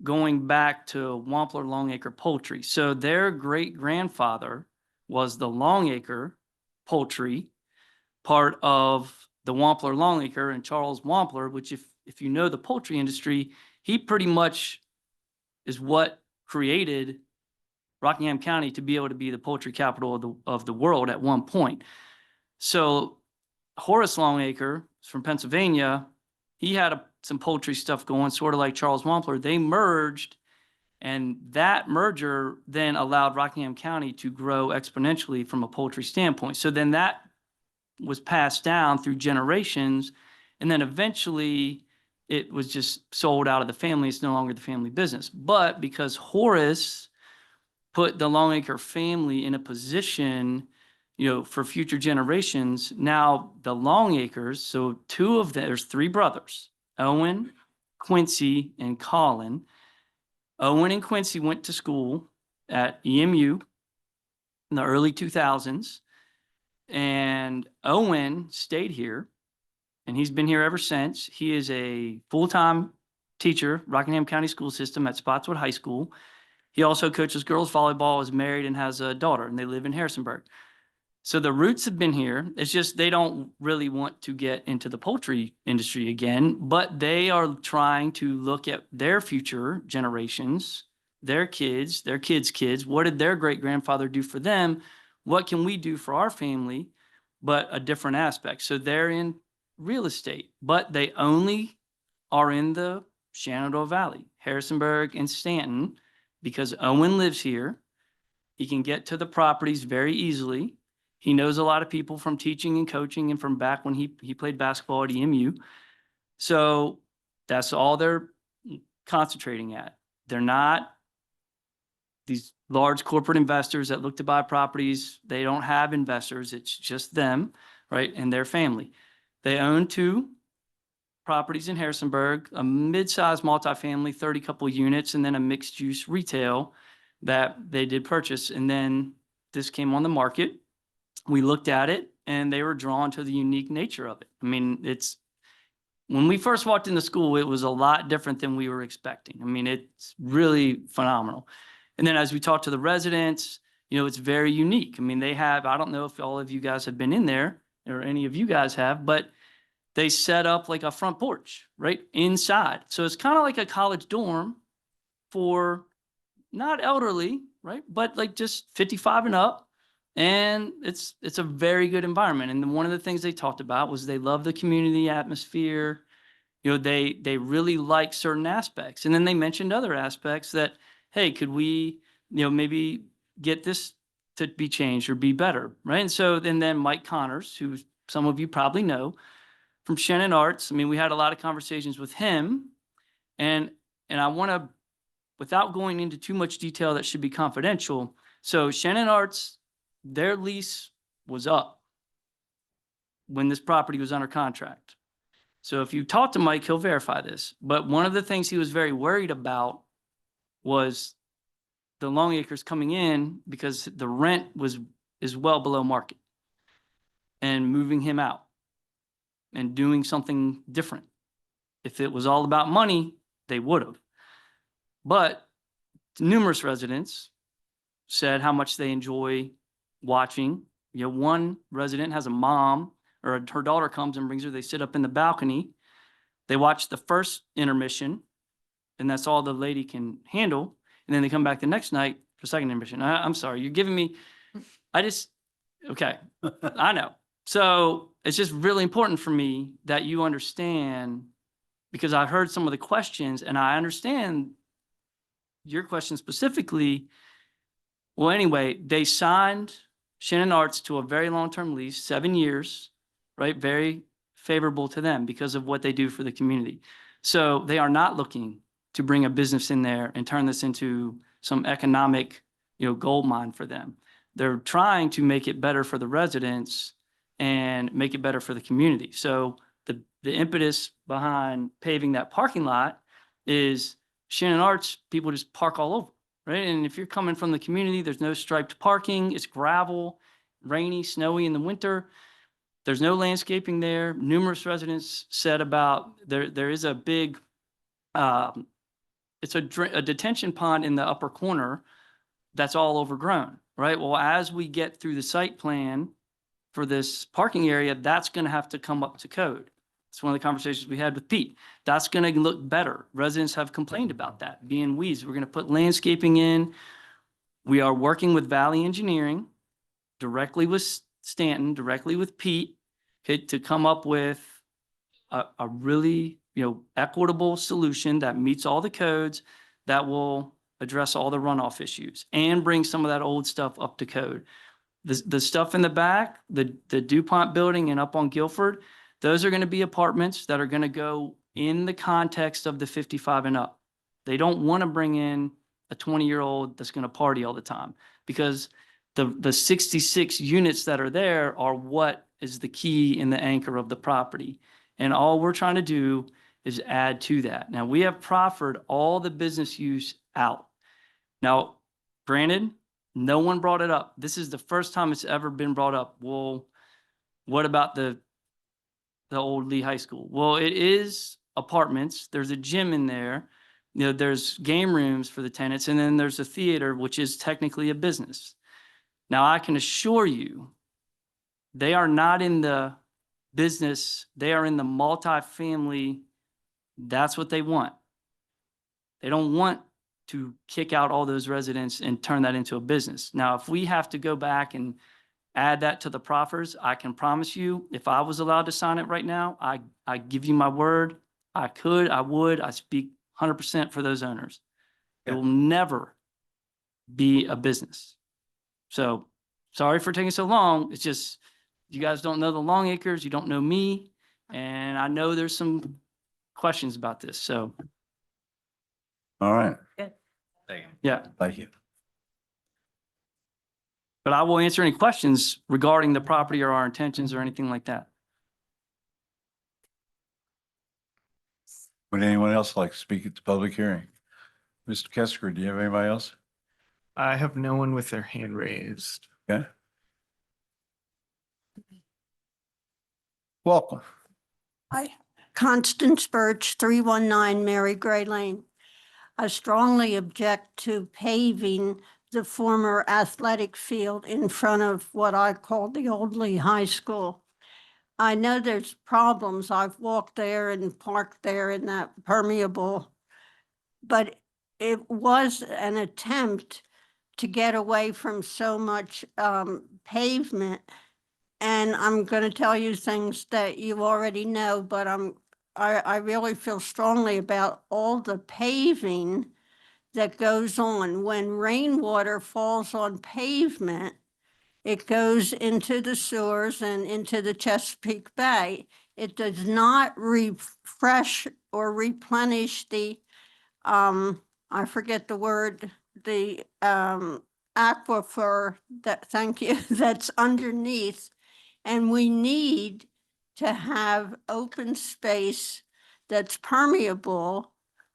going back to Wampler Longacre Poultry. So their great-grandfather was the Longacre Poultry, part of the Wampler Longacre, and Charles Wampler, which if you know the poultry industry, he pretty much is what created Rockingham County to be able to be the poultry capital of the world at one point. So Horace Longacre from Pennsylvania, he had some poultry stuff going, sort of like Charles Wampler. They merged, and that merger then allowed Rockingham County to grow exponentially from a poultry standpoint. So then that was passed down through generations, and then eventually it was just sold out of the family. It's no longer the family business. But because Horace put the Longacre family in a position, you know, for future generations, now the Longacres, so two of them, there's three brothers, Owen, Quincy, and Colin. Owen and Quincy went to school at EMU in the early 2000s, and Owen stayed here, and he's been here ever since. He is a full-time teacher, Rockingham County School System at Spotswood High School. He also coaches girls volleyball, is married, and has a daughter, and they live in Harrisonburg. So the roots have been here. It's just they don't really want to get into the poultry industry again, but they are trying to look at their future generations, their kids' kids. What did their great-grandfather do for them? What can we do for our family, but a different aspect? So they're in real estate, but they only are in the Shenandoah Valley, Harrisonburg, and Staunton, because Owen lives here. He can get to the properties very easily. He knows a lot of people from teaching and coaching and from back when he played basketball at EMU. So that's all they're concentrating at. They're not these large corporate investors that look to buy properties. They don't have investors. It's just them, right, and their family. They own two properties in Harrisonburg, a mid-sized multifamily, 30 couple units, and then a mixed-use retail that they did purchase. And then this came on the market. We looked at it, and they were drawn to the unique nature of it. I mean, it's when we first walked into school, it was a lot different than we were expecting. I mean, it's really phenomenal. And then as we talked to the residents, you know, it's very unique. I mean, they have, I don't know if all of you guys have been in there or any of you guys have, but they set up like a front porch right inside. So it's kind of like a college dorm for not elderly, right? But like just 55 and up. And it's a very good environment. And one of the things they talked about was they love the community atmosphere. You know, they really like certain aspects. And then they mentioned other aspects that, hey, could we, you know, maybe get this to be changed or be better, right? And so and then Mike Connors, who some of you probably know from Shannon Arts. I mean, we had a lot of conversations with him, and I want to, without going into too much detail that should be confidential. So Shannon Arts, their lease was up when this property was under contract. So if you talk to Mike, he'll verify this. But one of the things he was very worried about was the Long Acres coming in because the rent is well below market, and moving him out and doing something different. If it was all about money, they would have. But numerous residents said how much they enjoy watching. You know, one resident has a mom, or her daughter comes and brings her, they sit up in the balcony. They watch the first intermission, and that's all the lady can handle. And then they come back the next night for second intermission. I'm sorry, you're giving me, okay, I know. So it's just really important for me that you understand, because I've heard some of the questions and I understand your question specifically. Well, anyway, they signed Shannon Arts to a very long-term lease, 7 years, right? Very favorable to them because of what they do for the community. So they are not looking to bring a business in there and turn this into some economic, gold mine for them. They're trying to make it better for the residents and make it better for the community. So the impetus behind paving that parking lot is Shannon Arts, people just park all over, right? And if you're coming from the community, there's no striped parking, it's gravel, rainy, snowy in the winter. There's no landscaping there. Numerous residents said about there is a big, it's a detention pond in the upper corner that's all overgrown, right? Well, as we get through the site plan for this parking area, that's going to have to come up to code. It's one of the conversations we had with Pete. That's going to look better. Residents have complained about that, being weeds. We're going to put landscaping in. We are working with Valley Engineering, directly with Staunton, directly with Pete, okay, to come up with a really, equitable solution that meets all the codes, that will address all the runoff issues and bring some of that old stuff up to code. The stuff in the back, the DuPont building and up on Guilford, those are going to be apartments that are going to go in the context of the 55 and up. They don't want to bring in a 20-year-old that's going to party all the time, because the 66 units that are there are what is the key and the anchor of the property. And all we're trying to do is add to that. Now, we have proffered all the business use out. Now, granted, no one brought it up. This is the first time it's ever been brought up. Well, what about the old Lee High School? Well, it is apartments. There's a gym in there. There's game rooms for the tenants, and then there's a theater, which is technically a business. Now, I can assure you, they are not in the business. They are in the multifamily. That's what they want. They don't want to kick out all those residents and turn that into a business. Now, if we have to go back and add that to the proffers, I can promise you, if I was allowed to sign it right now, I give you my word, I could, I would, I speak 100% for those owners. It will never be a business. So sorry for taking so long. It's just, you guys don't know the Long Acres, you don't know me, and I know there's some questions about this, so. All right. Yeah. Thank you. But I will answer any questions regarding the property or our intentions or anything like that. Would anyone else like to speak at the public hearing? Mr. Kesker, do you have anybody else? I have no one with their hand raised. Okay. Welcome. Hi, Constance Birch, 319 Mary Gray Lane. I strongly object to paving the former athletic field in front of what I call the old Lee High School. I know there's problems. I've walked there and parked there in that permeable, but it was an attempt to get away from so much pavement. And I'm going to tell you things that you already know, but I really feel strongly about all the paving that goes on. When rainwater falls on pavement, it goes into the sewers and into the Chesapeake Bay. It does not refresh or replenish the, I forget the word, the aquifer, that, thank you, that's underneath. And we need to have open space that's permeable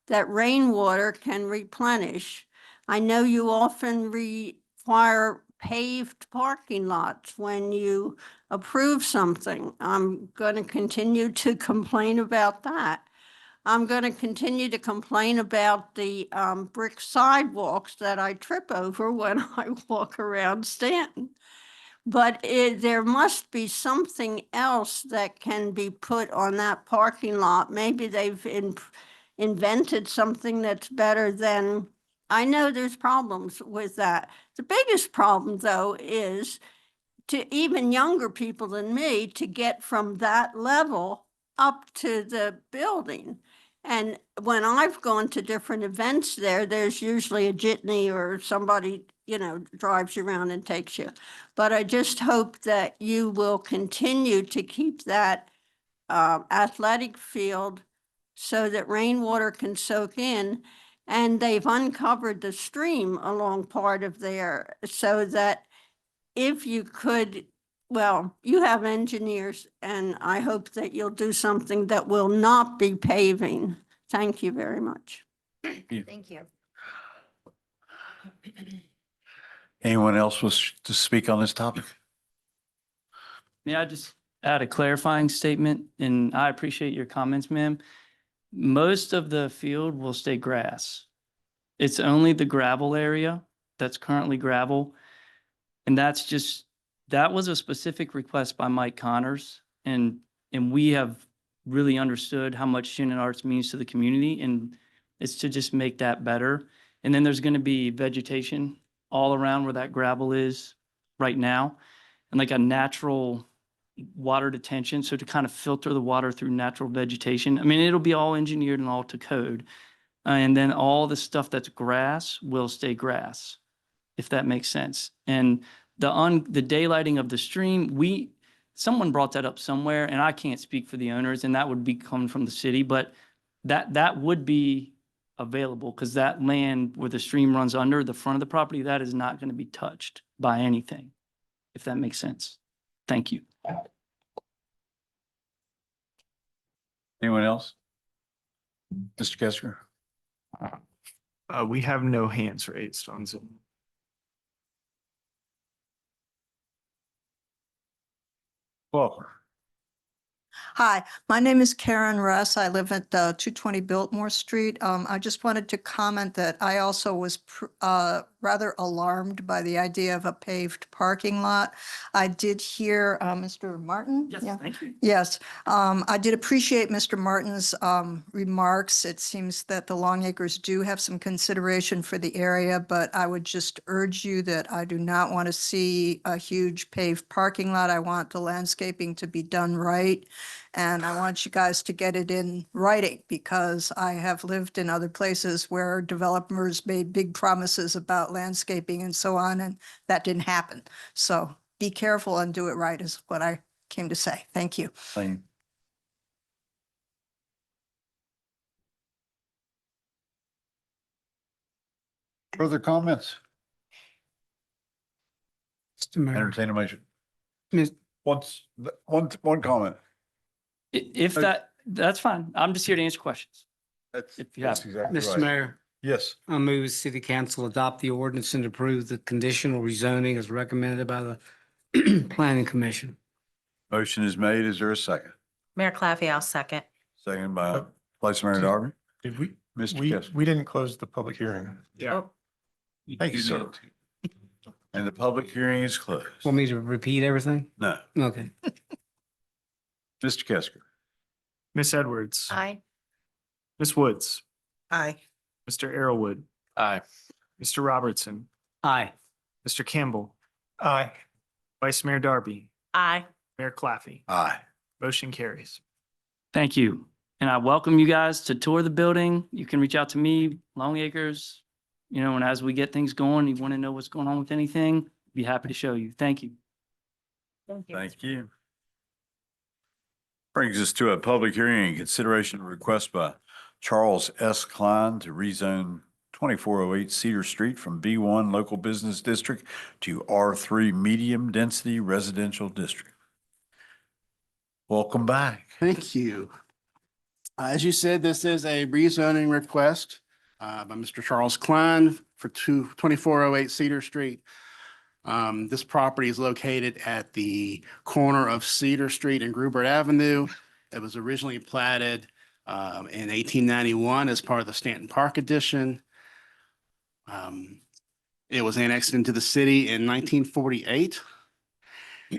that rainwater can replenish. I know you often require paved parking lots when you approve something. I'm going to continue to complain about that. I'm going to continue to complain about the brick sidewalks that I trip over when I walk around Staunton. But there must be something else that can be put on that parking lot. Maybe they've invented something that's better than, I know there's problems with that. The biggest problem, though, is to even younger people than me to get from that level up to the building. And when I've gone to different events there, there's usually a jitney or somebody, drives you around and takes you. But I just hope that you will continue to keep that athletic field so that rainwater can soak in. And they've uncovered the stream along part of there so that if you could, well, you have engineers, and I hope that you'll do something that will not be paving. Thank you very much. Thank you. Anyone else wish to speak on this topic? May I just add a clarifying statement? And I appreciate your comments, ma'am. Most of the field will stay grass. It's only the gravel area that's currently gravel. And that was a specific request by Mike Connors. And we have really understood how much Shannon Arts means to the community. And it's to just make that better. And then there's going to be vegetation all around where that gravel is right now, and like a natural water detention. So to kind of filter the water through natural vegetation. I mean, it'll be all engineered and all to code. And then all the stuff that's grass will stay grass, if that makes sense. And the daylighting of the stream, someone brought that up somewhere, and I can't speak for the owners, and that would be coming from the city, but that would be available, because that land where the stream runs under the front of the property, that is not going to be touched by anything, if that makes sense. Thank you. Anyone else? Mr. Kester? We have no hands raised on Zoom. Welcome. Hi, my name is Karen Russ. I live at 220 Biltmore Street. I just wanted to comment that I also was rather alarmed by the idea of a paved parking lot. I did hear Mr. Martin. Yes, thank you. Yes, I did appreciate Mr. Martin's remarks. It seems that the Longacres do have some consideration for the area, but I would just urge you that I do not want to see a huge paved parking lot. I want the landscaping to be done right. And I want you guys to get it in writing, because I have lived in other places where developers made big promises about landscaping and so on, and that didn't happen. So be careful and do it right is what I came to say. Thank you. Thank you. Further comments? Mr. Mayor. Entertain a motion. Miss- One comment. If that's fine. I'm just here to answer questions. That's If you have- exactly Mr. right. Mayor, Yes. I move the city council adopt the ordinance and approve the conditional rezoning as recommended by the planning commission. Motion is made. Is there a second? Mayor Claffey, I'll second. Second by Vice Mayor Darby. Did we, Mr. Kester. we didn't close the public hearing. Yeah. Thank you, sir. And the public hearing is closed. Want me to repeat everything? No. Okay. Mr. Kesker? Miss Edwards. Aye. Miss Woods. Aye. Mr. Arrowood. Aye. Mr. Robertson. Aye. Mr. Campbell. Aye. Vice Mayor Darby. Aye. Mayor Claffey. Aye. Motion carries. Thank you. And I welcome you guys to tour the building. You can reach out to me, Longacres, and as we get things going, you want to know what's going on with anything, be happy to show you. Thank you. Thank you. Thank you. Brings us to a public hearing and consideration of request by Charles S. Klein to rezone 2408 Cedar Street from B1 Local Business District to R3 Medium Density Residential District. Welcome back. Thank you. As you said, this is a rezoning request by Mr. Charles Klein for 2408 Cedar Street. This property is located at the corner of Cedar Street and Grubert Avenue. It was originally platted in 1891 as part of the Staunton Park addition. It was annexed into the city in 1948.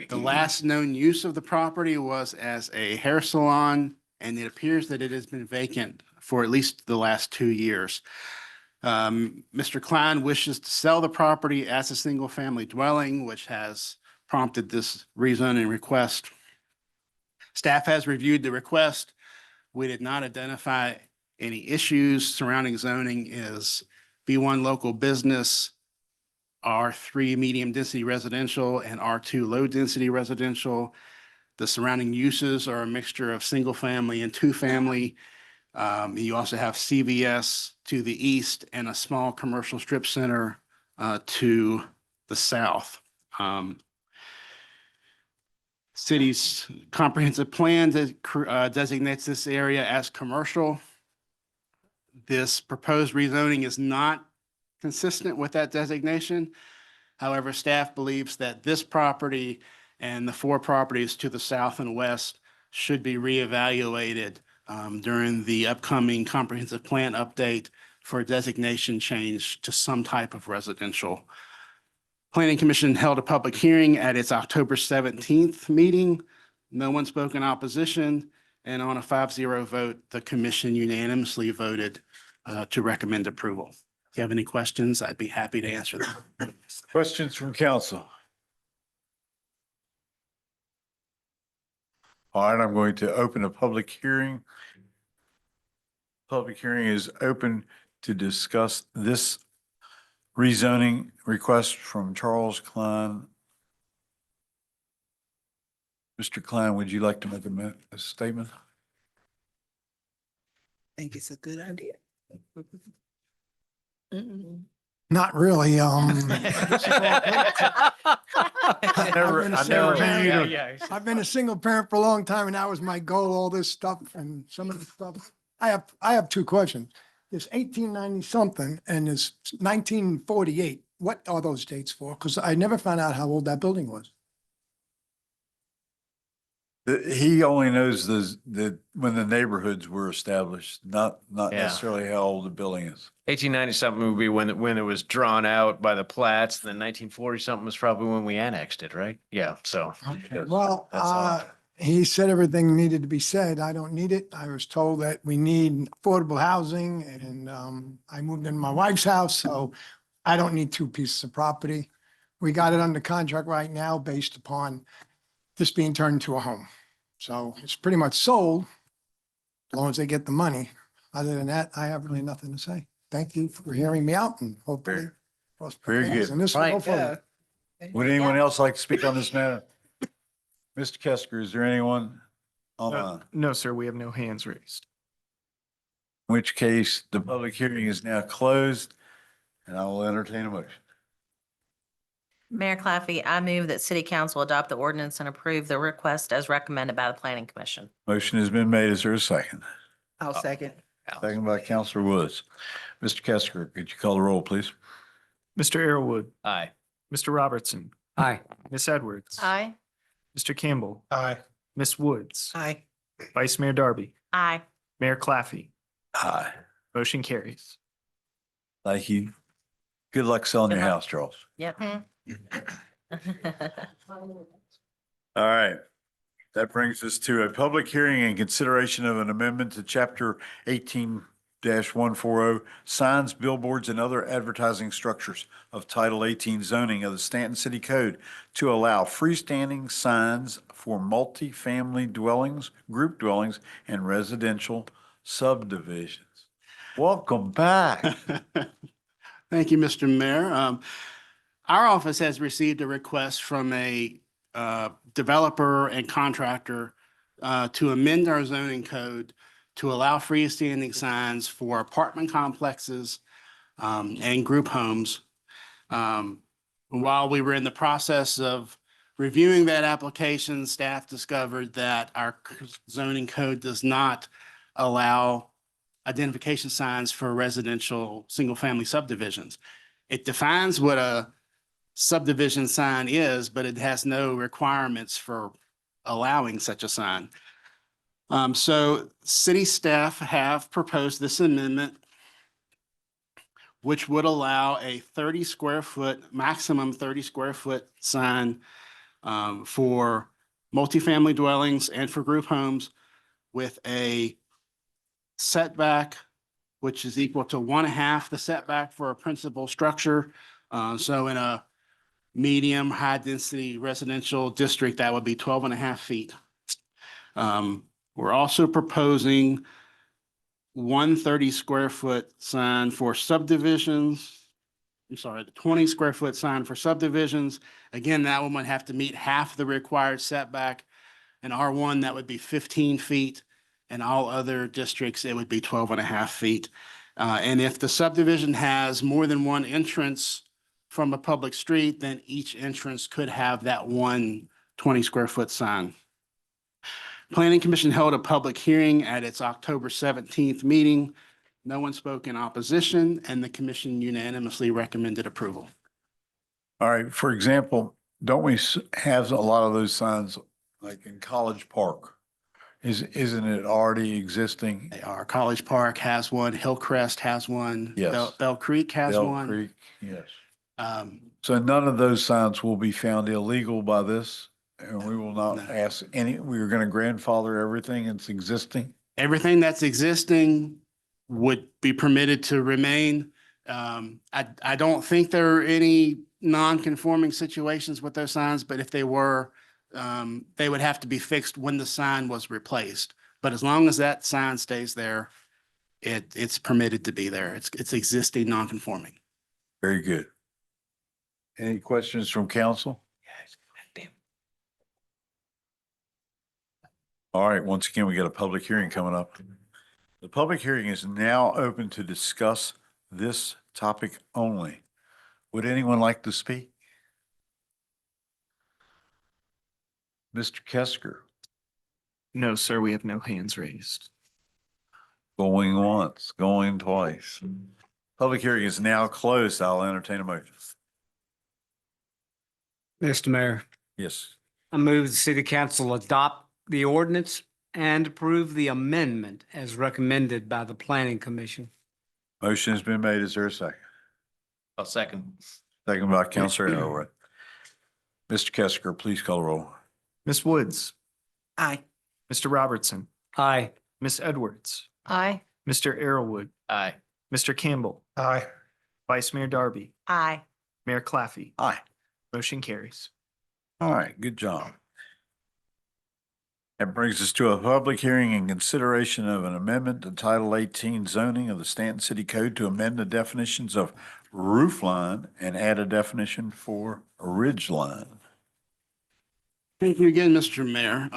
The last known use of the property was as a hair salon, and it appears that it has been vacant for at least the last 2 years. Mr. Klein wishes to sell the property as a single-family dwelling, which has prompted this rezoning request. Staff has reviewed the request. We did not identify any issues surrounding zoning is B1 local business, R3 medium density residential, and R2 low density residential. The surrounding uses are a mixture of single family and two family. You also have CVS to the east and a small commercial strip center to the south. City's comprehensive plan designates this area as commercial. This proposed rezoning is not consistent with that designation. However, staff believes that this property and the 4 properties to the south and west should be reevaluated during the upcoming comprehensive plan update for a designation change to some type of residential. Planning Commission held a public hearing at its October 17th meeting. No one spoke in opposition, and on a 5-0 vote, the commission unanimously voted to recommend approval. If you have any questions, I'd be happy to answer them. Questions from council? All right, I'm going to open a public hearing. Public hearing is open to discuss this rezoning request from Charles Klein. Mr. Klein, would you like to make a statement? I think it's a good idea. Not really. I've been a single parent for a long time, and that was my goal, all this stuff and some of the stuff. I have 2 questions. There's 1890 something and there's 1948. What are those dates for? Because I never found out how old that building was. He only knows when the neighborhoods were established, not Yeah. necessarily how old the building is. 1890 something would be when it was drawn out by the plats. Then 1940 something was probably when we annexed it, right? Yeah. So Well, That's all. he said everything needed to be said. I don't need it. I was told that we need affordable housing, and I moved in my wife's house, so I don't need 2 pieces of property. We got it under contract right now based upon this being turned into a home. So it's pretty much sold as long as they get the money. Other than that, I have really nothing to say. Thank you for hearing me out, and hopefully. Very good. And this will go forward. Would anyone else like to speak on this matter? Mr. Kesker, is there anyone online? No, sir, we have no hands raised. In which case, the public hearing is now closed, and I will entertain a motion. Mayor Claffey, I move that city council adopt the ordinance and approve the request as recommended by the planning commission. Motion has been made. Is there a second? I'll second. Second by Counselor Woods. Mr. Kesker, could you call the roll, please? Mr. Arrowood, aye. Mr. Robertson, Aye. Miss Edwards. Aye. Mr. Campbell, Aye. Miss Woods, Aye. Vice Mayor Darby, Aye. Mayor Claffey. Aye. Motion carries. Thank you. Good luck selling your Good luck. house, Charles. Yep. All right. That brings us to a public hearing and consideration of an amendment to chapter 18-140 signs, billboards, and other advertising structures of Title 18 zoning of the Staunton City Code to allow freestanding signs for multifamily dwellings, group dwellings, and residential subdivisions. Welcome back. Thank you, Mr. Mayor. Our office has received a request from a developer and contractor to amend our zoning code to allow freestanding signs for apartment complexes and group homes. While we were in the process of reviewing that application, staff discovered that our zoning code does not allow identification signs for residential, single-family subdivisions. It defines what a subdivision sign is, but it has no requirements for allowing such a sign. So city staff have proposed this amendment, which would allow a 30 square foot, maximum 30 square foot sign for multifamily dwellings and for group homes with a setback, which is equal to 1/2 the setback for a principal structure. So in a medium, high density residential district, that would be 12.5 feet. We're also proposing 130 square foot sign for subdivisions. I'm sorry, the 20 square foot sign for subdivisions. Again, that one would have to meet half the required setback. In R1, that would be 15 feet. In all other districts, it would be 12.5 feet. And if the subdivision has more than one entrance from a public street, then each entrance could have that one 20 square foot sign. Planning Commission held a public hearing at its October 17th meeting. No one spoke in opposition, and the commission unanimously recommended approval. All right, for example, don't we have a lot of those signs like in College Park? Isn't it already existing? They are. College Park has one, Hillcrest has one. Yes. Bell Creek has Bell one. Creek, yes. Um, So none of those signs will be found illegal by this? And we will not No. ask we are going to grandfather everything that's existing? Everything that's existing would be permitted to remain. I don't think there are any non-conforming situations with those signs, but if they were, they would have to be fixed when the sign was replaced. But as long as that sign stays there, it's permitted to be there. It's existing non-conforming. Very good. Any questions from council? All right, once again, we got a public hearing coming up. The public hearing is now open to discuss this topic only. Would anyone like to speak? Mr. Kesker, No, sir, we have no hands raised. going once, going twice. Public hearing is now closed. I'll entertain a motion. Mr. Mayor, Yes. I move the city council adopt the ordinance and approve the amendment as recommended by the planning commission. Motion has been made. Is there a second? I'll second. Second by Counselor Elroy. Mr. Kesker, please call the roll. Ms. Woods, Aye. Mr. Robertson, Aye. Ms. Edwards, Aye. Mr. Arrowood, Aye. Mr. Campbell, Aye. Vice Mayor Darby, Aye. Mayor Claffey. Aye. Motion carries. All right, good job. That brings us to a public hearing in consideration of an amendment to Title 18 zoning of the Staunton City Code to amend the definitions of roof line and add a definition for ridge line. Thank you again, Mr. Mayor.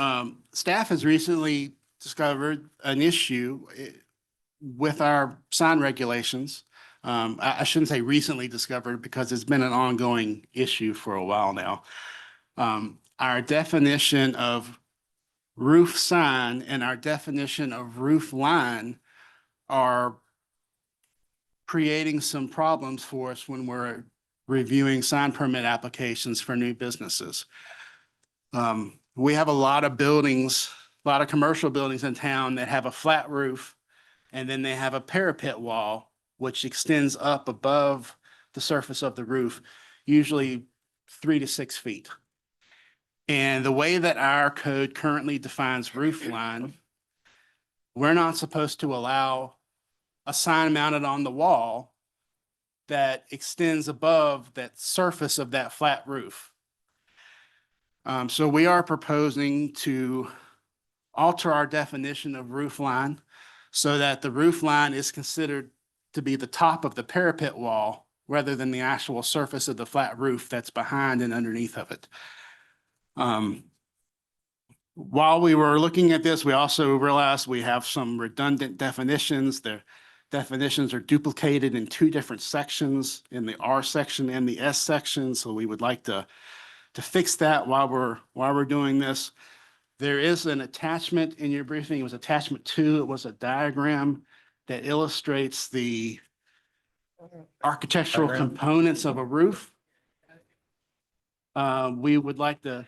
Staff has recently discovered an issue with our sign regulations. I shouldn't say recently discovered because it's been an ongoing issue for a while now. Our definition of roof sign and our definition of roof line are creating some problems for us when we're reviewing sign permit applications for new businesses. We have a lot of buildings, a lot of commercial buildings in town that have a flat roof, and then they have a parapet wall, which extends up above the surface of the roof, usually 3 to 6 feet. And the way that our code currently defines roof line, we're not supposed to allow a sign mounted on the wall that extends above that surface of that flat roof. So we are proposing to alter our definition of roof line so that the roof line is considered to be the top of the parapet wall rather than the actual surface of the flat roof that's behind and underneath of it. While we were looking at this, we also realized we have some redundant definitions. The definitions are duplicated in 2 different sections, in the R section and the S section. So we would like to fix that while we're doing this. There is an attachment in your briefing. It was attachment 2. It was a diagram that illustrates the architectural Diagram. components of a roof. We would like to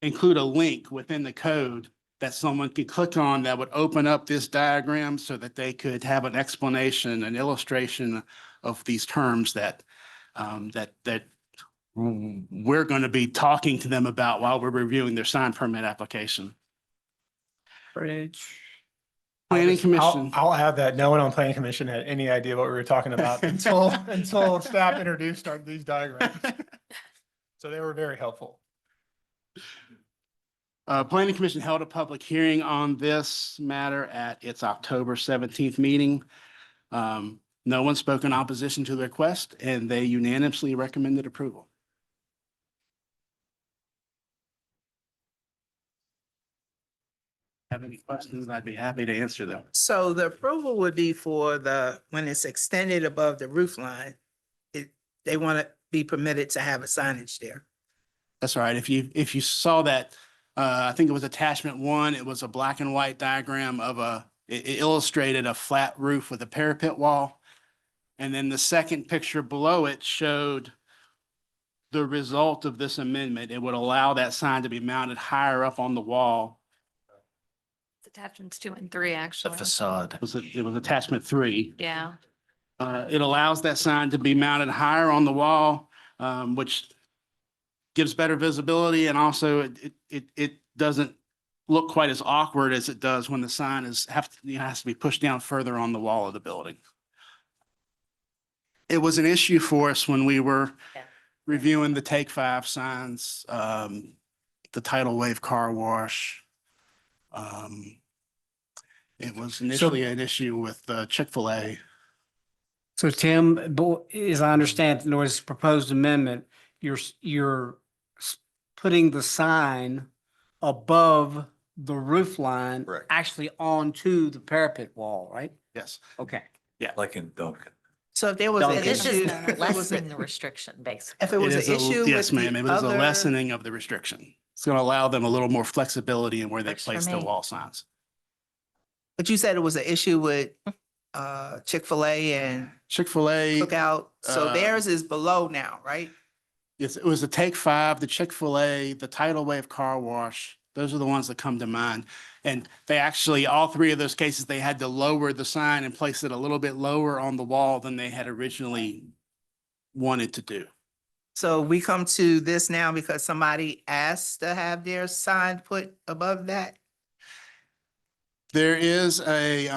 include a link within the code that someone could click on that would open up this diagram so that they could have an explanation, an illustration of these terms that we're going to be talking to them about while we're reviewing their sign permit application. Bridge. Planning Commission. I'll add that no one on Planning Commission had any idea what we were talking about until staff introduced these diagrams. So they were very helpful. Planning Commission held a public hearing on this matter at its October 17th meeting. No one spoke in opposition to the request, and they unanimously recommended approval. Have any questions? I'd be happy to answer them. So the approval would be for when it's extended above the roof line, they want to be permitted to have a signage there. That's right. If you saw that, I think it was attachment 1, it was a black and white diagram of it illustrated a flat roof with a parapet wall. And then the second picture below it showed the result of this amendment. It would allow that sign to be mounted higher up on the wall. It's attachments 2 and 3, actually. facade. It was attachment 3. Yeah. It allows that sign to be mounted higher on the wall, which gives better visibility, and also it doesn't look quite as awkward as it does when the sign has to be pushed down further on the wall of the building. It was an issue for us when we were reviewing the Take 5 signs, the tidal wave car wash. It was initially an issue with Chick-fil-A. So Tim, as I understand, in this proposed amendment, you're putting the sign above the roof line, Correct. actually onto the parapet wall, right? Yes. Okay. Like in Duncan. So if there was an Duncan. It's issue, just lessening the restriction, basically. if it was an issue Yes, with ma'am. the It was a other, lessening of the restriction. It's going to allow them a little more flexibility in where they Works for place their me. wall signs. but you said it was an issue with Chick-fil-A and Chick-fil-A. Cookout. So uh, theirs is below now, right? Yes, it was the Take 5, the Chick-fil-A, the tidal wave car wash. Those are the ones that come to mind. And they actually, all 3 of those cases, they had to lower the sign and place it a little bit lower on the wall than they had originally wanted to do. So we come to this now because somebody asked to have their sign put above that? There is a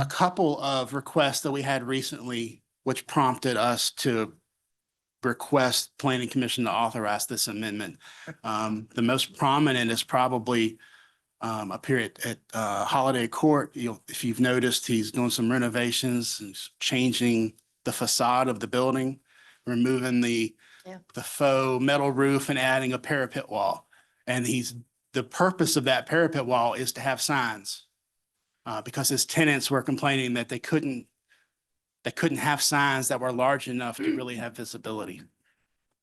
couple of requests that we had recently, which prompted us to request Planning Commission to authorize this amendment. The most prominent is probably up here at Holiday Court. If you've noticed, he's doing some renovations, he's changing the facade of the building, removing the faux metal roof and adding a parapet wall. And the purpose of that parapet wall is to have signs. Because his tenants were complaining that they couldn't have signs that were large enough to really have visibility.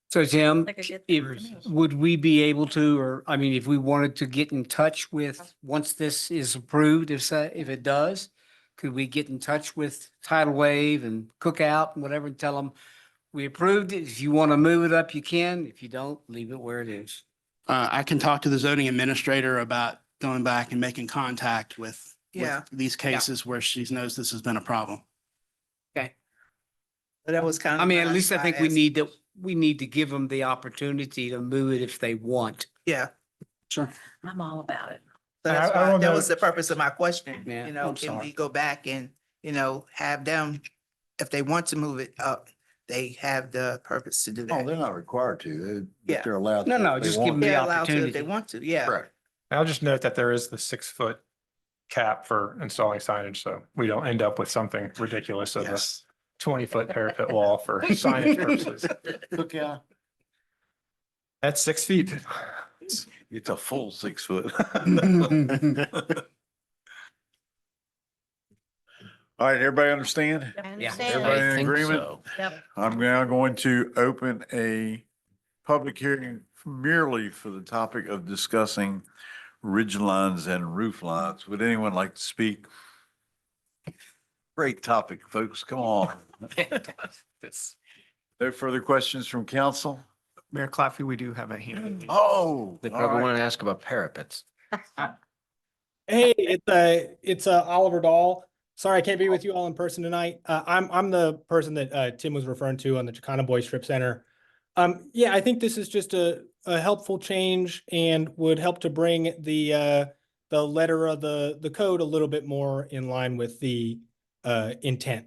So Tim, Like a good if, thing for me. would we be able to, or I mean, if we wanted to get in touch with, once this is approved, if it does, could we get in touch with Tidal Wave and Cookout and whatever and tell them we approved it? If you want to move it up, you can. If you don't, leave it where it is. I can talk to the zoning administrator about going back and making contact with these cases where she knows this has been a problem. Okay. That was kind of. I mean, at least I think we need to give them the opportunity to move it if they want. Yeah. Sure. I'm all about it. So that's I why, don't that know. was the purpose of my question, Yeah, you know, I'm can sorry. we go back and, have them, if they want to move it up, they have the purpose to do Oh, that. they're not required to. Yeah. They're allowed. No, to no, if they just give want them the They're allowed to if they opportunity. want to, yeah. Correct. I'll just note that there is the 6-foot cap for installing signage, so we don't end up with something ridiculous of a Yes. 20-foot parapet wall for signage purposes. Okay. That's 6 feet. It's a full 6 foot. All right, everybody understand? I Yeah. understand. Everybody in think agreement? so. Yep. I'm now going to open a public hearing merely for the topic of discussing ridge lines and roof lines. Would anyone like to speak? Great topic, folks. Come on. No further questions from council? Mayor Claffey, we do have a hand. Oh, They all probably right. want to ask about parapets. Hey, it's Oliver Dahl. Sorry, I can't be with you all in person tonight. I'm the person that Tim was referring to on the Chicana Boy Strip Center. Yeah, I think this is just a helpful change and would help to bring the letter of the code a little bit more in line with the intent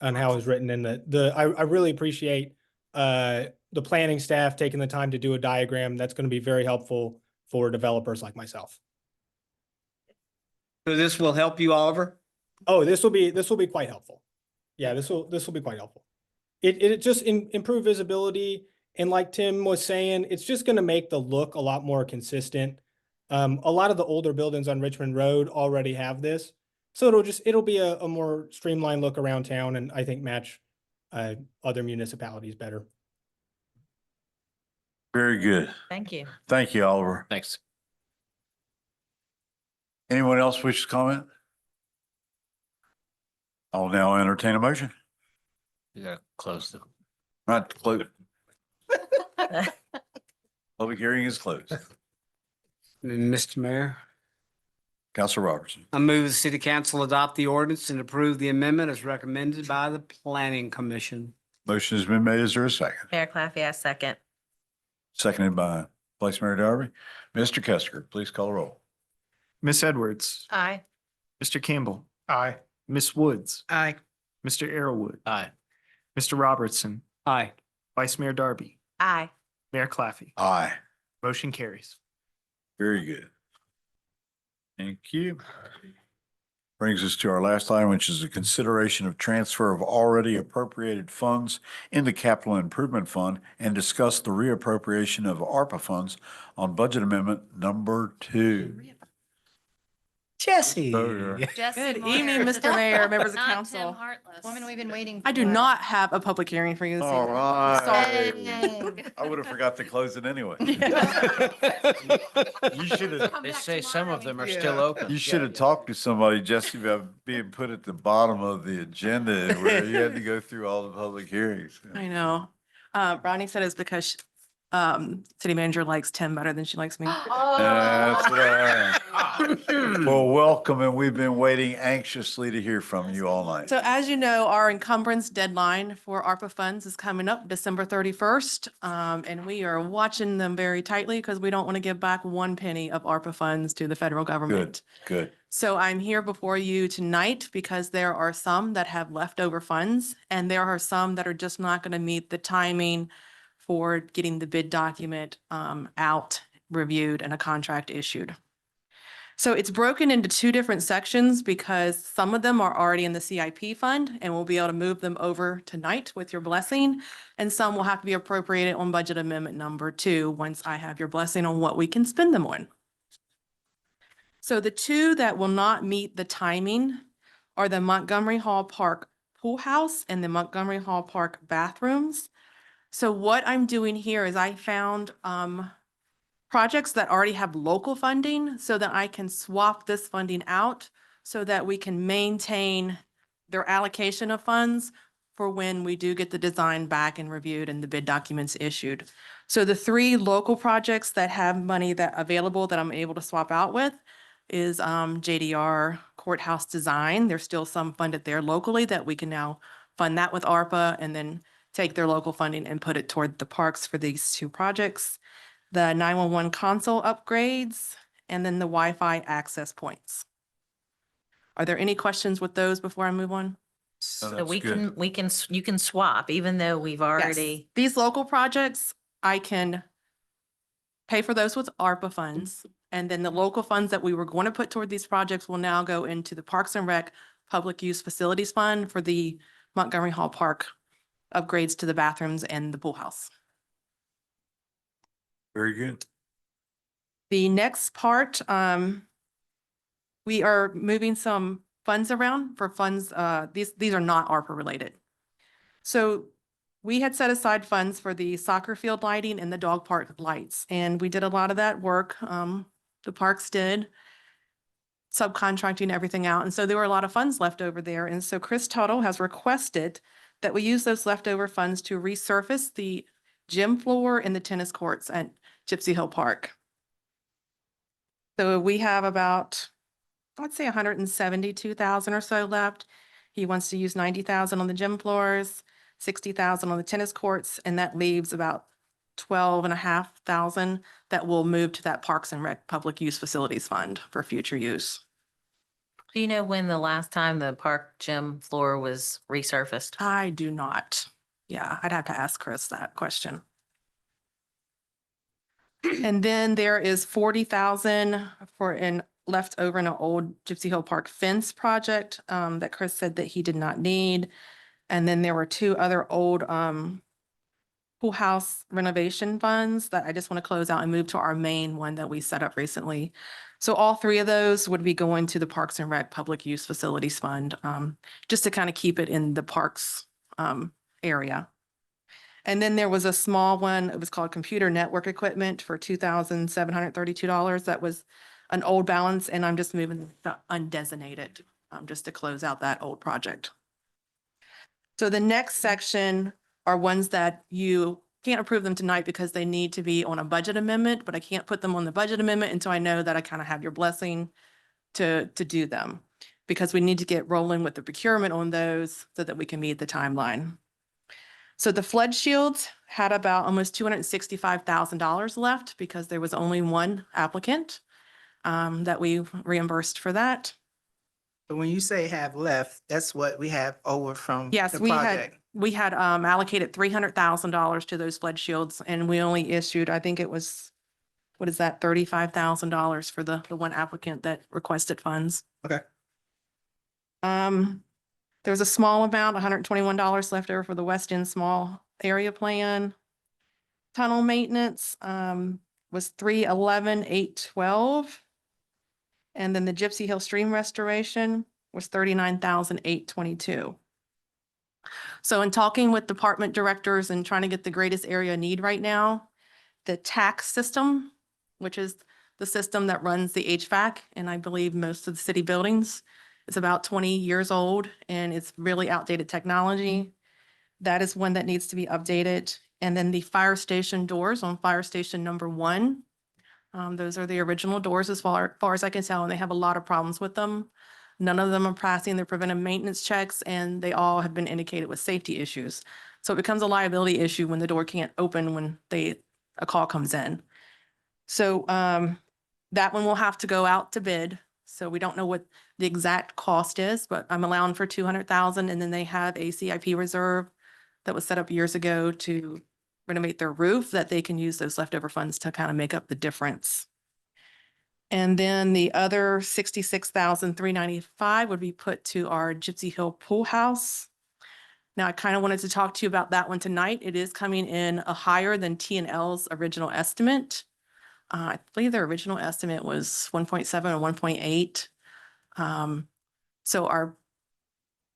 on how it's written. And I really appreciate the planning staff taking the time to do a diagram. That's going to be very helpful for developers like myself. So this will help you, Oliver? Oh, this will be quite helpful. Yeah, this will be quite helpful. It just improve visibility, and like Tim was saying, it's just going to make the look a lot more consistent. A lot of the older buildings on Richmond Road already have this, so it'll be a more streamlined look around town, and I think match other municipalities better. Very good. Thank you. Thank you, Oliver. Thanks. Anyone else wish to comment? I'll now entertain a motion. Yeah, close them. Not close. Public hearing is closed. Mr. Mayor, Counselor Robertson. I move the city council adopt the ordinance and approve the amendment as recommended by the planning commission. Motion has been made. Is there a second? Mayor Claffey, I second. Seconded by Vice Mayor Darby. Mr. Kester, please call the roll. Miss Edwards, Aye. Mr. Campbell, Aye. Miss Woods, Aye. Mr. Arrowood, Aye. Mr. Robertson, Aye. Vice Mayor Darby, Aye. Mayor Claffey. Aye. Motion carries. Very good. Thank you. Brings us to our last item, which is a consideration of transfer of already appropriated funds in the Capital Improvement Fund and discuss the reappropriation of ARPA funds on budget amendment number 2. Jesse. Jesse Good Moyer, evening, the Mr. Mayor, members of not Tim council. Heartless. Woman we've been waiting for. I do not have a public hearing for you this All evening. right. Yay. I would have forgot to close it anyway. You should have, They say some of them are still open. you should have talked to somebody, Jesse, about being put at the bottom of the agenda where you had to go through all the public hearings. I know. Ronnie said it's because city manager likes Tim better than she likes me. That's right. Well, welcome, and we've been waiting anxiously to hear from you all night. So as you know, our encumbrance deadline for ARPA funds is coming up December 31st. And we are watching them very tightly because we don't want to give back 1 penny of ARPA funds to the federal government. Good. So I'm here before you tonight because there are some that have leftover funds and there are some that are just not going to meet the timing for getting the bid document out, reviewed, and a contract issued. So it's broken into 2 different sections because some of them are already in the CIP fund and we'll be able to move them over tonight with your blessing. And some will have to be appropriated on budget amendment number 2 once I have your blessing on what we can spend them on. So the 2 that will not meet the timing are the Montgomery Hall Park Pool House and the Montgomery Hall Park bathrooms. So what I'm doing here is I found projects that already have local funding so that I can swap this funding out so that we can maintain their allocation of funds for when we do get the design back and reviewed and the bid documents issued. So the 3 local projects that have money that available that I'm able to swap out with is JDR Courthouse Design. There's still some funded there locally that we can now fund that with ARPA and then take their local funding and put it toward the parks for these 2 projects. The 911 console upgrades, and then the Wi-Fi access points. Are there any questions with those before I move on? So that's you good. can swap, even though we've Yes. already. These local projects, I can pay for those with ARPA funds. And then the local funds that we were going to put toward these projects will now go into the Parks and Rec Public Use Facilities Fund for the Montgomery Hall Park upgrades to the bathrooms and the pool house. Very good. The next part, we are moving some funds around for funds, these are not ARPA related. So we had set aside funds for the soccer field lighting and the dog park lights, and we did a lot of that work. The parks did, subcontracting everything out. And so there were a lot of funds left over there. And so Chris Tuttle has requested that we use those leftover funds to resurface the gym floor and the tennis courts at Gypsy Hill Park. So we have about, I'd say 172,000 or so left. He wants to use 90,000 on the gym floors, 60,000 on the tennis courts, and that leaves about 12,500 that will move to that Parks and Rec Public Use Facilities Fund for future use. Do you know when the last time the park gym floor was resurfaced? I do not. Yeah, I'd have to ask Chris that question. And then there is 40,000 left over in an old Gypsy Hill Park fence project that Chris said that he did not need. And then there were two other old pool house renovation funds that I just want to close out and move to our main one that we set up recently. So all three of those would be going to the Parks and Rec Public Use Facilities Fund, just to kind of keep it in the parks area. And then there was a small one, it was called computer network equipment for $2,732. That was an old balance, and I'm just moving the undesignated, just to close out that old project. So the next section are ones that you can't approve them tonight because they need to be on a budget amendment, but I can't put them on the budget amendment until I know that I kind of have your blessing to do them, because we need to get rolling with the procurement on those so that we can meet the timeline. So the flood shields had about almost $265,000 left because there was only one applicant that we reimbursed for that. But when you say have left, that's what we have over from Yes, the we project. had allocated $300,000 to those flood shields, and we only issued, I think it was, what is that, $35,000 for the one applicant that requested funds. Okay. There was a small amount, $121 left over for the West End Small Area Plan. Tunnel maintenance was $311,812. And then the Gypsy Hill Stream Restoration was $39,822. So in talking with department directors and trying to get the greatest area need right now, the tax system, which is the system that runs the HVAC, and I believe most of the city buildings, is about 20 years old and it's really outdated technology. That is one that needs to be updated. And then the fire station doors on fire station number 1. Those are the original doors as far as I can tell, and they have a lot of problems with them. None of them are passing their preventive maintenance checks, and they all have been indicated with safety issues. So it becomes a liability issue when the door can't open when a call comes in. So that one will have to go out to bid. So we don't know what the exact cost is, but I'm allowing for 200,000, and then they have a CIP reserve that was set up years ago to renovate their roof that they can use those leftover funds to kind of make up the difference. And then the other 66,395 would be put to our Gypsy Hill Pool House. Now, I kind of wanted to talk to you about that one tonight. It is coming in a higher than T&L's original estimate. I believe their original estimate was 1.7 or 1.8. So our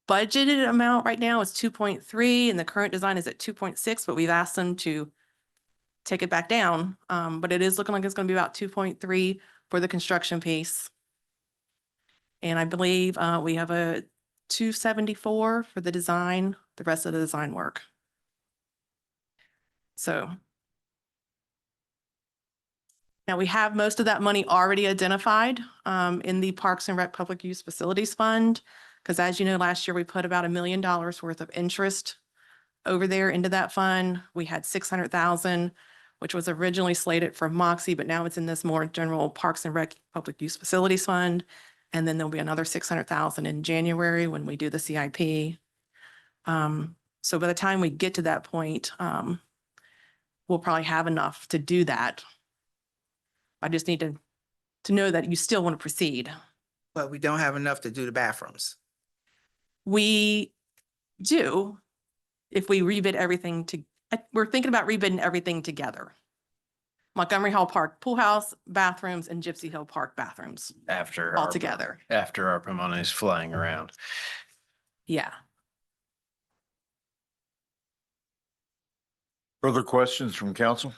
budgeted amount right now is 2.3 and the current design is at 2.6, but we've asked them to take it back down. But it is looking like it's going to be about 2.3 for the construction piece. And I believe we have a 274 for the design, the rest of the design work. So now we have most of that money already identified in the Parks and Rec Public Use Facilities Fund. Because as you know, last year we put about $1 million worth of interest over there into that fund. We had 600,000, which was originally slated for Moxie, but now it's in this more general Parks and Rec Public Use Facilities Fund. And then there'll be another 600,000 in January when we do the CIP. So by the time we get to that point, we'll probably have enough to do that. I just need to know that you still want to proceed. But we don't have enough to do the bathrooms. We do, if we rebid everything we're thinking about rebidding everything together. Montgomery Hall Park Pool House, bathrooms, and Gypsy Hill Park bathrooms After all our- together. After our money is flying around. Yeah. Further questions from council?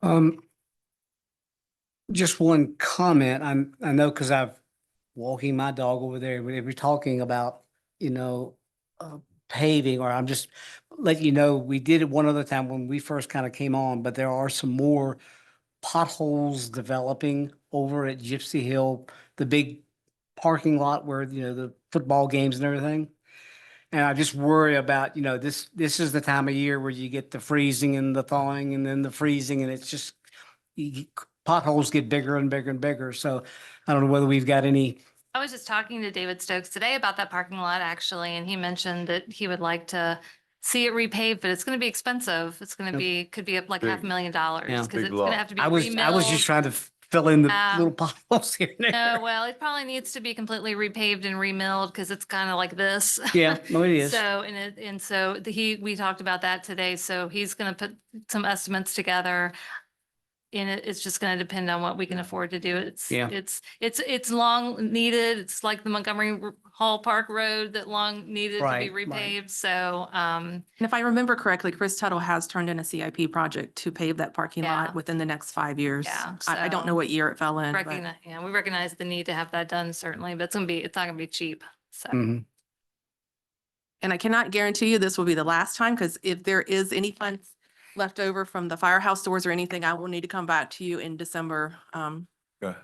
Um, just one comment. I know because I've walking my dog over there, we're talking about, you know, paving, or I'm just letting you know, we did it one other time when we first kind of came on, but there are some more potholes developing over at Gypsy Hill, the big parking lot where, you know, the football games and everything. And I just worry about, you know, this is the time of year where you get the freezing and the thawing and then the freezing, and it's just potholes get bigger and bigger and bigger. So I don't know whether we've got any. I was just talking to David Stokes today about that parking lot actually, and he mentioned that he would like to see it repaved, but it's going to be expensive. It's going to be, could be up like Big. $500,000 Yeah. because Big it's going to lot. have to be I was remilled. just trying to fill in the Yeah. little potholes here and there. No, well, it probably needs to be completely repaved and remilled because it's kind of like this. Yeah, no, it is. So, we talked about that today. So he's going to put some estimates together. And it's just going to depend on what we can afford to do. Yeah. It's long needed. It's like the Montgomery Hall Park Road that long needed to be Right, right. repaved. So, And if I remember correctly, Chris Tuttle has turned in a CIP project to pave that parking Yeah. lot within the next 5 years. Yeah, I don't know so what year it fell in, but we recognize the need to have that done certainly, but it's not gonna be cheap. So. Mhm. and I cannot guarantee you this will be the last time, because if there is any funds left over from the firehouse doors or anything, I will need to come back to you in December. Okay.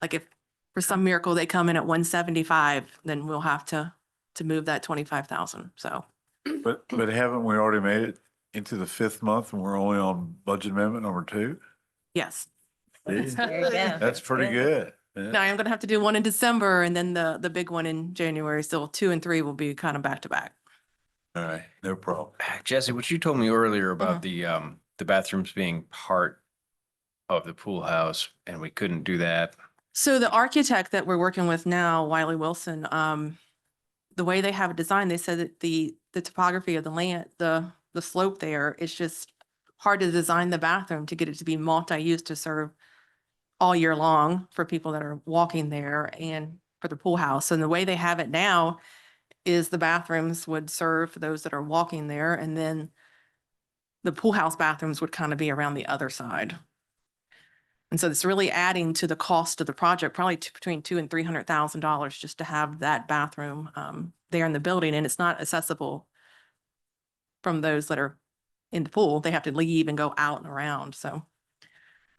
Like if for some miracle they come in at 175, then we'll have to move that 25,000. So But haven't we already made it into the 5th month and we're only on budget amendment number 2? yes. There you go. That's pretty good. Yeah. Now I'm gonna have to do one in December and then the big one in January. So 2 and 3 will be kind of back to back. All right, no problem. Jesse, what you told me earlier about the bathrooms being part of the pool house and we couldn't do that. So the architect that we're working with now, Wiley Wilson, the way they have it designed, they said that the topography of the land, the slope there, it's just hard to design the bathroom to get it to be multi-use to serve all year long for people that are walking there and for the pool house. And the way they have it now is the bathrooms would serve for those that are walking there, and then the pool house bathrooms would kind of be around the other side. And so it's really adding to the cost of the project, probably between $200,000 and $300,000 just to have that bathroom there in the building, and it's not accessible from those that are in the pool. They have to leave and go out and around. So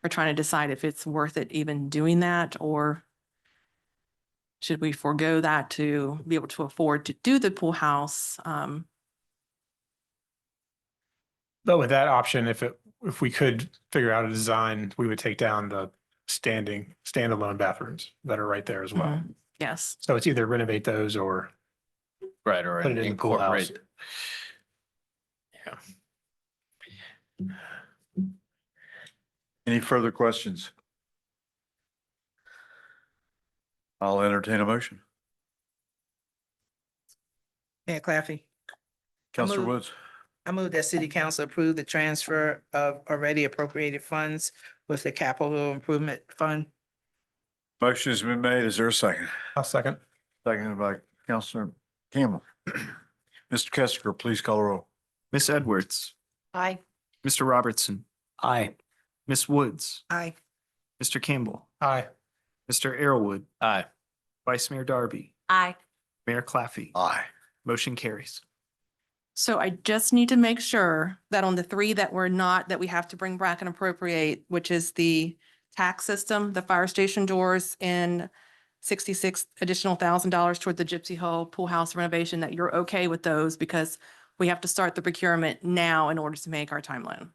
we're trying to decide if it's worth it even doing that, or should we forego that to be able to afford to do the pool house? But with that option, if we could figure out a design, we would take down the standalone bathrooms that are right there as well. Mhm. Yes. So it's either renovate those or Right, or put it in the pool house. incorporate. Any further questions? I'll entertain a motion. Mayor Claffey, Counselor move- Woods, I move that city council approve the transfer of already appropriated funds with the capital improvement fund. motion has been made. Is there a second? I'll second. Seconded by Counselor Campbell. Mr. Kester, please call the roll. Miss Edwards, Aye. Mr. Robertson, Aye. Miss Woods, Aye. Mr. Campbell, Aye. Mr. Arrowood, Aye. Vice Mayor Darby, Aye. Mayor Claffey. Aye. Motion carries. So I just need to make sure that on the 3 that we have to bring back and appropriate, which is the tax system, the fire station doors, and 66 additional $1,000 toward the Gypsy Hole pool house renovation, that you're okay with those, because we have to start the procurement now in order to make our timeline.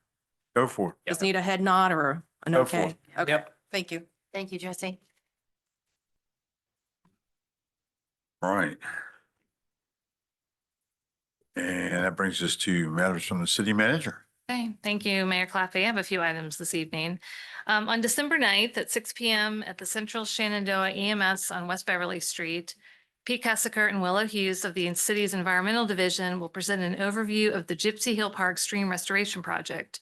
Go for it. Just need a head nod or an Go for okay? it. Okay, Yep. thank you. Thank you, Jesse. All right. And that brings us to matters from the city manager. Okay, thank you, Mayor Claffey. I have a few items this evening. On December 9th at 6 PM at the Central Shenandoah EMS on West Beverly Street, Pete Kessaker and Willow Hughes of the city's Environmental Division will present an overview of the Gypsy Hill Park Stream Restoration Project.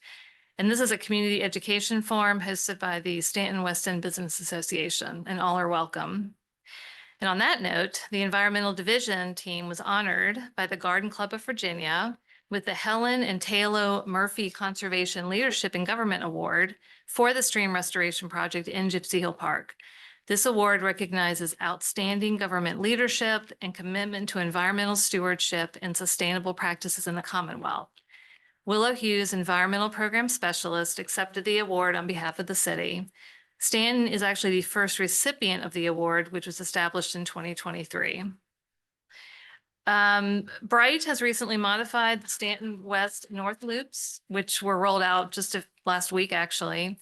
And this is a community education forum hosted by the Staunton West End Business Association, and all are welcome. And on that note, the Environmental Division team was honored by the Garden Club of Virginia with the Helen and Taylor Murphy Conservation Leadership in Government Award for the stream restoration project in Gypsy Hill Park. This award recognizes outstanding government leadership and commitment to environmental stewardship and sustainable practices in the Commonwealth. Willow Hughes, Environmental Program Specialist, accepted the award on behalf of the city. Staunton is actually the first recipient of the award, which was established in 2023. Bright has recently modified the Staunton West North loops, which were rolled out just last week, actually.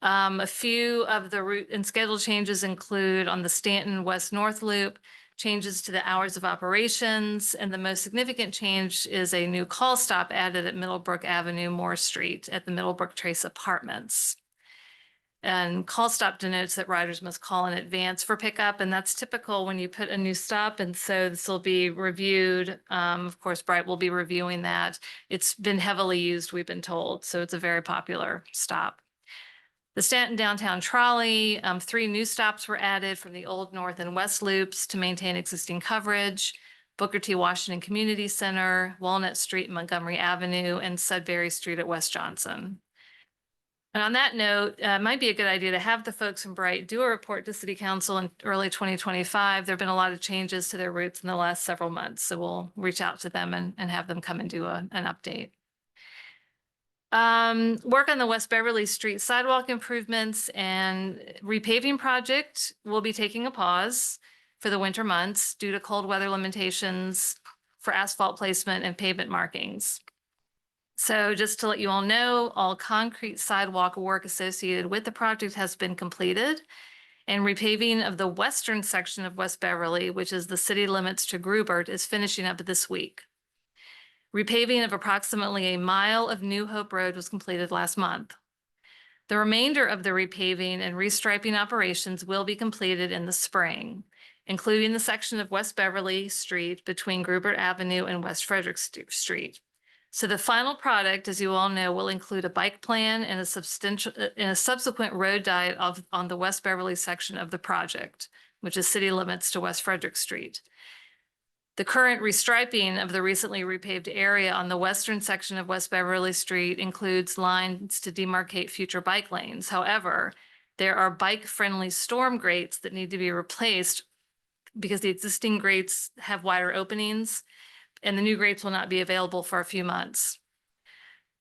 A few of the route and schedule changes include on the Staunton West North Loop, changes to the hours of operations, and the most significant change is a new call stop added at Middlebrook Avenue, Moore Street at the Middlebrook Trace Apartments. And call stop denotes that riders must call in advance for pickup, and that's typical when you put a new stop, and so this will be reviewed. Of course, Bright will be reviewing that. It's been heavily used, we've been told, so it's a very popular stop. The Staunton Downtown Trolley, 3 new stops were added from the old North and West loops to maintain existing coverage. Booker T. Washington Community Center, Walnut Street, Montgomery Avenue, and Sudbury Street at West Johnson. And on that note, it might be a good idea to have the folks from Bright do a report to City Council in early 2025. There have been a lot of changes to their routes in the last several months, so we'll reach out to them and have them come and do an update. Work on the West Beverly Street sidewalk improvements and repaving project will be taking a pause for the winter months due to cold weather limitations for asphalt placement and pavement markings. So just to let you all know, all concrete sidewalk work associated with the project has been completed, and repaving of the western section of West Beverly, which is the city limits to Grubert, is finishing up this week. Repaving of approximately a mile of New Hope Road was completed last month. The remainder of the repaving and restriping operations will be completed in the spring, including the section of West Beverly Street between Grubert Avenue and West Frederick Street. So the final product, as you all know, will include a bike plan and a subsequent road diet on the West Beverly section of the project, which is city limits to West Frederick Street. The current restriping of the recently repaved area on the western section of West Beverly Street includes lines to demarcate future bike lanes. However, there are bike-friendly storm grates that need to be replaced because the existing grates have wider openings, and the new grates will not be available for a few months.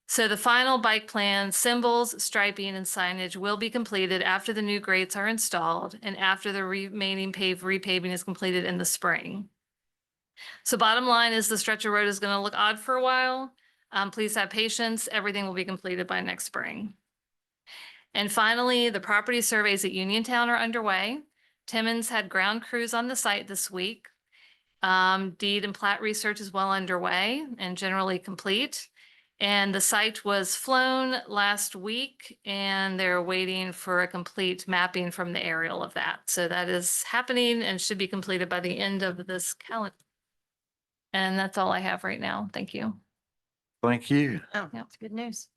So the final bike plan, symbols, striping, and signage will be completed after the new grates are installed and after the remaining repaving is completed in the spring. So bottom line is the stretch of road is going to look odd for a while. Please have patience. Everything will be completed by next spring. And finally, the property surveys at Uniontown are underway. Timmons had ground crews on the site this week. Deed and plat research is well underway and generally complete. And the site was flown last week and they're waiting for a complete mapping from the aerial of that. So that is happening and should be completed by the end of this calendar. And that's all I have right now. Thank you. Thank you. Oh, that's good news.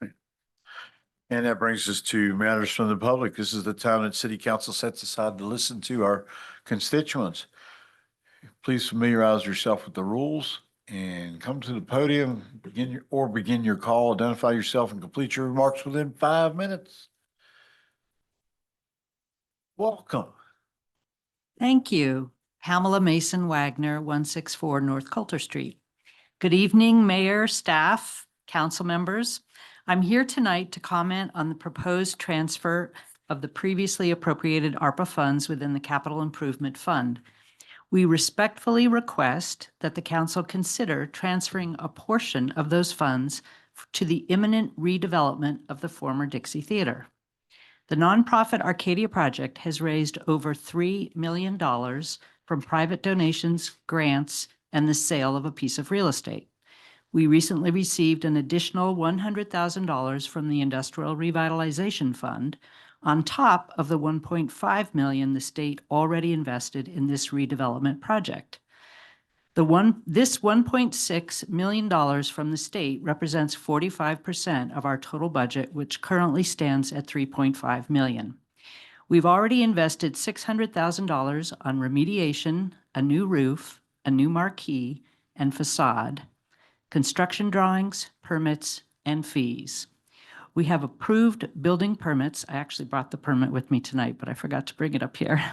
And that brings us to matters from the public. This is the time that City Council sets aside to listen to our constituents. Please familiarize yourself with the rules and come to the podium, begin your call, identify yourself and complete your remarks within 5 minutes. Welcome. Thank you. Pamela Mason Wagner, 164 North Coulter Street. Good evening, Mayor, staff, council members. I'm here tonight to comment on the proposed transfer of the previously appropriated ARPA funds within the Capital Improvement Fund. We respectfully request that the council consider transferring a portion of those funds to the imminent redevelopment of the former Dixie Theater. The nonprofit Arcadia Project has raised over $3 million from private donations, grants, and the sale of a piece of real estate. We recently received an additional $100,000 from the Industrial Revitalization Fund, on top of the $1.5 million the state already invested in this redevelopment project. This $1.6 million from the state represents 45% of our total budget, which currently stands at $3.5 million. We've already invested $600,000 on remediation, a new roof, a new marquee, and facade. construction drawings, permits, and fees. We have approved building permits. I actually brought the permit with me tonight, but I forgot to bring it up here.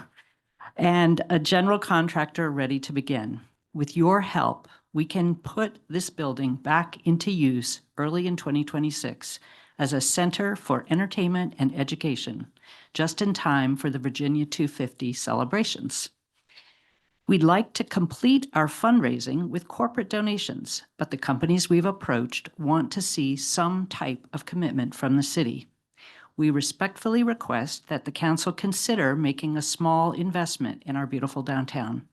And a general contractor ready to begin. With your help, we can put this building back into use early in 2026 as a center for entertainment and education, just in time for the Virginia 250 celebrations. We'd like to complete our fundraising with corporate donations, but the companies we've approached want to see some type of commitment from the city. We respectfully request that the council consider making a small investment in our beautiful downtown.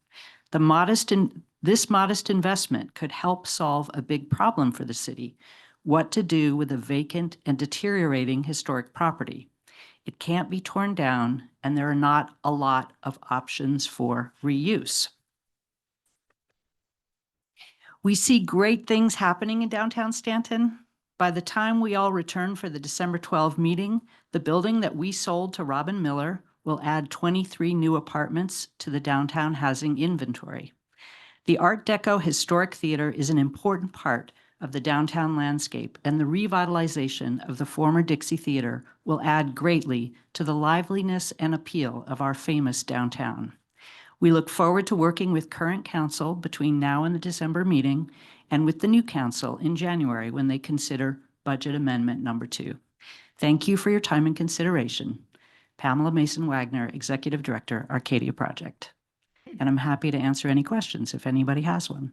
This modest investment could help solve a big problem for the city: what to do with a vacant and deteriorating historic property. It can't be torn down, and there are not a lot of options for reuse. We see great things happening in downtown Staunton. By the time we all return for the December 12 meeting, the building that we sold to Robin Miller will add 23 new apartments to the downtown housing inventory. The Art Deco Historic Theater is an important part of the downtown landscape, and the revitalization of the former Dixie Theater will add greatly to the liveliness and appeal of our famous downtown. We look forward to working with current council between now and the December meeting, and with the new council in January when they consider budget amendment number 2. Thank you for your time and consideration. Pamela Mason Wagner, Executive Director, Arcadia Project. And I'm happy to answer any questions if anybody has one.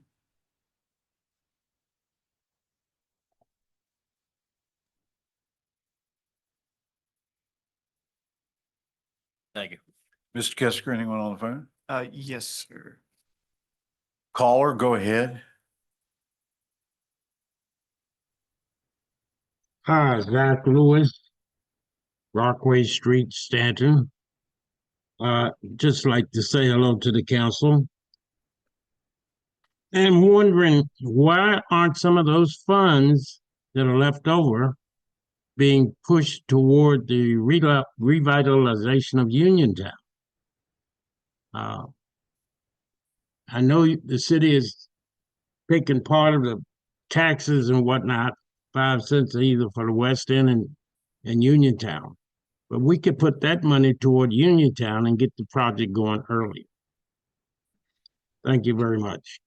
Thank you. Mr. Kesker, anyone on the phone? Yes, sir. Caller, go ahead. Hi, Zach Lewis, Rockaway Street, Staunton. Just like to say hello to the council. And wondering why aren't some of those funds that are left over being pushed toward the revitalization of Uniontown? I know the city is taking part of the taxes and whatnot, 5 cents either for the West End and Uniontown. But we could put that money toward Uniontown and get the project going early. Thank you very much.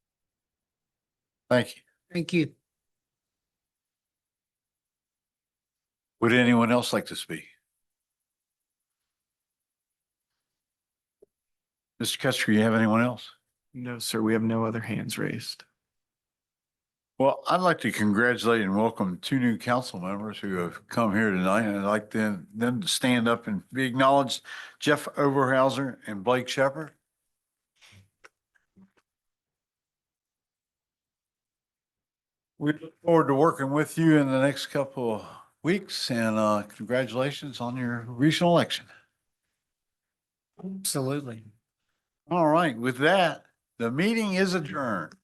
Thank you. Thank you. Would anyone else like to speak? Mr. Kesker, you have anyone else? No, sir, we have no other hands raised. Well, I'd like to congratulate and welcome 2 new council members who have come here tonight, and I'd like them to stand up and be acknowledged. Jeff Overhauser and Blake Shepard. We look forward to working with you in the next couple of weeks, and congratulations on your recent election. Absolutely. All right, with that, the meeting is adjourned.